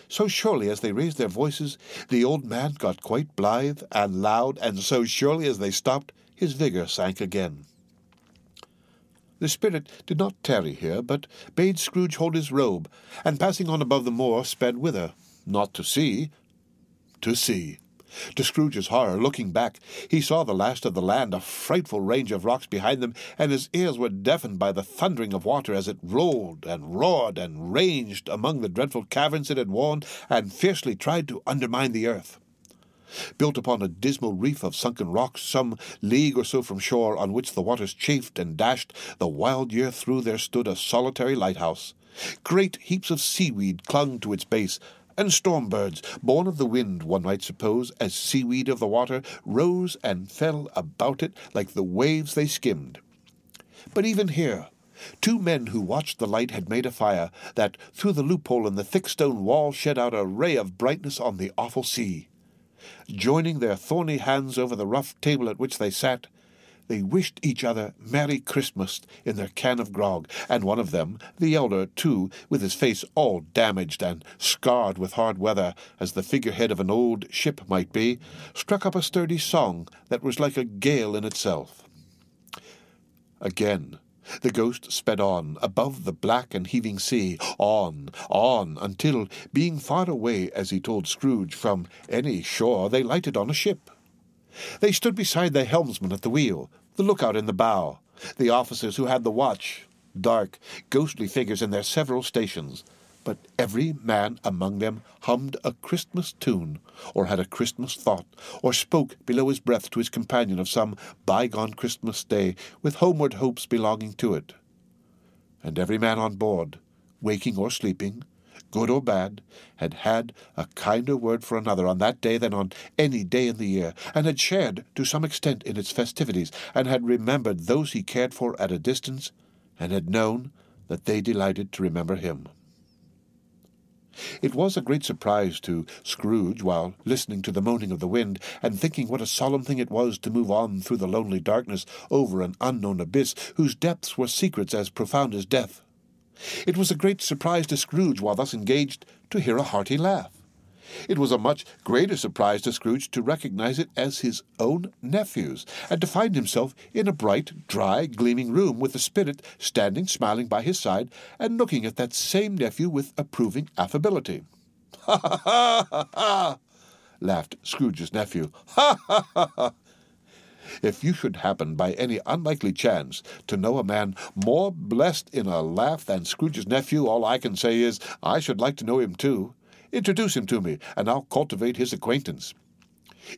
So surely as they raised their voices, the old man got quite blithe and loud, and so surely as they stopped, his vigour sank again. The spirit did not tarry here, but bade Scrooge hold his robe, and passing on above the moor, sped whither? Not to see, to see. To Scrooge's horror, looking back, he saw the last of the land, a frightful range of rocks behind them, and his ears were deafened by the thundering of water as it rolled and roared and ranged among the dreadful caverns it had worn, and fiercely tried to undermine the earth. Built upon a dismal reef of sunken rocks, some league or so from shore, on which the waters chafed and dashed the wild year through, there stood a solitary lighthouse. Great heaps of seaweed clung to its base, and storm-birds, born of the wind, one might suppose, as seaweed of the water, rose and fell about it like the waves they skimmed. But even here, two men who watched the light had made a fire, that through the loophole in the thick stone wall shed out a ray of brightness on the awful sea. Joining their thorny hands over the rough table at which they sat, they wished each other Merry Christmas in their can of grog, and one of them, the elder, too, with his face all damaged and scarred with hard weather, as the figurehead of an old ship might be, struck up a sturdy song that was like a gale in itself. Again the ghost sped on, above the black and heaving sea, on, until, being far away, as he told Scrooge, from any shore, they lighted on a ship. They stood beside the helmsman at the wheel, the lookout in the bow, the officers who had the watch, dark, ghostly figures in their several stations, but every man among them hummed a Christmas tune, or had a Christmas thought, or spoke below his breath to his companion of some bygone Christmas day, with homeward hopes belonging to it. And every man on board, waking or sleeping, good or bad, had had a kinder word for another on that day than on any day in the year, and had shared to some extent in its festivities, and had remembered those he cared for at a distance, and had known that they delighted to remember him. It was a great surprise to Scrooge, while listening to the moaning of the wind, and thinking what a solemn thing it was to move on through the lonely darkness over an unknown abyss, whose depths were secrets as profound as death. It was a great surprise to Scrooge, while thus engaged, to hear a hearty laugh. It was a much greater surprise to Scrooge to recognize it as his own nephew's, and to find himself in a bright, dry, gleaming room, with the spirit standing smiling by his side, and looking at that same nephew with approving affability. "Ha, ha, ha, ha, ha!" laughed Scrooge's nephew. "Ha, ha, ha, ha! If you should happen by any unlikely chance to know a man more blessed in a laugh than Scrooge's nephew, all I can say is, I should like to know him too. Introduce him to me, and I'll cultivate his acquaintance.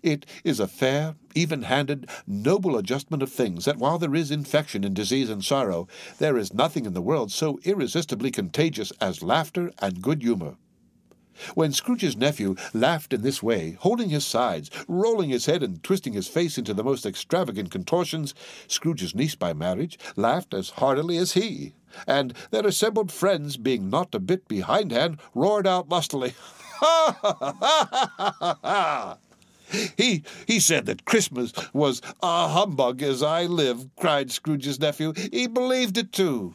It is a fair, even-handed, noble adjustment of things that while there is infection in disease and sorrow, there is nothing in the world so irresistibly contagious as laughter and good humour. When Scrooge's nephew laughed in this way, holding his sides, rolling his head and twisting his face into the most extravagant contortions, Scrooge's niece by marriage laughed as heartily as he, and their assembled friends, being not a bit behindhand, roared out lustily, "Ha, ha, ha, ha, ha, ha! He said that Christmas was a humbug as I live," cried Scrooge's nephew. "He believed it too."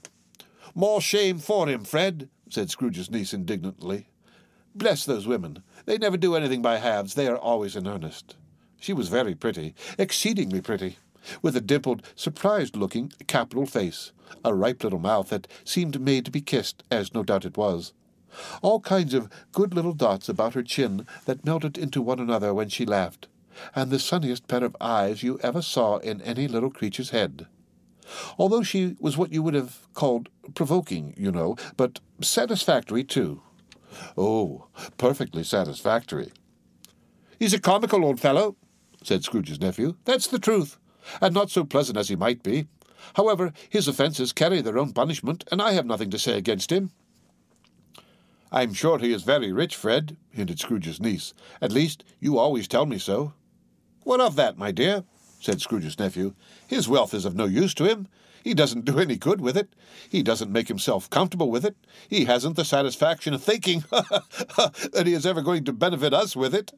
"More shame for him, Fred," said Scrooge's niece indignantly. "Bless those women. They never do anything by halves. They are always in earnest." She was very pretty, exceedingly pretty, with a dimpled, surprised-looking, capital face, a ripe little mouth that seemed made to be kissed, as no doubt it was. All kinds of good little dots about her chin that melted into one another when she laughed, and the sunniest pair of eyes you ever saw in any little creature's head. Although she was what you would have called provoking, you know, but satisfactory, too. Oh, perfectly satisfactory. "He's a comical old fellow," said Scrooge's nephew. "That's the truth, and not so pleasant as he might be. However, his offences carry their own punishment, and I have nothing to say against him." "I'm sure he is very rich, Fred," hinted Scrooge's niece. "At least, you always tell me so." "What of that, my dear?" said Scrooge's nephew. "His wealth is of no use to him. He doesn't do any good with it. He doesn't make himself comfortable with it. He hasn't the satisfaction of thinking that he is ever going to benefit us with it."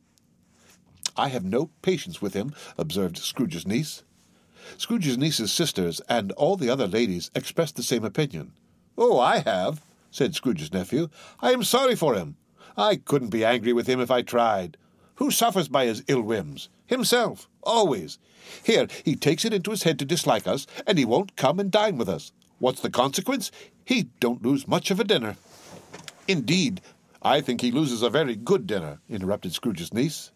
"I have no patience with him," observed Scrooge's niece. Scrooge's niece's sisters and all the other ladies expressed the same opinion. "Oh, I have," said Scrooge's nephew. "I am sorry for him. I couldn't be angry with him if I tried. Who suffers by his ill whims? Himself, always. Here, he takes it into his head to dislike us, and he won't come and dine with us. What's the consequence? He don't lose much of a dinner." "Indeed, I think he loses a very good dinner," interrupted Scrooge's niece.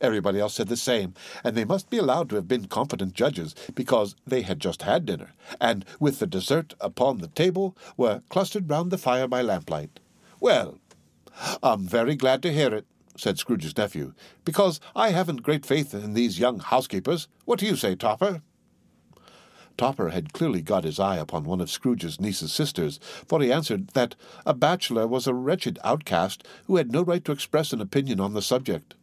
Everybody else said the same, and they must be allowed to have been competent judges, because they had just had dinner, and, with the dessert upon the table, were clustered round the fire by lamplight. "Well, I'm very glad to hear it," said Scrooge's nephew, "because I haven't great faith in these young housekeepers. What do you say, Topper?" Topper had clearly got his eye upon one of Scrooge's niece's sisters, for he answered that a bachelor was a wretched outcast who had no right to express an opinion on the subject.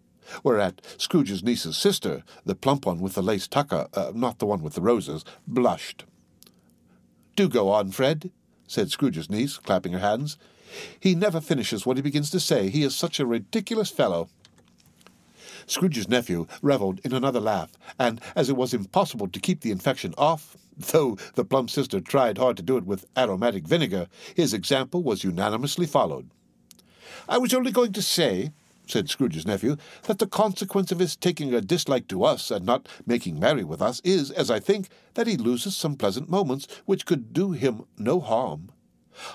Whereat Scrooge's niece's sister, the plump one with the lace tucker, not the one with the roses, blushed. "Do go on, Fred," said Scrooge's niece, clapping her hands. "He never finishes what he begins to say. He is such a ridiculous fellow." Scrooge's nephew revelled in another laugh, and as it was impossible to keep the infection off, though the plump sister tried hard to do it with aromatic vinegar, his example was unanimously followed. "I was only going to say," said Scrooge's nephew, "that the consequence of his taking a dislike to us and not making merry with us is, as I think, that he loses some pleasant moments which could do him no harm.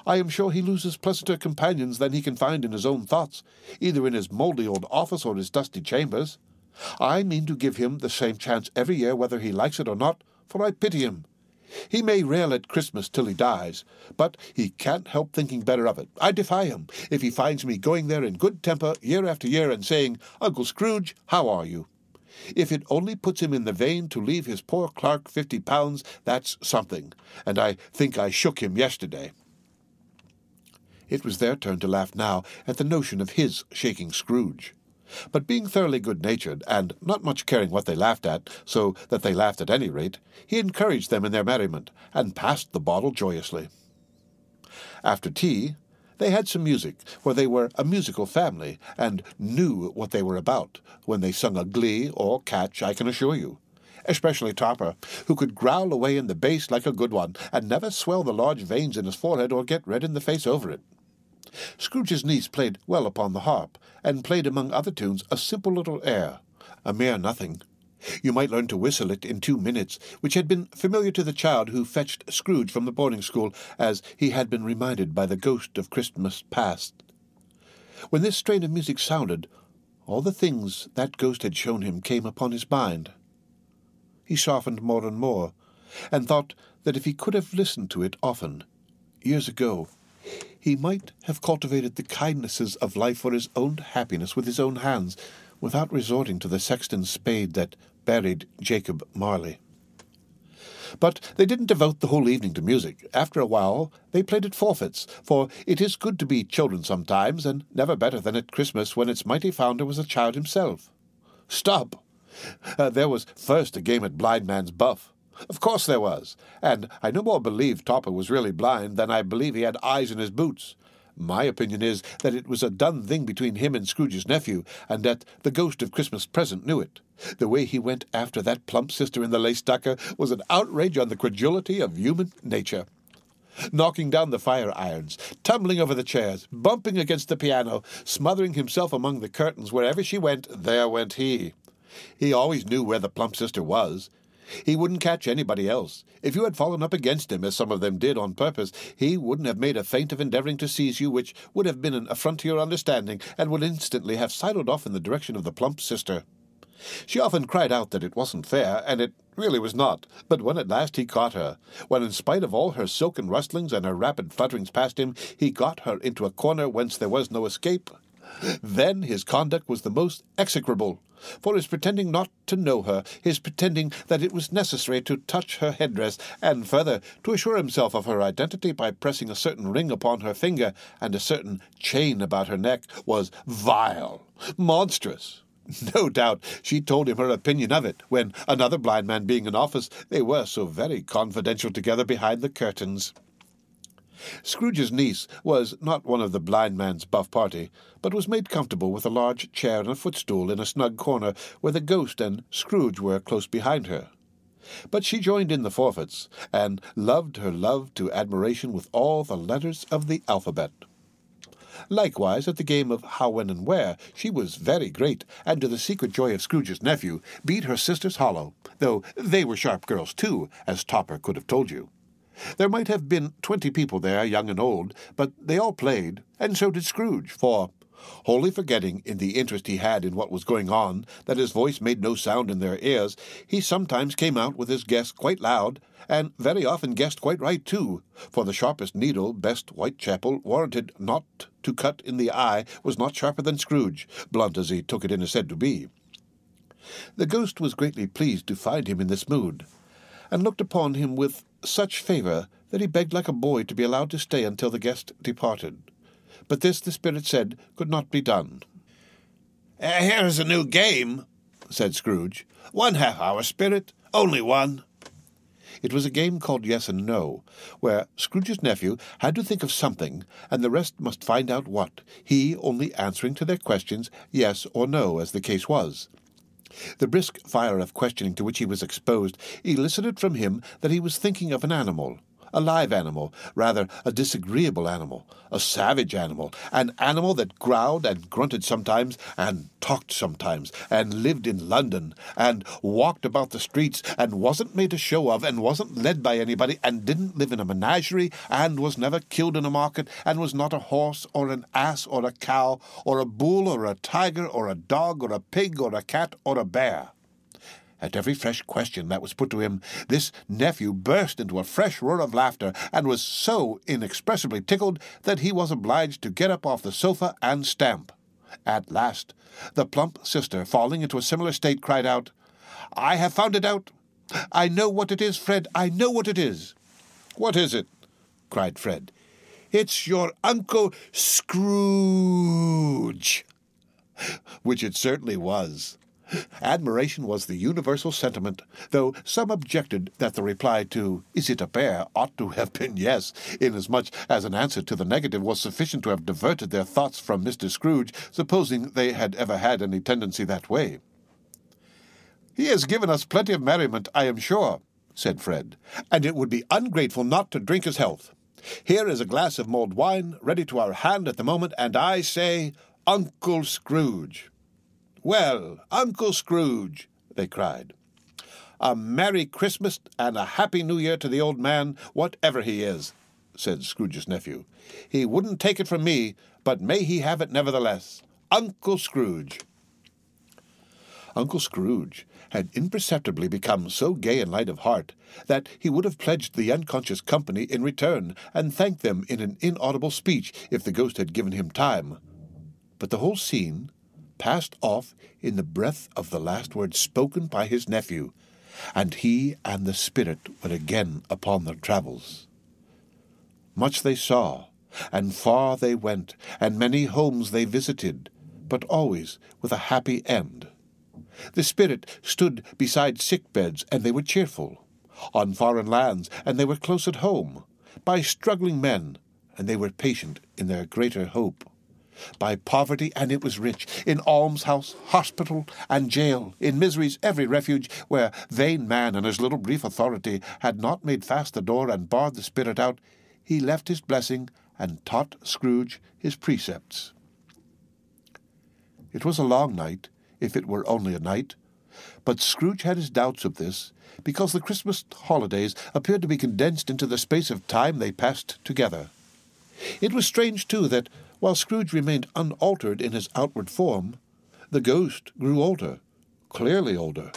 I am sure he loses pleasanter companions than he can find in his own thoughts, either in his mouldy old office or his dusty chambers. I mean to give him the same chance every year, whether he likes it or not, for I pity him. He may rail at Christmas till he dies, but he can't help thinking better of it. I defy him, if he finds me going there in good temper year after year and saying, 'Uncle Scrooge, how are you?' If it only puts him in the vein to leave his poor clerk £50, that's something, and I think I shook him yesterday." It was their turn to laugh now at the notion of his shaking Scrooge. But being thoroughly good-natured, and not much caring what they laughed at, so that they laughed at any rate, he encouraged them in their merriment, and passed the bottle joyously. After tea, they had some music, for they were a musical family, and knew what they were about, when they sung a glee or catch, I can assure you. Especially Topper, who could growl away in the bass like a good one, and never swell the large veins in his forehead or get red in the face over it. Scrooge's niece played well upon the harp, and played among other tunes a simple little air, a mere nothing. You might learn to whistle it in 2 minutes, which had been familiar to the child who fetched Scrooge from the boarding-school, as he had been reminded by the ghost of Christmas past. When this strain of music sounded, all the things that ghost had shown him came upon his mind. he softened more and more, and thought that if he could have listened to it often, years ago, he might have cultivated the kindnesses of life for his own happiness with his own hands, without resorting to the sexton's spade that buried Jacob Marley. But they didn't devote the whole evening to music. After a while they played at forfeits, for it is good to be children sometimes, and never better than at Christmas, when its mighty founder was a child himself. Stop! There was first a game at blind man's buff. Of course there was, and I no more believe Topper was really blind than I believe he had eyes in his boots. My opinion is that it was a done thing between him and Scrooge's nephew, and that the ghost of Christmas Present knew it. The way he went after that plump sister in the lace ducker was an outrage on the credulity of human nature. Knocking down the fire irons, tumbling over the chairs, bumping against the piano, smothering himself among the curtains, wherever she went, there went he. He always knew where the plump sister was. He wouldn't catch anybody else. If you had fallen up against him, as some of them did on purpose, he wouldn't have made a feint of endeavouring to seize you, which would have been an affront to your understanding, and would instantly have sidled off in the direction of the plump sister. She often cried out that it wasn't fair, and it really was not. But when at last he caught her, when in spite of all her silken rustlings and her rapid flutterings past him, he got her into a corner whence there was no escape, then his conduct was the most execrable. For his pretending not to know her, his pretending that it was necessary to touch her headdress, and further, to assure himself of her identity by pressing a certain ring upon her finger and a certain chain about her neck, was vile, monstrous. No doubt she told him her opinion of it, when, another blind man being in office, they were so very confidential together behind the curtains. Scrooge's niece was not one of the blind man's buff party, but was made comfortable with a large chair and a footstool in a snug corner where the ghost and Scrooge were close behind her. But she joined in the forfeits, and loved her love to admiration with all the letters of the alphabet. Likewise, at the game of How, When, and Where, she was very great, and to the secret joy of Scrooge's nephew, beat her sisters hollow, though they were sharp girls too, as Topper could have told you. There might have been 20 people there, young and old, but they all played, and so did Scrooge, for, wholly forgetting, in the interest he had in what was going on, that his voice made no sound in their ears, he sometimes came out with his guess quite loud, and very often guessed quite right too, for the sharpest needle best Whitechapel warranted not to cut in the eye was not sharper than Scrooge, blunt as he took it in his head to be. The ghost was greatly pleased to find him in this mood, and looked upon him with such favour that he begged like a boy to be allowed to stay until the guest departed. But this, the spirit said, could not be done. Here is a new game," said Scrooge. "1 half-hour, Spirit. Only one." It was a game called Yes and No, where Scrooge's nephew had to think of something, and the rest must find out what, he only answering to their questions yes or no, as the case was. The brisk fire of questioning to which he was exposed elicited from him that he was thinking of an animal, a live animal, rather a disagreeable animal, a savage animal, an animal that growled and grunted sometimes, and talked sometimes, and lived in London, and walked about the streets, and wasn't made a show of, and wasn't led by anybody, and didn't live in a menagerie, and was never killed in a market, and was not a horse, or an ass, or a cow, or a bull, or a tiger, or a dog, or a pig, or a cat, or a bear. At every fresh question that was put to him, this nephew burst into a fresh roar of laughter, and was so inexpressibly tickled that he was obliged to get up off the sofa and stamp. At last, the plump sister, falling into a similar state, cried out, "I have found it out! I know what it is, Fred, I know what it is!" "What is it?" cried Fred. "It's your Uncle Scrooge!" Which it certainly was. Admiration was the universal sentiment, though some objected that the reply to "Is it a bear?" ought to have been yes, inasmuch as an answer to the negative was sufficient to have diverted their thoughts from Mr. Scrooge, supposing they had ever had any tendency that way. "He has given us plenty of merriment, I am sure," said Fred, "and it would be ungrateful not to drink his health. Here is a glass of mulled wine ready to our hand at the moment, and I say, Uncle Scrooge." "Well, Uncle Scrooge," they cried. "A Merry Christmas and a Happy New Year to the old man, whatever he is," said Scrooge's nephew. "He wouldn't take it from me, but may he have it nevertheless. Uncle Scrooge." Uncle Scrooge had imperceptibly become so gay and light of heart that he would have pledged the unconscious company in return and thanked them in an inaudible speech if the ghost had given him time. But the whole scene passed off in the breath of the last words spoken by his nephew, and he and the spirit went again upon their travels. Much they saw, and far they went, and many homes they visited, but always with a happy end. The spirit stood beside sick beds, and they were cheerful, on foreign lands, and they were close at home, by struggling men, and they were patient in their greater hope, by poverty, and it was rich, in almshouse, hospital, and jail, in misery's every refuge, where vain man and his little brief authority had not made fast the door and barred the spirit out. He left his blessing and taught Scrooge his precepts. It was a long night, if it were only a night, but Scrooge had his doubts of this, because the Christmas holidays appeared to be condensed into the space of time they passed together. It was strange, too, that while Scrooge remained unaltered in his outward form, the ghost grew older, clearly older.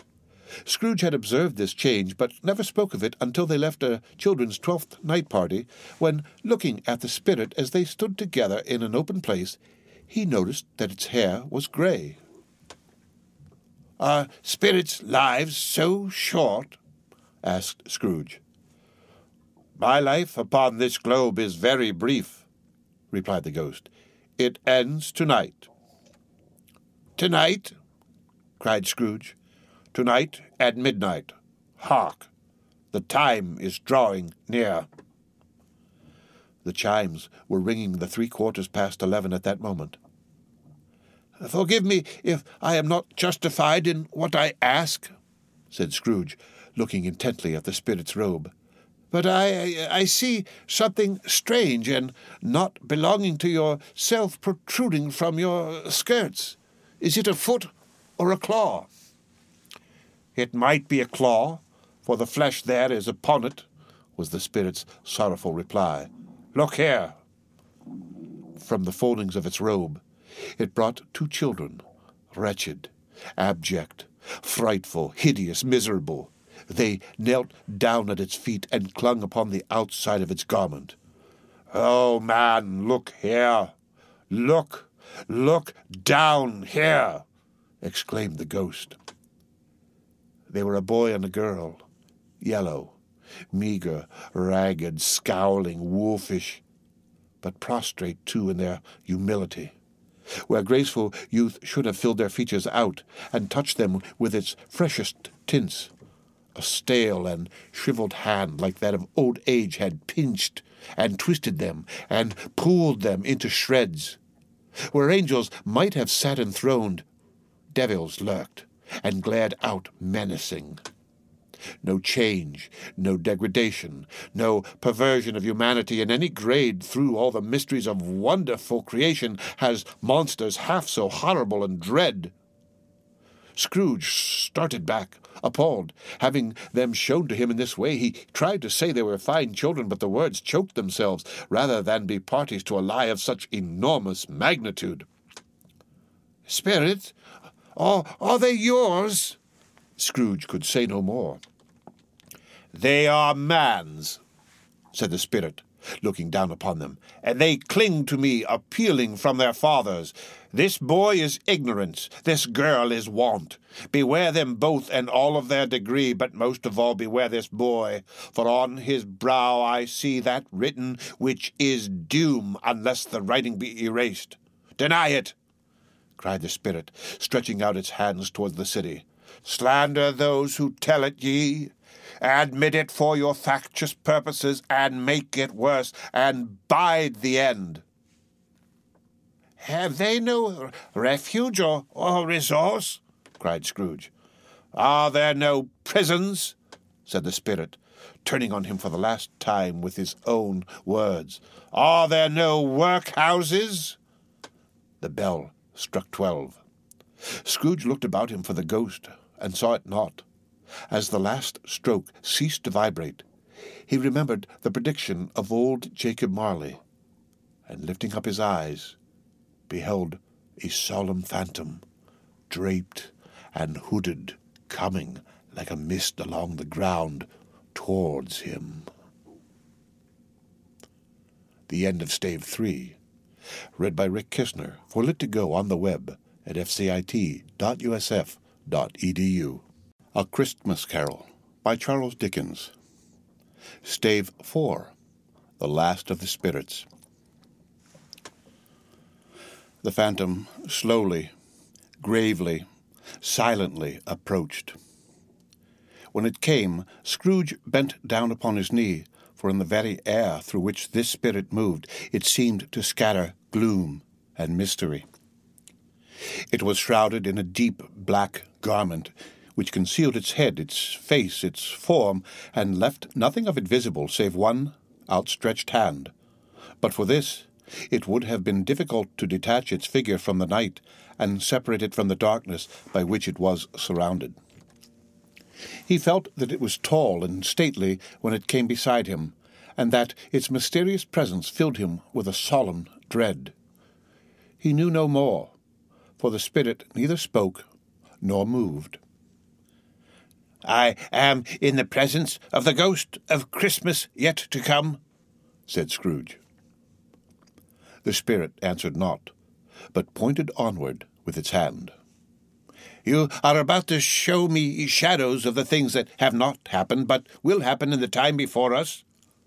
Scrooge had observed this change, but never spoke of it until they left a children's 12th night party, when, looking at the spirit as they stood together in an open place, he noticed that its hair was grey. "Are spirits' lives so short?" asked Scrooge. "My life upon this globe is very brief," replied the ghost. "It ends tonight." "Tonight?" cried Scrooge. "Tonight at midnight. Hark! The time is drawing near." The chimes were ringing the 11:15 at that moment. "Forgive me if I am not justified in what I ask," said Scrooge, looking intently at the spirit's robe. "But I see something strange and not belonging to yourself protruding from your skirts. Is it a foot or a claw?" "It might be a claw, for the flesh there is upon it," was the spirit's sorrowful reply. "Look here." From the foldings of its robe, it brought 2 children, wretched, abject, frightful, hideous, miserable. They knelt down at its feet and clung upon the outside of its garment. "Oh, man, look here! Look down here!" exclaimed the ghost. They were a boy and a girl, yellow, meagre, ragged, scowling, wolfish, but prostrate, too, in their humility, where graceful youth should have filled their features out and touched them with its freshest tints. A stale and shriveled hand like that of old age had pinched and twisted them and pulled them into shreds. Where angels might have sat enthroned, devils lurked and glared out menacing. No change, no degradation, no perversion of humanity in any grade through all the mysteries of wonderful creation has monsters half so horrible and dread. Scrooge started back, appalled. Having them shown to him in this way, he tried to say they were fine children, but the words choked themselves rather than be parties to a lie of such enormous magnitude. "Spirit, are they yours?" Scrooge could say no more. "They are man's," said the spirit, looking down upon them, "and they cling to me, appealing from their fathers. This boy is ignorance, this girl is want. Beware them both and all of their degree, but most of all beware this boy, for on his brow I see that written which is doom, unless the writing be erased. Deny it," cried the spirit, stretching out its hands towards the city. "Slander those who tell it ye. Admit it for your factious purposes, and make it worse, and bide the end." "Have they no refuge or resource?" cried Scrooge. "Are there no prisons?" said the spirit, turning on him for the last time with his own words. "Are there no workhouses?" The bell struck 12. Scrooge looked about him for the ghost, and saw it not. As the last stroke ceased to vibrate, he remembered the prediction of old Jacob Marley, and lifting up his eyes, beheld a solemn phantom, draped and hooded, coming like a mist along the ground towards him. The end of Stave 3, read by Rick Kistner for Lit2Go on the web at fcit.usf.edu. A Christmas Carol by Charles Dickens. Stave 4, The Last of the Spirits. The phantom slowly, gravely, silently approached. When it came, Scrooge bent down upon his knee, for in the very air through which this spirit moved, it seemed to scatter gloom and mystery. It was shrouded in a deep black garment, which concealed its head, its face, its form, and left nothing of it visible save one outstretched hand. But for this, it would have been difficult to detach its figure from the night and separate it from the darkness by which it was surrounded. He felt that it was tall and stately when it came beside him, and that its mysterious presence filled him with a solemn dread. He knew no more, for the spirit neither spoke nor moved. "I am in the presence of the ghost of Christmas yet to come," said Scrooge. The spirit answered not, but pointed onward with its hand. "You are about to show me shadows of the things that have not happened, but will happen in the time before us,"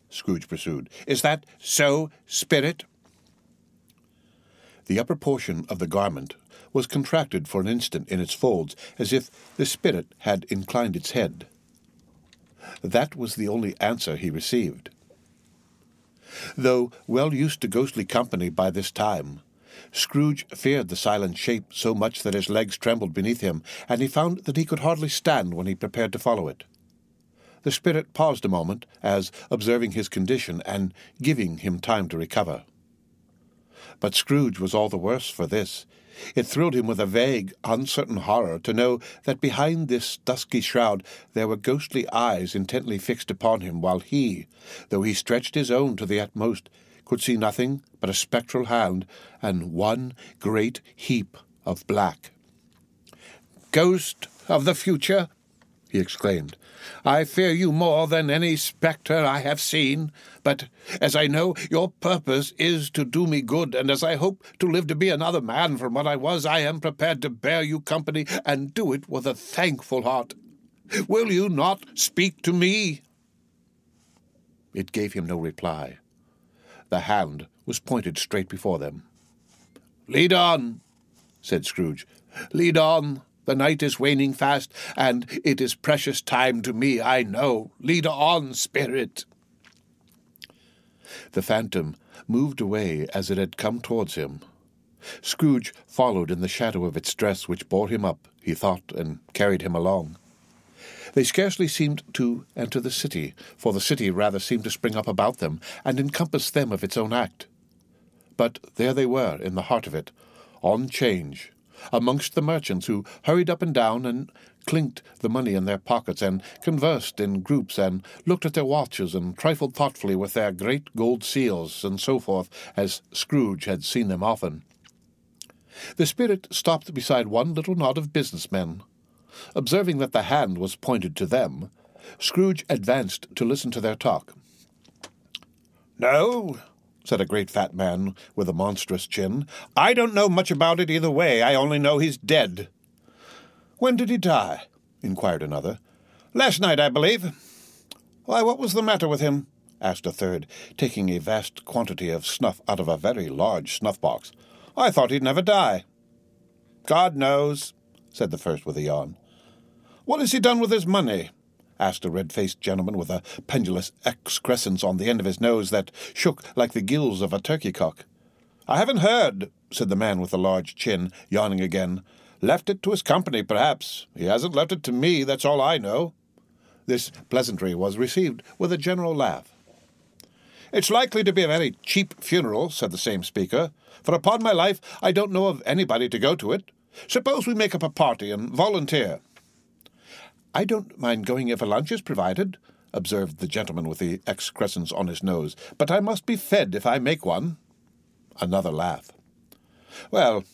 Scrooge pursued. "Is that so, spirit?" The upper portion of the garment was contracted for an instant in its folds, as if the spirit had inclined its head. That was the only answer he received. Though well used to ghostly company by this time, Scrooge feared the silent shape so much that his legs trembled beneath him, and he found that he could hardly stand when he prepared to follow it. The spirit paused a moment, as observing his condition and giving him time to recover. But Scrooge was all the worse for this. It thrilled him with a vague, uncertain horror to know that behind this dusky shroud there were ghostly eyes intently fixed upon him, while he, though he stretched his own to the utmost, could see nothing but a spectral hand and one great heap of black. "Ghost of the future," he exclaimed, "I fear you more than any spectre I have seen, but as I know your purpose is to do me good, and as I hope to live to be another man from what I was, I am prepared to bear you company and do it with a thankful heart. Will you not speak to me?" It gave him no reply. The hand was pointed straight before them. "Lead on," said Scrooge. "Lead on. The night is waning fast, and it is precious time to me, I know. Lead on, spirit." The phantom moved away as it had come towards him. Scrooge followed in the shadow of its dress, which bore him up, he thought, and carried him along. They scarcely seemed to enter the city, for the city rather seemed to spring up about them and encompass them of its own act. But there they were, in the heart of it, on 'Change, amongst the merchants who hurried up and down and clinked the money in their pockets and conversed in groups and looked at their watches and trifled thoughtfully with their great gold seals and so forth, as Scrooge had seen them often. The spirit stopped beside one little knot of businessmen. Observing that the hand was pointed to them, Scrooge advanced to listen to their talk. "No," said a great fat man with a monstrous chin. "I don't know much about it either way. I only know he's dead." "When did he die?" inquired another. "Last night, I believe." "Why, what was the matter with him?" asked a third, taking a vast quantity of snuff out of a very large snuff-box. "I thought he'd never die." "God knows," said the first with a yawn. "What has he done with his money?" asked a red-faced gentleman with a pendulous excrescence on the end of his nose that shook like the gills of a turkey-cock. "I haven't heard," said the man with the large chin, yawning again. "Left it to his company, perhaps. He hasn't left it to me, that's all I know." This pleasantry was received with a general laugh. "It's likely to be a very cheap funeral," said the same speaker, "for upon my life I don't know of anybody to go to it. Suppose we make up a party and volunteer." "I don't mind going if a lunch is provided," observed the gentleman with the excrescence on his nose, "but I must be fed if I make one." Another laugh. "Well,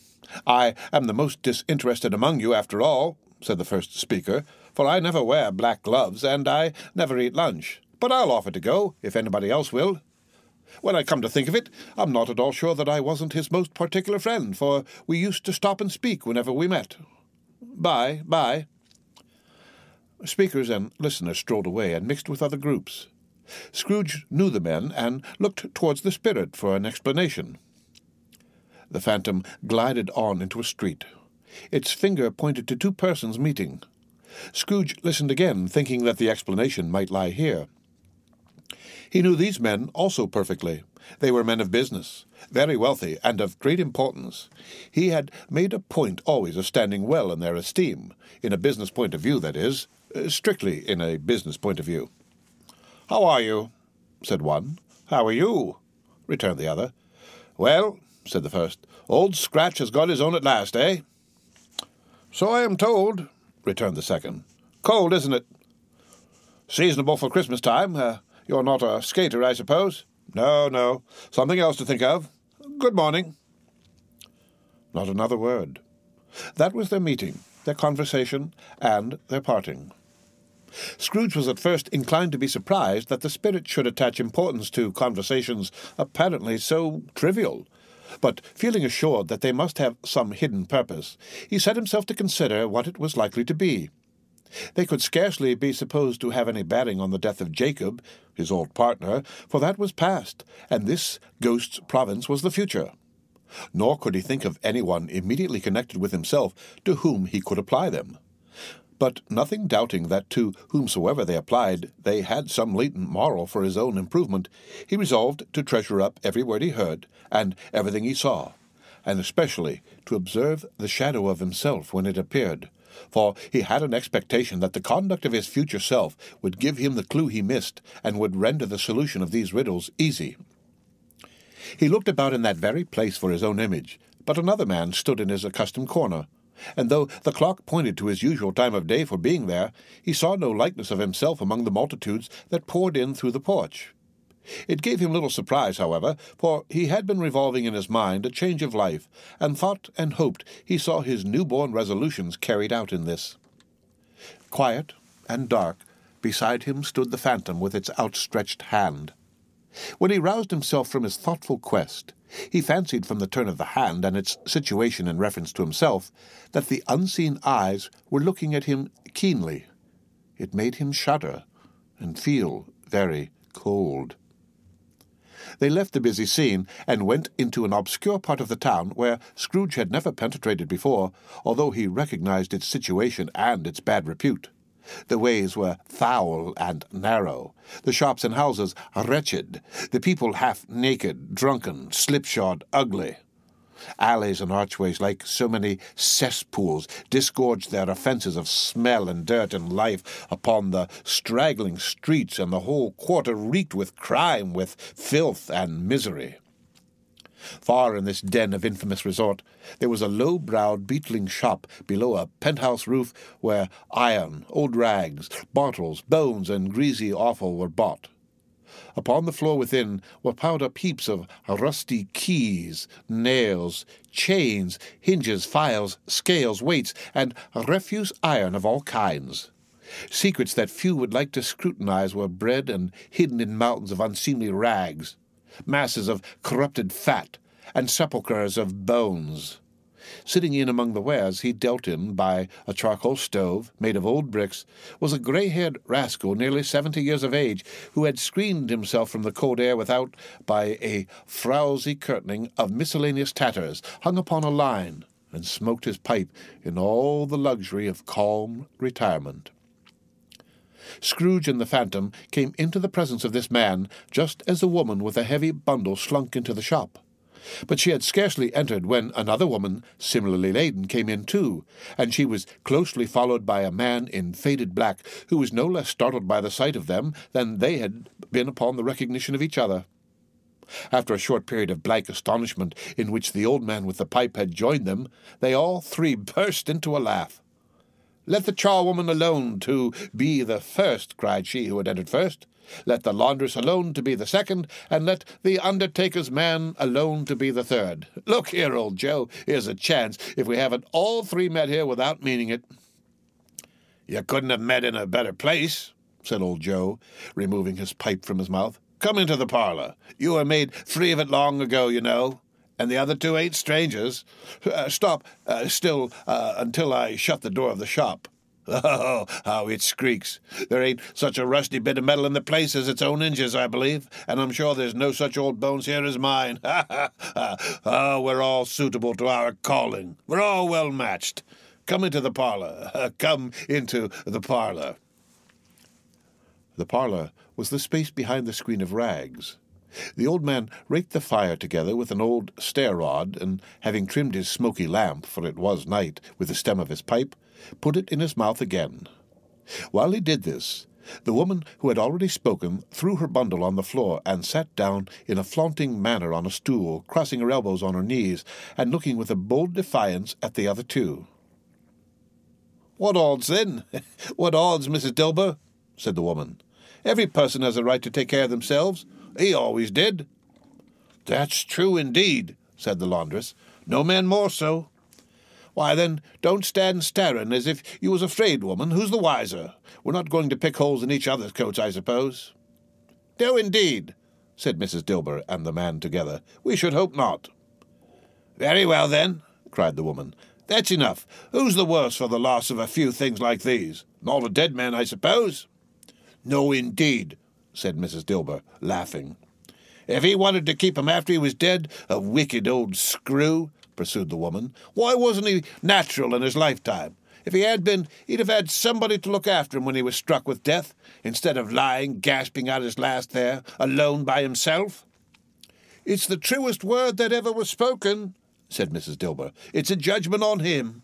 "I am the most disinterested among you, after all," said the first speaker, "for I never wear black gloves, and I never eat lunch. But I'll offer to go, if anybody else will. When I come to think of it, I'm not at all sure that I wasn't his most particular friend, for we used to stop and speak whenever we met. Bye." Speakers and listeners strolled away and mixed with other groups. Scrooge knew the men and looked towards the spirit for an explanation. The phantom glided on into a street. Its finger pointed to two persons meeting. Scrooge listened again, thinking that the explanation might lie here. He knew these men also perfectly. They were men of business, very wealthy and of great importance. He had made a point always of standing well in their esteem, in a business point of view, that is, strictly in a business point of view. "How are you?" said one. "How are you?" returned the other. "Well," said the first, "Old Scratch has got his own at last, eh?" "So I am told," returned the second. "Cold, isn't it?" "Seasonable for Christmas time. You're not a skater, I suppose?" No. Something else to think of. Good morning." Not another word. That was their meeting, their conversation, and their parting. Scrooge was at first inclined to be surprised that the spirit should attach importance to conversations apparently so trivial, but feeling assured that they must have some hidden purpose, he set himself to consider what it was likely to be. They could scarcely be supposed to have any bearing on the death of Jacob, his old partner, for that was past, and this ghost's province was the future. Nor could he think of anyone immediately connected with himself to whom he could apply them. But nothing doubting that to whomsoever they applied they had some latent moral for his own improvement, he resolved to treasure up every word he heard, and everything he saw, and especially to observe the shadow of himself when it appeared, for he had an expectation that the conduct of his future self would give him the clue he missed, and would render the solution of these riddles easy. He looked about in that very place for his own image, but another man stood in his accustomed corner, and though the clock pointed to his usual time of day for being there, he saw no likeness of himself among the multitudes that poured in through the porch. It gave him little surprise, however, for he had been revolving in his mind a change of life, and thought and hoped he saw his new-born resolutions carried out in this. Quiet and dark, beside him stood the phantom with its outstretched hand. When he roused himself from his thoughtful quest, he fancied from the turn of the hand and its situation in reference to himself that the unseen eyes were looking at him keenly. It made him shudder and feel very cold. They left the busy scene and went into an obscure part of the town where Scrooge had never penetrated before, although he recognized its situation and its bad repute. The ways were foul and narrow, the shops and houses wretched, the people half-naked, drunken, slipshod, ugly. Alleys and archways, like so many cesspools, disgorged their offences of smell and dirt and life upon the straggling streets, and the whole quarter reeked with crime, with filth and misery. Far in this den of infamous resort, there was a low-browed, beetling shop below a penthouse roof where iron, old rags, bottles, bones, and greasy offal were bought. Upon the floor within were piled up heaps of rusty keys, nails, chains, hinges, files, scales, weights, and refuse iron of all kinds. Secrets that few would like to scrutinize were bred and hidden in mountains of unseemly rags, masses of corrupted fat, and sepulchres of bones. Sitting in among the wares he dealt in by a charcoal stove made of old bricks was a grey-haired rascal nearly 70 years of age, who had screened himself from the cold air without by a frowsy curtaining of miscellaneous tatters hung upon a line, and smoked his pipe in all the luxury of calm retirement. Scrooge and the phantom came into the presence of this man just as a woman with a heavy bundle slunk into the shop. But she had scarcely entered when another woman, similarly laden, came in too, and she was closely followed by a man in faded black, who was no less startled by the sight of them than they had been upon the recognition of each other. After a short period of blank astonishment, in which the old man with the pipe had joined them, they all three burst into a laugh. "Let the charwoman alone to be the first," cried she who had entered first. "Let the laundress alone to be the second, and let the undertaker's man alone to be the third. Look here, old Joe, here's a chance, if we haven't all three met here without meaning it." "You couldn't have met in a better place," said old Joe, removing his pipe from his mouth. "Come into the parlour. You were made free of it long ago, you know, and the other two ain't strangers. Stop still until I shut the door of the shop. Oh, how it squeaks! There ain't such a rusty bit of metal in the place as its own hinges, I believe, and I'm sure there's no such old bones here as mine. Ha, ha, ha! Oh, we're all suitable to our calling. We're all well matched. Come into the parlour. Come into the parlour." The parlour was the space behind the screen of rags. The old man raked the fire together with an old stair-rod, and having trimmed his smoky lamp, for it was night, with the stem of his pipe, put it in his mouth again. While he did this, the woman who had already spoken threw her bundle on the floor and sat down in a flaunting manner on a stool, crossing her elbows on her knees, and looking with a bold defiance at the other two. "What odds, then? What odds, Mrs. Dilber?" said the woman. "Every person has a right to take care of themselves. He always did." "That's true indeed," said the laundress. "No man more so." "Why, then, don't stand staring as if you was afraid, woman. Who's the wiser? We're not going to pick holes in each other's coats, I suppose." "No, indeed," said Mrs. Dilber and the man together. "We should hope not." "Very well, then," cried the woman. "That's enough. Who's the worse for the loss of a few things like these? Not a dead man, I suppose?" "No, indeed," said Mrs. Dilber, laughing. "If he wanted to keep him after he was dead, a wicked old screw," pursued the woman, "why wasn't he natural in his lifetime? If he had been, he'd have had somebody to look after him when he was struck with death, instead of lying, gasping out his last there, alone by himself." "It's the truest word that ever was spoken," said Mrs. Dilber. "It's a judgment on him."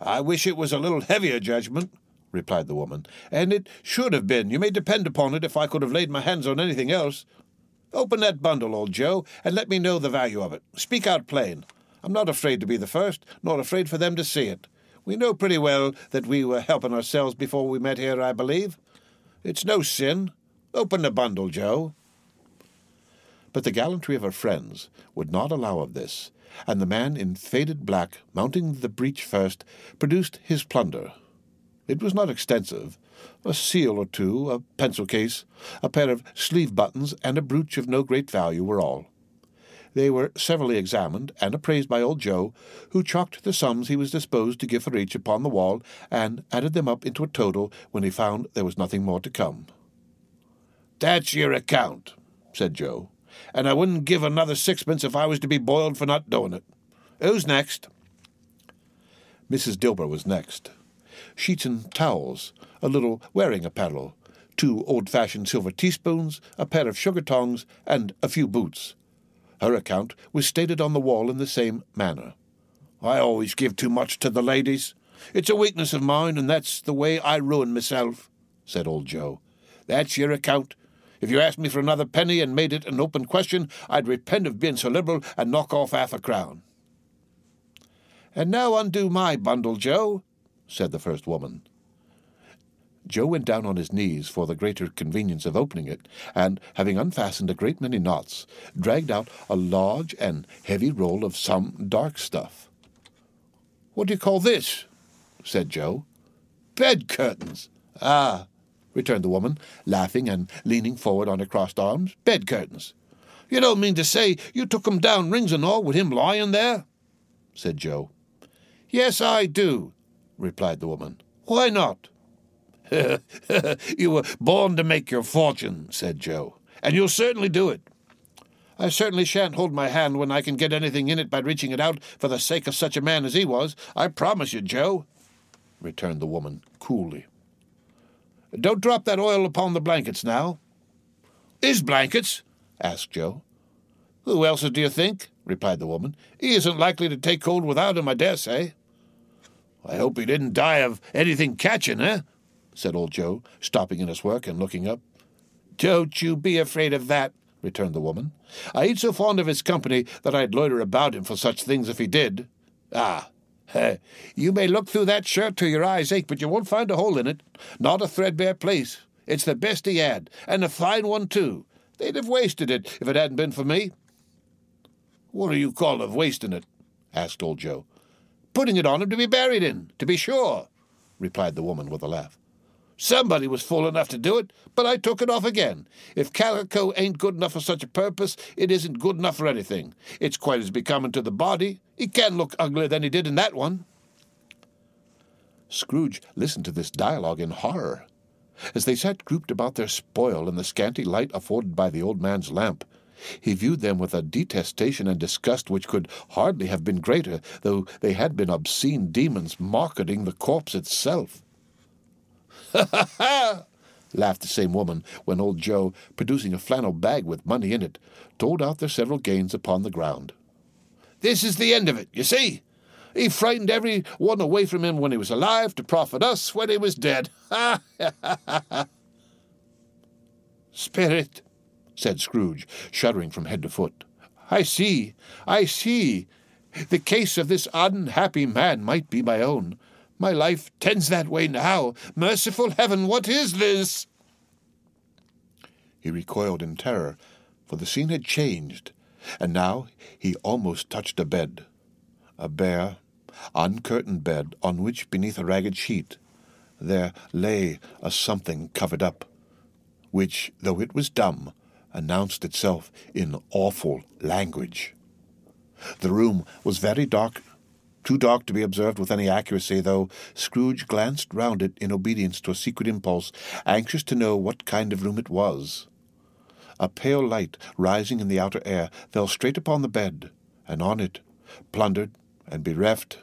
"I wish it was a little heavier judgment," replied the woman. "And it should have been. You may depend upon it, if I could have laid my hands on anything else. Open that bundle, old Joe, and let me know the value of it. Speak out plain. I'm not afraid to be the first, nor afraid for them to see it. We know pretty well that we were helping ourselves before we met here, I believe. It's no sin. Open the bundle, Joe." But the gallantry of her friends would not allow of this, and the man in faded black, mounting the breach first, produced his plunder. It was not extensive. A seal or two, a pencil case, a pair of sleeve buttons, and a brooch of no great value were all. They were severally examined and appraised by old Joe, who chalked the sums he was disposed to give for each upon the wall, and added them up into a total when he found there was nothing more to come. "That's your account," said Joe, "and I wouldn't give another sixpence if I was to be boiled for not doing it. Who's next?" Mrs. Dilber was next. Sheets and towels, a little wearing apparel, 2 old-fashioned silver teaspoons, a pair of sugar tongs, and a few boots. Her account was stated on the wall in the same manner. "I always give too much to the ladies. It's a weakness of mine, and that's the way I ruin myself," said old Joe. "That's your account. If you asked me for another penny and made it an open question, I'd repent of being so liberal and knock off half a crown." "And now undo my bundle, Joe," said the first woman. Joe went down on his knees for the greater convenience of opening it, and, having unfastened a great many knots, dragged out a large and heavy roll of some dark stuff. "What do you call this?" said Joe. "Bed curtains." "Ah," returned the woman, laughing and leaning forward on her crossed arms. "Bed curtains." "You don't mean to say you took 'em down, rings and all, with him lying there?" said Joe. "Yes, I do," replied the woman. "Why not?" "You were born to make your fortune," said Joe, "and you'll certainly do it." "I certainly shan't hold my hand when I can get anything in it by reaching it out for the sake of such a man as he was. I promise you, Joe," returned the woman coolly. "Don't drop that oil upon the blankets now." "His blankets?" asked Joe. "Who else do you think?" replied the woman. "He isn't likely to take cold without him, I dare say." "I hope he didn't die of anything catching, eh?" said old Joe, stopping in his work and looking up. "Don't you be afraid of that," returned the woman. "I ain't so fond of his company that I'd loiter about him for such things if he did. Ah, You may look through that shirt till your eyes ache, but you won't find a hole in it. Not a threadbare place. It's the best he had, and a fine one, too. They'd have wasted it if it hadn't been for me." "What do you call of wasting it?" asked old Joe. "Putting it on him to be buried in, to be sure," replied the woman with a laugh. "Somebody was fool enough to do it, but I took it off again. If calico ain't good enough for such a purpose, it isn't good enough for anything. It's quite as becoming to the body. He can't look uglier than he did in that one." Scrooge listened to this dialogue in horror. As they sat grouped about their spoil in the scanty light afforded by the old man's lamp, he viewed them with a detestation and disgust which could hardly have been greater, though they had been obscene demons marketing the corpse itself. "Ha, ha, ha!" laughed the same woman, when old Joe, producing a flannel bag with money in it, told out their several gains upon the ground. "This is the end of it, you see. He frightened every one away from him when he was alive to profit us when he was dead. Ha, ha, ha, ha!" "Spirit," said Scrooge, shuddering from head to foot. I see. The case of this unhappy man might be my own. My life tends that way now. Merciful heaven, what is this?" He recoiled in terror, for the scene had changed, and now he almost touched a bed. A bare, uncurtained bed, on which, beneath a ragged sheet, there lay a something covered up, which, though it was dumb, announced itself in awful language. The room was very dark, too dark to be observed with any accuracy, though Scrooge glanced round it in obedience to a secret impulse, anxious to know what kind of room it was. A pale light, rising in the outer air, fell straight upon the bed, and on it, plundered and bereft,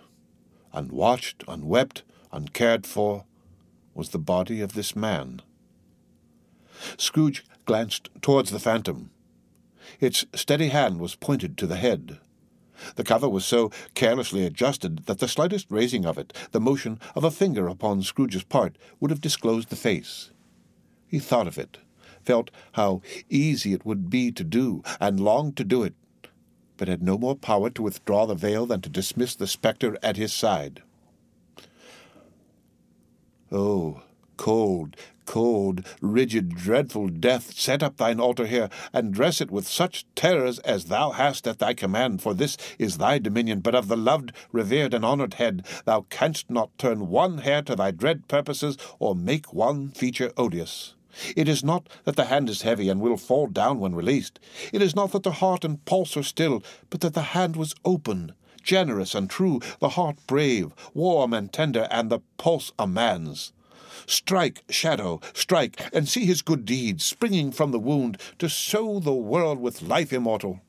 unwatched, unwept, uncared for, was the body of this man. Scrooge glanced towards the phantom. Its steady hand was pointed to the head. The cover was so carelessly adjusted that the slightest raising of it, the motion of a finger upon Scrooge's part, would have disclosed the face. He thought of it, felt how easy it would be to do, and longed to do it, but had no more power to withdraw the veil than to dismiss the spectre at his side. "Oh, cold, cold, rigid, dreadful death, set up thine altar here, and dress it with such terrors as thou hast at thy command, for this is thy dominion, but of the loved, revered, and honoured head thou canst not turn one hair to thy dread purposes, or make one feature odious. It is not that the hand is heavy and will fall down when released. It is not that the heart and pulse are still, but that the hand was open, generous and true, the heart brave, warm and tender, and the pulse a man's. Strike, shadow, strike, and see his good deeds, springing from the wound, to sow the world with life immortal."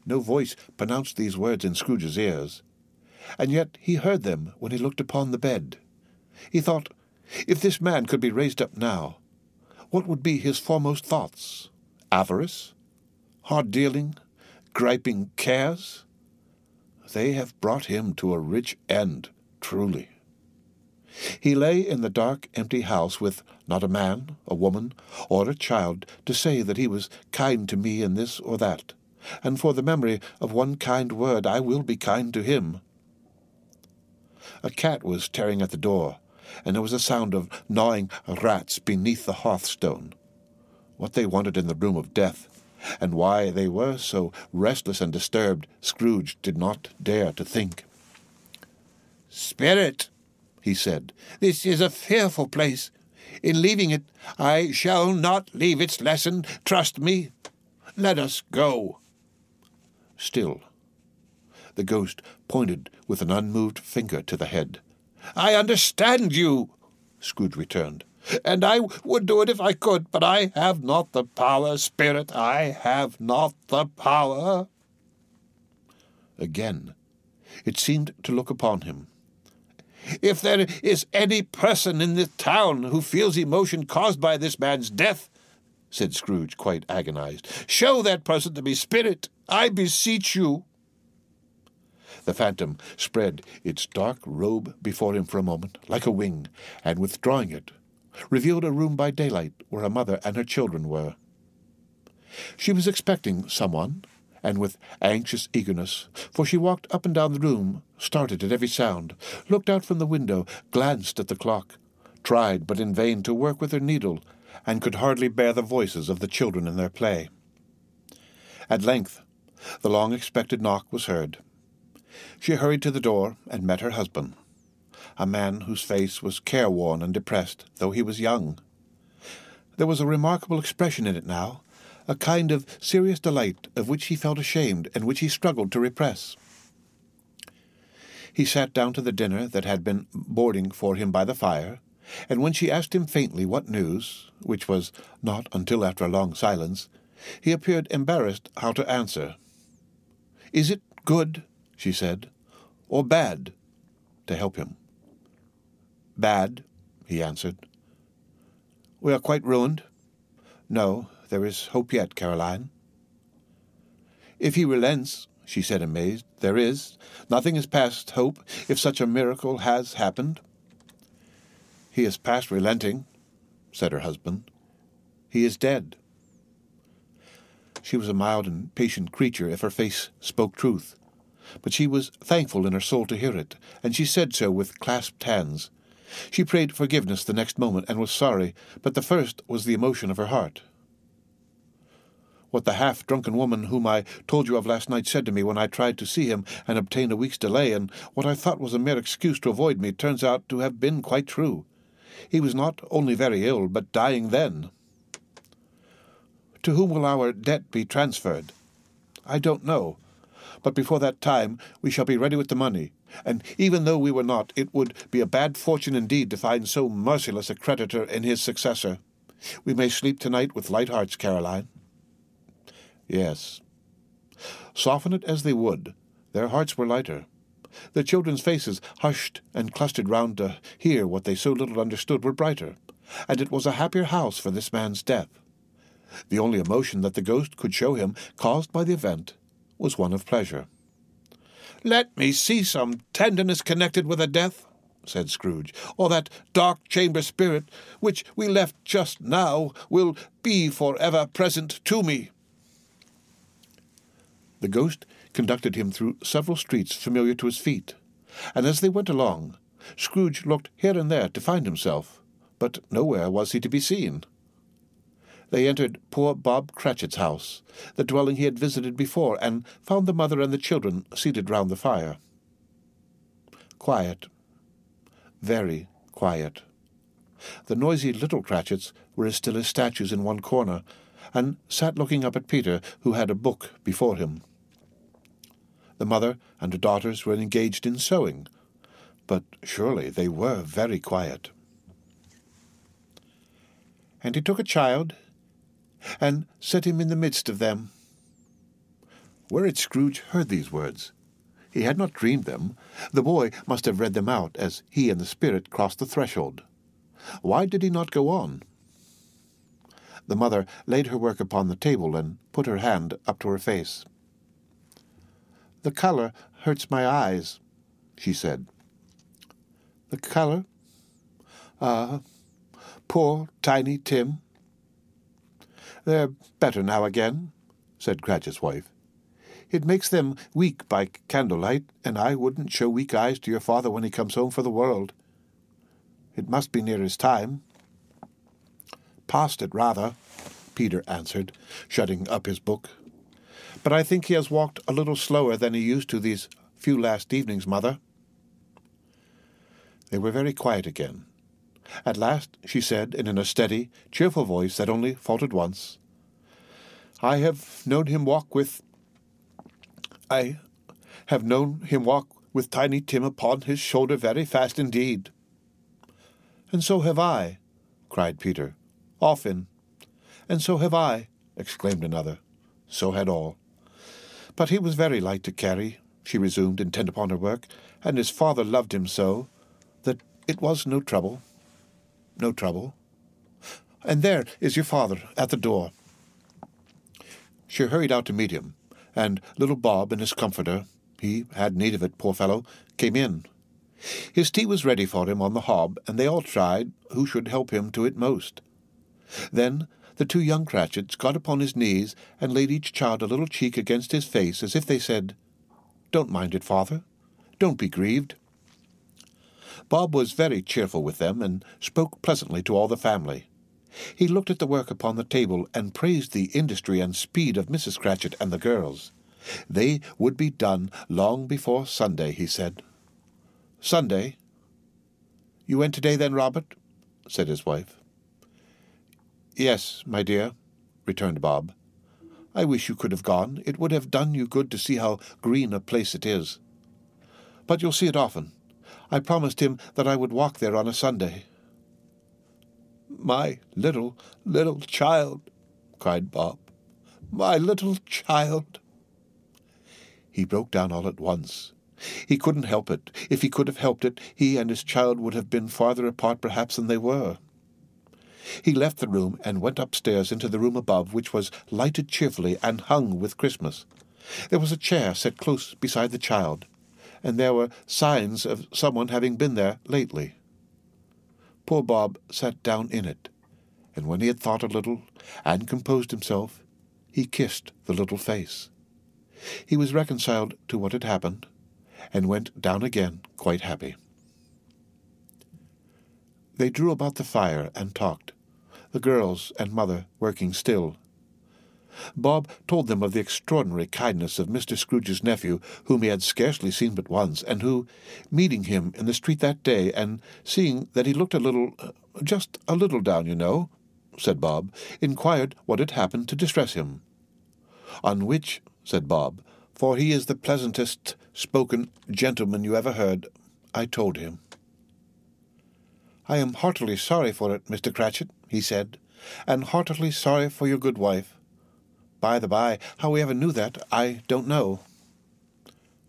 No voice pronounced these words in Scrooge's ears, and yet he heard them when he looked upon the bed. He thought, if this man could be raised up now, what would be his foremost thoughts? Avarice? Hard-dealing? Griping cares? They have brought him to a rich end, truly. He lay in the dark, empty house with not a man, a woman, or a child to say that he was kind to me in this or that, and for the memory of one kind word I will be kind to him. A cat was tearing at the door, and there was a sound of gnawing rats beneath the hearthstone. What they wanted in the room of death, and why they were so restless and disturbed, Scrooge did not dare to think. "Spirit," he said, "this is a fearful place. In leaving it, I shall not leave its lesson. Trust me. Let us go." Still, the ghost pointed with an unmoved finger to the head. "I understand you," Scrooge returned, "and I would do it if I could, but I have not the power, Spirit. I have not the power." Again, it seemed to look upon him. "If there is any person in the town who feels emotion caused by this man's death," said Scrooge, quite agonized, "show that person to me, Spirit. I beseech you." The phantom spread its dark robe before him for a moment, like a wing, and withdrawing it, revealed a room by daylight where a mother and her children were. She was expecting someone, and with anxious eagerness, for she walked up and down the room, started at every sound, looked out from the window, glanced at the clock, tried but in vain to work with her needle, and could hardly bear the voices of the children in their play. At length, the long-expected knock was heard. She hurried to the door and met her husband, a man whose face was careworn and depressed, though he was young. There was a remarkable expression in it now, a kind of serious delight of which he felt ashamed and which he struggled to repress. He sat down to the dinner that had been boarding for him by the fire, and when she asked him faintly what news, which was not until after a long silence, he appeared embarrassed how to answer. "Is it good," she said, "or bad?" to help him. "Bad," he answered. "We are quite ruined?" "No, there is hope yet, Caroline." "If he relents," she said, amazed, "there is. Nothing is past hope, if such a miracle has happened." "He is past relenting," said her husband. "He is dead." She was a mild and patient creature if her face spoke truth, but she was thankful in her soul to hear it, and she said so with clasped hands. She prayed forgiveness the next moment, and was sorry, but the first was the emotion of her heart. "What the half-drunken woman whom I told you of last night said to me when I tried to see him and obtain a week's delay, and what I thought was a mere excuse to avoid me, turns out to have been quite true. He was not only very ill, but dying then." "To whom will our debt be transferred?" "I don't know. But before that time we shall be ready with the money, and even though we were not, it would be a bad fortune indeed to find so merciless a creditor in his successor. We may sleep tonight with light hearts, Caroline." Yes. Soften it as they would, their hearts were lighter. The children's faces, hushed and clustered round to hear what they so little understood, were brighter, and it was a happier house for this man's death. The only emotion that the ghost could show him, caused by the event, was one of pleasure. "Let me see some tenderness connected with a death," said Scrooge, "or that dark chamber spirit, which we left just now, will be for ever present to me." The ghost conducted him through several streets familiar to his feet, and as they went along, Scrooge looked here and there to find himself, but nowhere was he to be seen. They entered poor Bob Cratchit's house, the dwelling he had visited before, and found the mother and the children seated round the fire. Quiet. Very quiet. The noisy little Cratchits were as still as statues in one corner, and sat looking up at Peter, who had a book before him. The mother and her daughters were engaged in sewing, but surely they were very quiet. "And he took a child, and set him in the midst of them." Where had Scrooge heard these words? He had not dreamed them. The boy must have read them out as he and the spirit crossed the threshold. Why did he not go on? The mother laid her work upon the table and put her hand up to her face. "The color hurts my eyes," she said. "The color? Ah, poor Tiny Tim." "They're better now again," said Cratchit's wife. "It makes them weak by candlelight, and I wouldn't show weak eyes to your father when he comes home for the world. It must be near his time." "Past it, rather," Peter answered, shutting up his book. "But I think he has walked a little slower than he used to these few last evenings, Mother." They were very quiet again. At last she said, in a steady, cheerful voice that only faltered once, I have known him walk with Tiny Tim upon his shoulder very fast indeed." "And so have I," cried Peter. "Often." "And so have I," exclaimed another. So had all. "But he was very light to carry," she resumed, intent upon her work, "and his father loved him so, that it was no trouble. No trouble. And there is your father at the door." She hurried out to meet him, and little Bob and his comforter, he had need of it, poor fellow, came in. His tea was ready for him on the hob, and they all tried who should help him to it most. Then The two young Cratchits got upon his knees and laid each child a little cheek against his face, as if they said, "Don't mind it, father. Don't be grieved." Bob was very cheerful with them, and spoke pleasantly to all the family. He looked at the work upon the table, and praised the industry and speed of Mrs. Cratchit and the girls. They would be done long before Sunday, he said. "Sunday? You went today then, Robert?" said his wife. "Yes, my dear," returned Bob. "I wish you could have gone. It would have done you good to see how green a place it is. But you'll see it often. I promised him that I would walk there on a Sunday." "My little child," cried Bob. "My little child." He broke down all at once. He couldn't help it. If he could have helped it, he and his child would have been farther apart perhaps than they were. He left the room and went upstairs into the room above, which was lighted cheerfully and hung with Christmas. There was a chair set close beside the child, and there were signs of someone having been there lately. Poor Bob sat down in it, and when he had thought a little and composed himself, he kissed the little face. He was reconciled to what had happened, and went down again quite happy. They drew about the fire and talked, the girls and mother working still. Bob told them of the extraordinary kindness of Mr. Scrooge's nephew, whom he had scarcely seen but once, and who, meeting him in the street that day, and seeing that he looked a little, just a little down, you know, said Bob, inquired what had happened to distress him. "On which," said Bob, "for he is the pleasantest spoken gentleman you ever heard, I told him. "I am heartily sorry for it, Mr. Cratchit," he said, "and heartily sorry for your good wife. By the by, how we ever knew that, I don't know."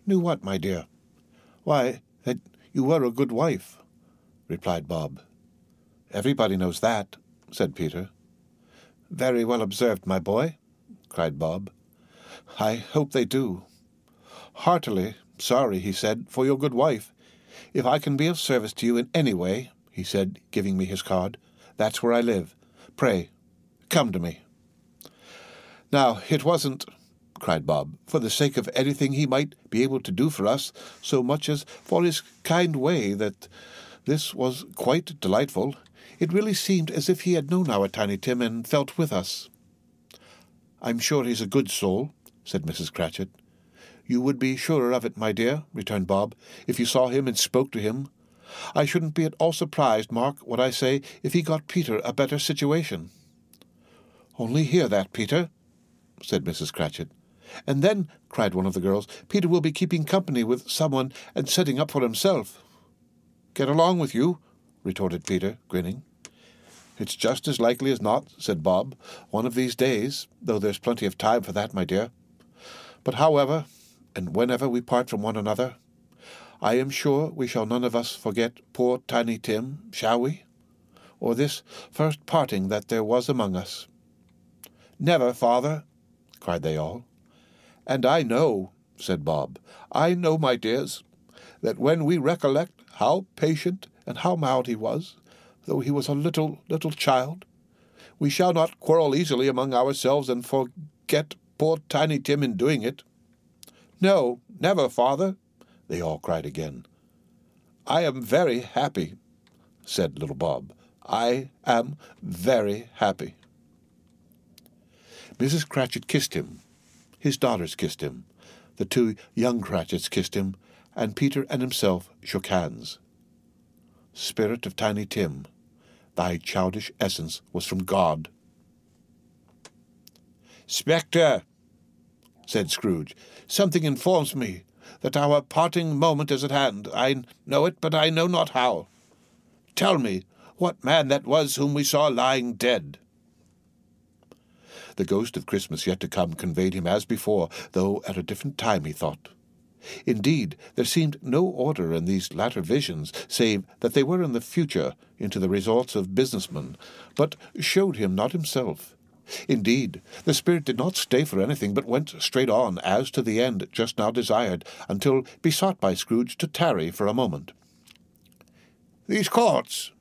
"Knew what, my dear?" "Why, that you were a good wife," replied Bob. "Everybody knows that," said Peter. "Very well observed, my boy," cried Bob. "I hope they do. Heartily sorry," he said, "for your good wife. If I can be of service to you in any way," he said, giving me his card, "that's where I live. Pray, come to me." "Now, it wasn't," cried Bob, "for the sake of anything he might be able to do for us, so much as for his kind way, that this was quite delightful. It really seemed as if he had known our Tiny Tim and felt with us." "I'm sure he's a good soul," said Mrs. Cratchit. "You would be surer of it, my dear," returned Bob, "if you saw him and spoke to him. I shouldn't be at all surprised, mark what I say, if he got Peter a better situation." "Only hear that, Peter," said Mrs. Cratchit. "And then," cried one of the girls, "Peter will be keeping company with someone and setting up for himself." "Get along with you," retorted Peter, grinning. "It's just as likely as not," said Bob, "one of these days, though there's plenty of time for that, my dear. But however, and whenever we part from one another, I am sure we shall none of us forget poor Tiny Tim, shall we? Or this first parting that there was among us." "Never, father," cried they all. "And I know," said Bob, "I know, my dears, that when we recollect how patient and how mild he was, though he was a little child, we shall not quarrel easily among ourselves and forget poor Tiny Tim in doing it." "No, never, father," they all cried again. "I am very happy," said little Bob. "I am very happy." Mrs. Cratchit kissed him. His daughters kissed him. The two young Cratchits kissed him, and Peter and himself shook hands. Spirit of Tiny Tim, thy childish essence was from God. "Spectre," said Scrooge, "something informs me that our parting moment is at hand. I know it, but I know not how. Tell me what man that was whom we saw lying dead." The ghost of Christmas yet to come conveyed him as before, though at a different time, he thought. Indeed, there seemed no order in these latter visions, save that they were in the future, into the resorts of businessmen, but showed him not himself. Indeed, the spirit did not stay for anything, but went straight on, as to the end just now desired, until besought by Scrooge to tarry for a moment. "These courts,"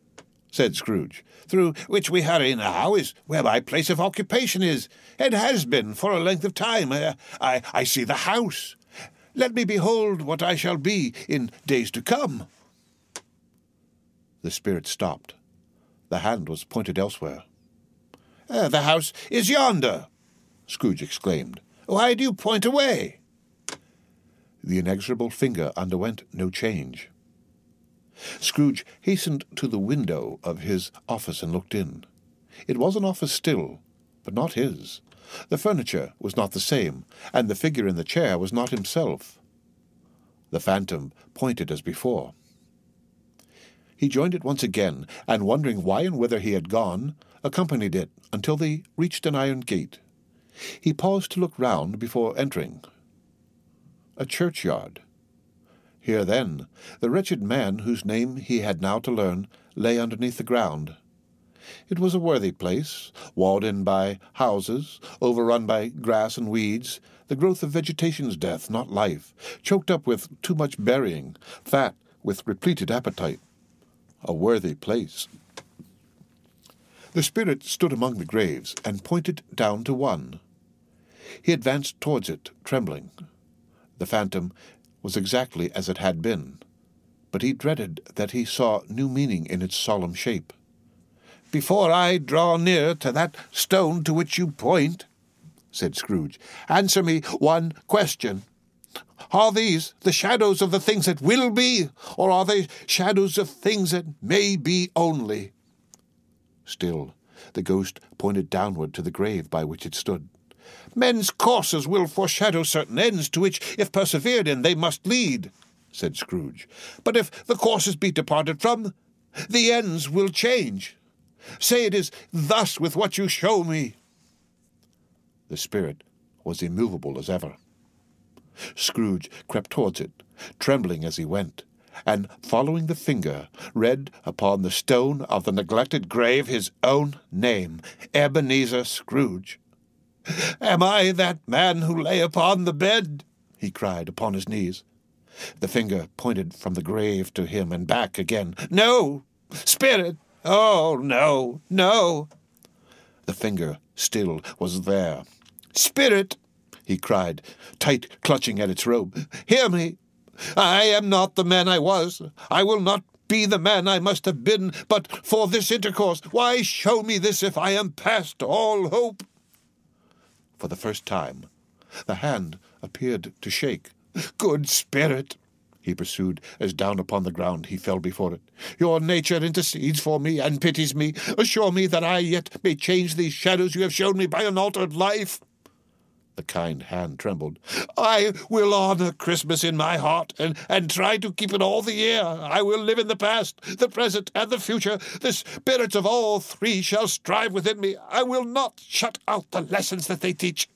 said Scrooge. "Through which we hurry now is where my place of occupation is, and has been for a length of time. I see the house. Let me behold what I shall be in days to come." The spirit stopped. The hand was pointed elsewhere. "The house is yonder," Scrooge exclaimed. "Why do you point away?" The inexorable finger underwent no change. Scrooge hastened to the window of his office and looked in. It was an office still, but not his. The furniture was not the same, and the figure in the chair was not himself. The phantom pointed as before. He joined it once again, and wondering why and whither he had gone, accompanied it until they reached an iron gate. He paused to look round before entering. A churchyard. Here, then, the wretched man whose name he had now to learn lay underneath the ground. It was a worthy place, walled in by houses, overrun by grass and weeds, the growth of vegetation's death, not life, choked up with too much burying, fat with repleted appetite. A worthy place. The spirit stood among the graves and pointed down to one. He advanced towards it, trembling. The phantom was exactly as it had been, but he dreaded that he saw new meaning in its solemn shape. "Before I draw near to that stone to which you point," said Scrooge, "answer me one question. Are these the shadows of the things that will be, or are they shadows of things that may be only?" Still, the ghost pointed downward to the grave by which it stood. "Men's courses will foreshadow certain ends to which, if persevered in, they must lead," said Scrooge. "But if the courses be departed from, the ends will change. Say it is thus with what you show me." The spirit was immovable as ever. Scrooge crept towards it, trembling as he went, and, following the finger, read upon the stone of the neglected grave his own name, Ebenezer Scrooge. "Am I that man who lay upon the bed?" he cried upon his knees. The finger pointed from the grave to him and back again. "No! Spirit! Oh, no, no!" The finger still was there. "Spirit!" he cried, tight clutching at its robe. "Hear me! I am not the man I was. I will not be the man I must have been but for this intercourse. Why show me this if I am past all hope?" For the first time, the hand appeared to shake. "Good spirit," he pursued, as down upon the ground he fell before it, "your nature intercedes for me and pities me. Assure me that I yet may change these shadows you have shown me by an altered life." The kind hand trembled. "I will honor Christmas in my heart, and try to keep it all the year. I will live in the past, the present, and the future. The spirits of all three shall strive within me. I will not shut out the lessons that they teach.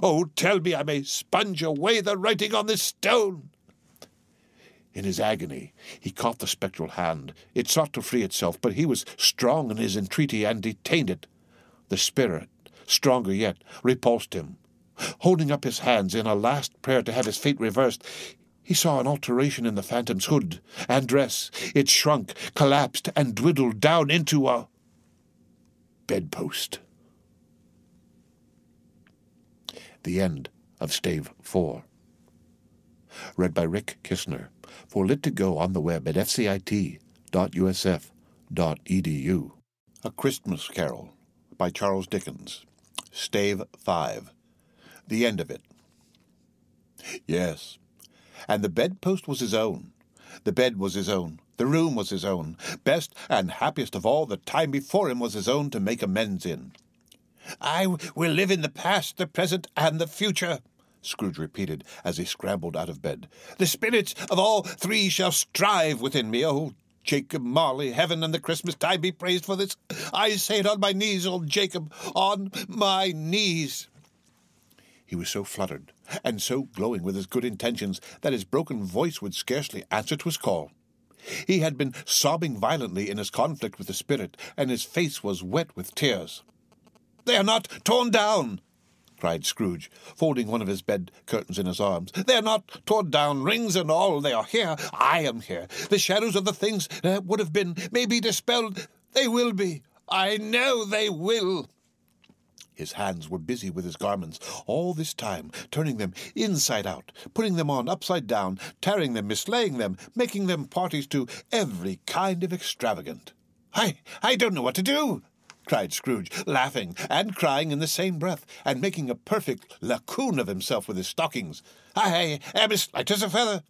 Oh, tell me I may sponge away the writing on this stone." In his agony, he caught the spectral hand. It sought to free itself, but he was strong in his entreaty and detained it. The spirit, stronger yet, repulsed him. Holding up his hands in a last prayer to have his fate reversed, he saw an alteration in the phantom's hood and dress. It shrunk, collapsed, and dwindled down into a bedpost. The end of Stave 4. Read by Rick Kistner. For Lit to Go on the web at fcit.usf.edu. A Christmas Carol by Charles Dickens. Stave 5. The end of it. Yes, and the bedpost was his own. The bed was his own. The room was his own. Best and happiest of all, the time before him was his own to make amends in. "I will live in the past, the present, and the future," Scrooge repeated as he scrambled out of bed. "The spirits of all three shall strive within me. Oh, Jacob Marley, heaven and the Christmas tide be praised for this. I say it on my knees, old Jacob, on my knees." He was so fluttered, and so glowing with his good intentions, that his broken voice would scarcely answer to his call. He had been sobbing violently in his conflict with the spirit, and his face was wet with tears. "They are not torn down," cried Scrooge, folding one of his bed curtains in his arms. "They are not torn down, rings and all. They are here. I am here. The shadows of the things that would have been may be dispelled. They will be. I know they will." His hands were busy with his garments all this time, turning them inside out, putting them on upside down, tearing them, mislaying them, making them parties to every kind of extravagant. I don't know what to do," cried Scrooge, laughing and crying in the same breath, and making a perfect lacoon of himself with his stockings. "I am as light as a feather.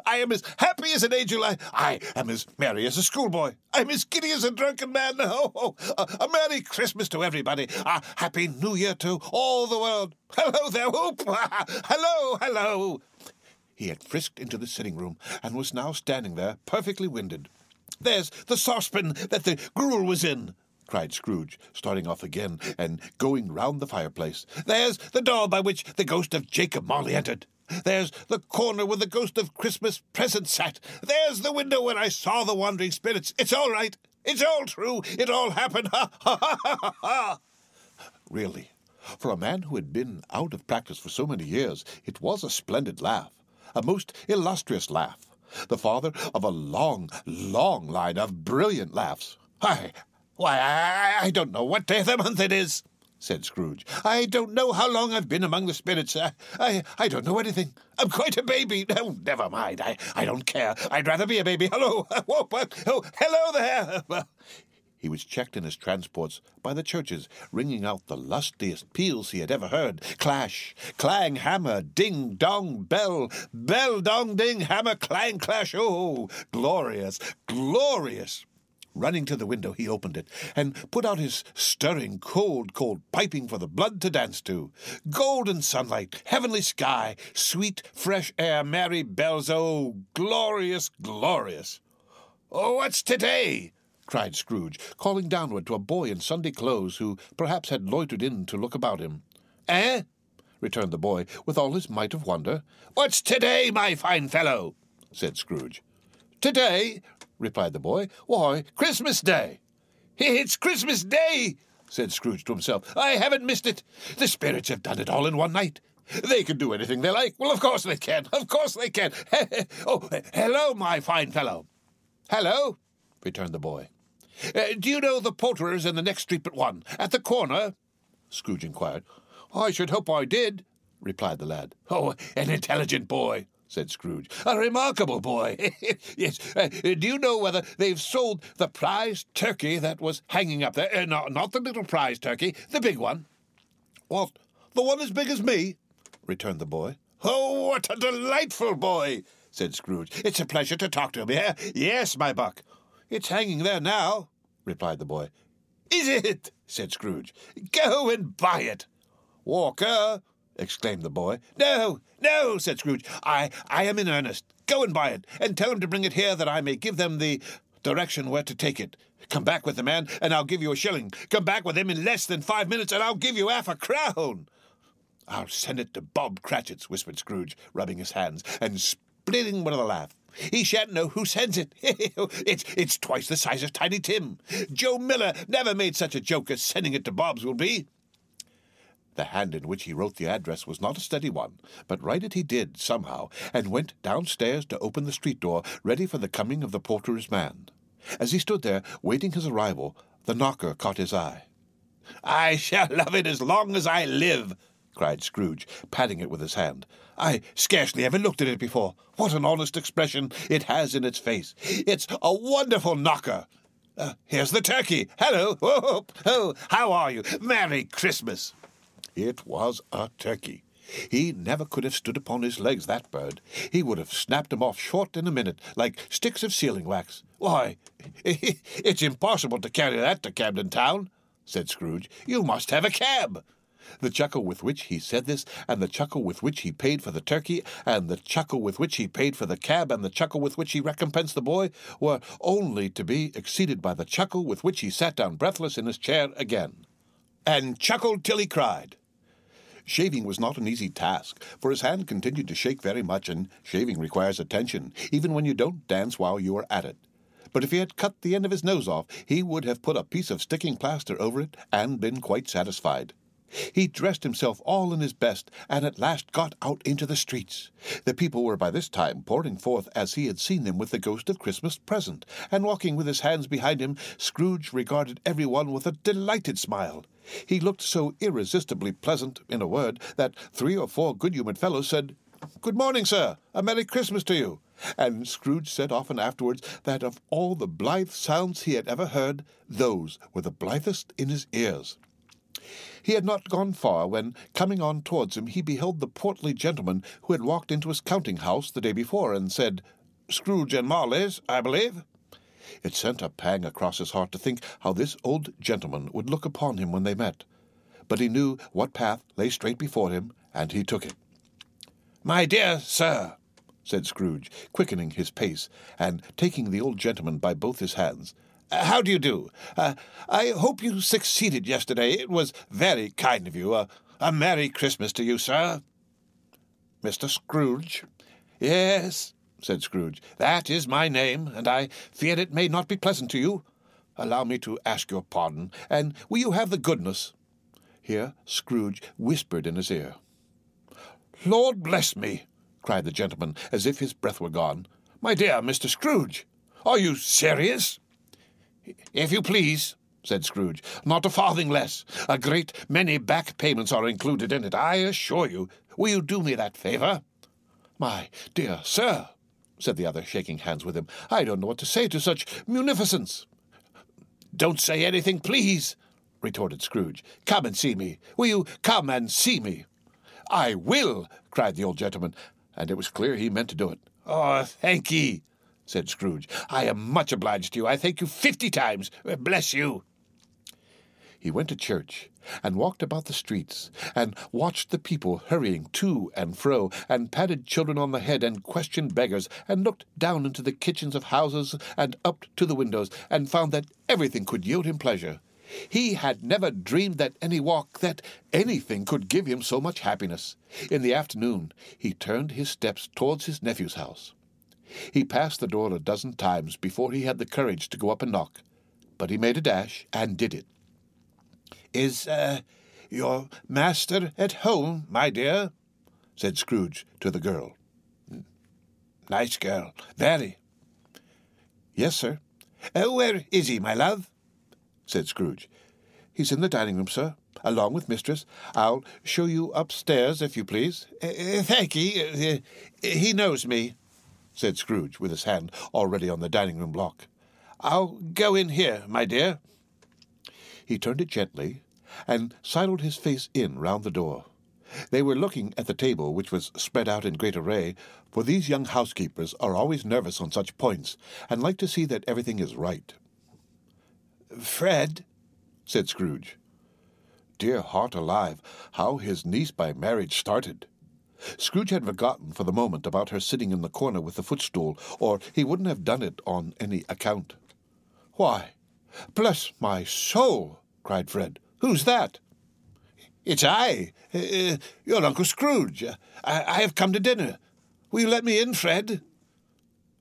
I am as happy as an angel. I am as merry as a schoolboy. I'm as giddy as a drunken man. A Merry Christmas to everybody. A Happy New Year to all the world. Hello there, whoop! Hello, hello!" He had frisked into the sitting room, and was now standing there, perfectly winded. "There's the saucepan that the gruel was in," cried Scrooge, starting off again, and going round the fireplace. "There's the door by which the ghost of Jacob Marley entered. There's the corner where the ghost of Christmas present sat. There's the window where I saw the wandering spirits. It's all right. It's all true. It all happened. Ha, ha, ha, ha, ha." Really, for a man who had been out of practice for so many years, it was a splendid laugh, a most illustrious laugh, the father of a long, long line of brilliant laughs. Why, I don't know what day of the month it is," said Scrooge. "I don't know how long I've been among the spirits. I don't know anything. I'm quite a baby. No, never mind. I don't care. I'd rather be a baby. Hello. Oh, hello there." He was checked in his transports by the churches ringing out the lustiest peals he had ever heard. Clash, clang, hammer, ding, dong, bell, bell, dong, ding, hammer, clang, clash. Oh, glorious, glorious! Running to the window, he opened it, and put out his stirring, cold, cold piping for the blood to dance to. Golden sunlight, heavenly sky, sweet, fresh air, merry bells. Oh, glorious, glorious! "Oh, what's today?" cried Scrooge, calling downward to a boy in Sunday clothes who perhaps had loitered in to look about him. "Eh?" returned the boy, with all his might of wonder. "What's today, my fine fellow?" said Scrooge. "Today?" replied the boy. "Why, Christmas Day." "It's Christmas Day," said Scrooge to himself. "I haven't missed it. The spirits have done it all in one night. They can do anything they like. Well, of course they can. Of course they can. Oh, hello, my fine fellow." "Hello," returned the boy. "Do you know the poulterers in the next street but one, at the corner?" Scrooge inquired. "I should hope I did," replied the lad. "Oh, an intelligent boy," said Scrooge. "A remarkable boy. Yes. Do you know whether they've sold the prize turkey that was hanging up there? Not the little prize turkey, the big one." "What, the one as big as me?" returned the boy. "Oh, what a delightful boy," said Scrooge. "It's a pleasure to talk to him. Yeah? Yes, my buck." "It's hanging there now," replied the boy. "Is it?" said Scrooge. "Go and buy it." "Walker!" exclaimed the boy. "No, no," said Scrooge. I am in earnest. Go and buy it, and tell him to bring it here that I may give them the direction where to take it. Come back with the man, and I'll give you a shilling. Come back with him in less than 5 minutes, and I'll give you half a crown." "I'll send it to Bob Cratchit's," whispered Scrooge, rubbing his hands, and splitting with a laugh. "He shan't know who sends it. It's twice the size of Tiny Tim. Joe Miller never made such a joke as sending it to Bob's will be." The hand in which he wrote the address was not a steady one, but write it he did, somehow, and went downstairs to open the street door, ready for the coming of the poulterer's man. As he stood there, waiting his arrival, the knocker caught his eye. "I shall love it as long as I live," cried Scrooge, patting it with his hand. "I scarcely ever looked at it before. What an honest expression it has in its face. It's a wonderful knocker. Here's the turkey. Hello. Oh, how are you? Merry Christmas." It was a turkey. He never could have stood upon his legs, that bird. He would have snapped them off short in a minute, like sticks of sealing wax. "Why, it's impossible to carry that to Camden Town," said Scrooge. "You must have a cab." The chuckle with which he said this, and the chuckle with which he paid for the turkey, and the chuckle with which he paid for the cab, and the chuckle with which he recompensed the boy, were only to be exceeded by the chuckle with which he sat down breathless in his chair again, and chuckled till he cried. Shaving was not an easy task, for his hand continued to shake very much, and shaving requires attention, even when you don't dance while you are at it. But if he had cut the end of his nose off, he would have put a piece of sticking plaster over it and been quite satisfied. He dressed himself all in his best, and at last got out into the streets. The people were by this time pouring forth as he had seen them with the ghost of Christmas present, and walking with his hands behind him, Scrooge regarded every one with a delighted smile. He looked so irresistibly pleasant, in a word, that 3 or 4 good-humoured fellows said, "Good morning, sir. A Merry Christmas to you." And Scrooge said often afterwards that of all the blithe sounds he had ever heard, those were the blithest in his ears. He had not gone far when, coming on towards him, he beheld the portly gentleman who had walked into his counting-house the day before, and said, "Scrooge and Marley's, I believe." It sent a pang across his heart to think how this old gentleman would look upon him when they met. But he knew what path lay straight before him, and he took it. "My dear sir," said Scrooge, quickening his pace, and taking the old gentleman by both his hands, "how do you do? I hope you succeeded yesterday. It was very kind of you. A Merry Christmas to you, sir." "Mr. Scrooge?" "Yes," said Scrooge, "that is my name, and I fear it may not be pleasant to you. Allow me to ask your pardon, and will you have the goodness—" Here Scrooge whispered in his ear. "Lord bless me!" cried the gentleman, as if his breath were gone. "My dear Mr. Scrooge, are you serious?" "If you please," said Scrooge, "not a farthing less. A great many back payments are included in it, I assure you. Will you do me that favour?" "My dear sir," said the other, shaking hands with him, "I don't know what to say to such munificence." "Don't say anything, please," retorted Scrooge. "Come and see me. Will you come and see me?" "I will," cried the old gentleman, and it was clear he meant to do it. "Oh, thank ye," said Scrooge. "I am much obliged to you. I thank you 50 times. Bless you." He went to church, and walked about the streets, and watched the people hurrying to and fro, and patted children on the head, and questioned beggars, and looked down into the kitchens of houses, and up to the windows, and found that everything could yield him pleasure. He had never dreamed that any walk, that anything could give him so much happiness. In the afternoon he turned his steps towards his nephew's house. He passed the door a dozen times before he had the courage to go up and knock, but he made a dash and did it. "Is your master at home, my dear?" said Scrooge to the girl. "Nice girl, very." "Yes, sir." "Where is he, my love?" said Scrooge. "He's in the dining room, sir, along with mistress. I'll show you upstairs, if you please." "Thank ye. He knows me," said Scrooge, with his hand already on the dining-room lock. "I'll go in here, my dear." He turned it gently, and sidled his face in round the door. They were looking at the table, which was spread out in great array, for these young housekeepers are always nervous on such points, and like to see that everything is right. "Fred," said Scrooge. Dear heart alive, how his niece by marriage started! Scrooge had forgotten for the moment about her sitting in the corner with the footstool, or he wouldn't have done it on any account. "Why, bless my soul!" cried Fred. "Who's that?" "It's I, your Uncle Scrooge. I have come to dinner. Will you let me in, Fred?"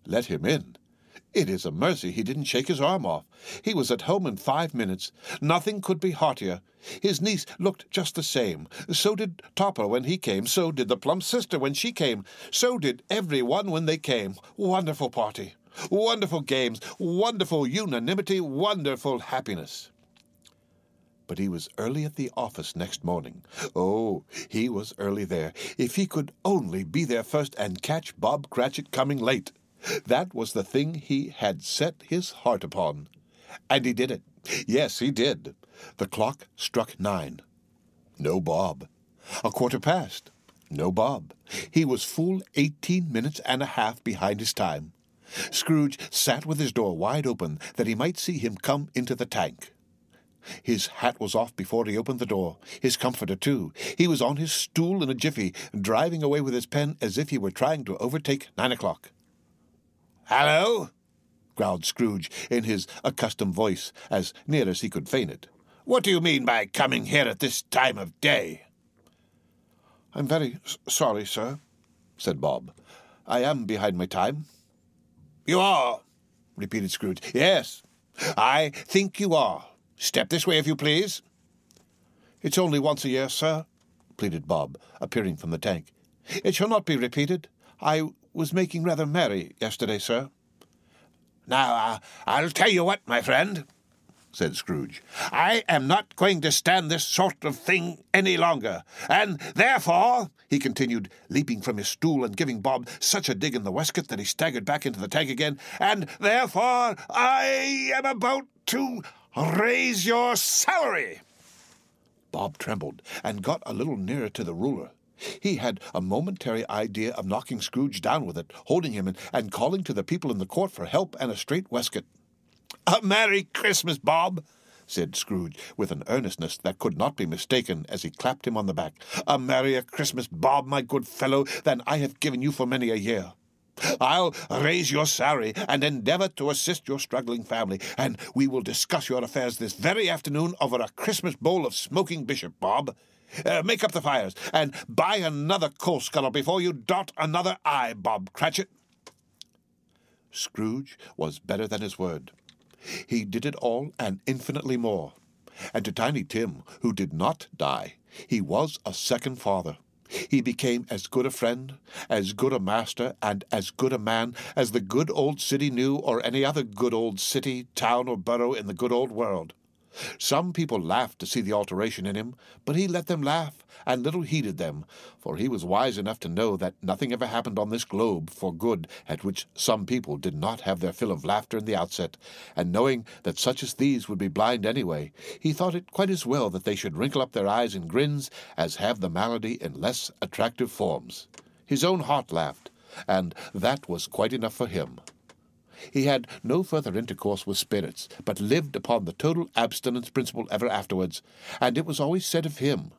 Let him in? It is a mercy he didn't shake his arm off. He was at home in 5 minutes. Nothing could be heartier. His niece looked just the same. So did Topper when he came. So did the plump sister when she came. So did every one when they came. Wonderful party. Wonderful games. Wonderful unanimity. Wonderful happiness. But he was early at the office next morning. Oh, he was early there. If he could only be there first and catch Bob Cratchit coming late. That was the thing he had set his heart upon. And he did it. Yes, he did. The clock struck 9. No Bob. 1:15. No Bob. He was full 18 minutes and a half behind his time. Scrooge sat with his door wide open that he might see him come into the tank. His hat was off before he opened the door, his comforter too. He was on his stool in a jiffy, driving away with his pen as if he were trying to overtake 9 o'clock. "Hallo!" growled Scrooge in his accustomed voice, as near as he could feign it. "What do you mean by coming here at this time of day?" "I'm very sorry, sir," said Bob. "I am behind my time." "You are?" repeated Scrooge. "Yes, I think you are. Step this way, if you please." "It's only once a year, sir," pleaded Bob, appearing from the tank. "It shall not be repeated. I was making rather merry yesterday, sir." "Now, I'll tell you what, my friend," said Scrooge. "I am not going to stand this sort of thing any longer, and therefore," he continued, leaping from his stool and giving Bob such a dig in the waistcoat that he staggered back into the tank again, "and therefore I am about to raise your salary." Bob trembled and got a little nearer to the ruler. He had a momentary idea of knocking Scrooge down with it, holding him and calling to the people in the court for help and a straight waistcoat. "A Merry Christmas, Bob," said Scrooge, with an earnestness that could not be mistaken, as he clapped him on the back. "A merrier Christmas, Bob, my good fellow, than I have given you for many a year. I'll raise your salary and endeavour to assist your struggling family, and we will discuss your affairs this very afternoon over a Christmas bowl of smoking bishop, Bob. Make up the fires, and buy another coal scuttle before you dot another I, Bob Cratchit." Scrooge was better than his word. He did it all and infinitely more. And to Tiny Tim, who did not die, he was a second father. He became as good a friend, as good a master, and as good a man as the good old city knew, or any other good old city, town, or borough in the good old world. Some people laughed to see the alteration in him, but he let them laugh, and little heeded them, for he was wise enough to know that nothing ever happened on this globe for good at which some people did not have their fill of laughter in the outset, and knowing that such as these would be blind anyway, he thought it quite as well that they should wrinkle up their eyes in grins as have the malady in less attractive forms. His own heart laughed, and that was quite enough for him. He had no further intercourse with spirits, but lived upon the total abstinence principle ever afterwards, and it was always said of him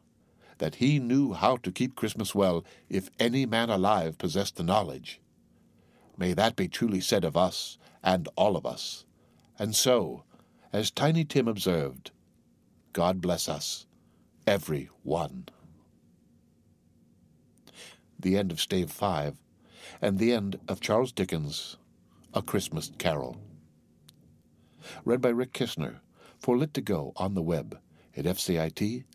that he knew how to keep Christmas well, if any man alive possessed the knowledge. May that be truly said of us, and all of us. And so, as Tiny Tim observed, God bless us, every one. The end of Stave 5, and the end of Charles Dickens' A Christmas Carol. Read by Rick Kistner for Lit2Go on the web at fcit.usf.edu.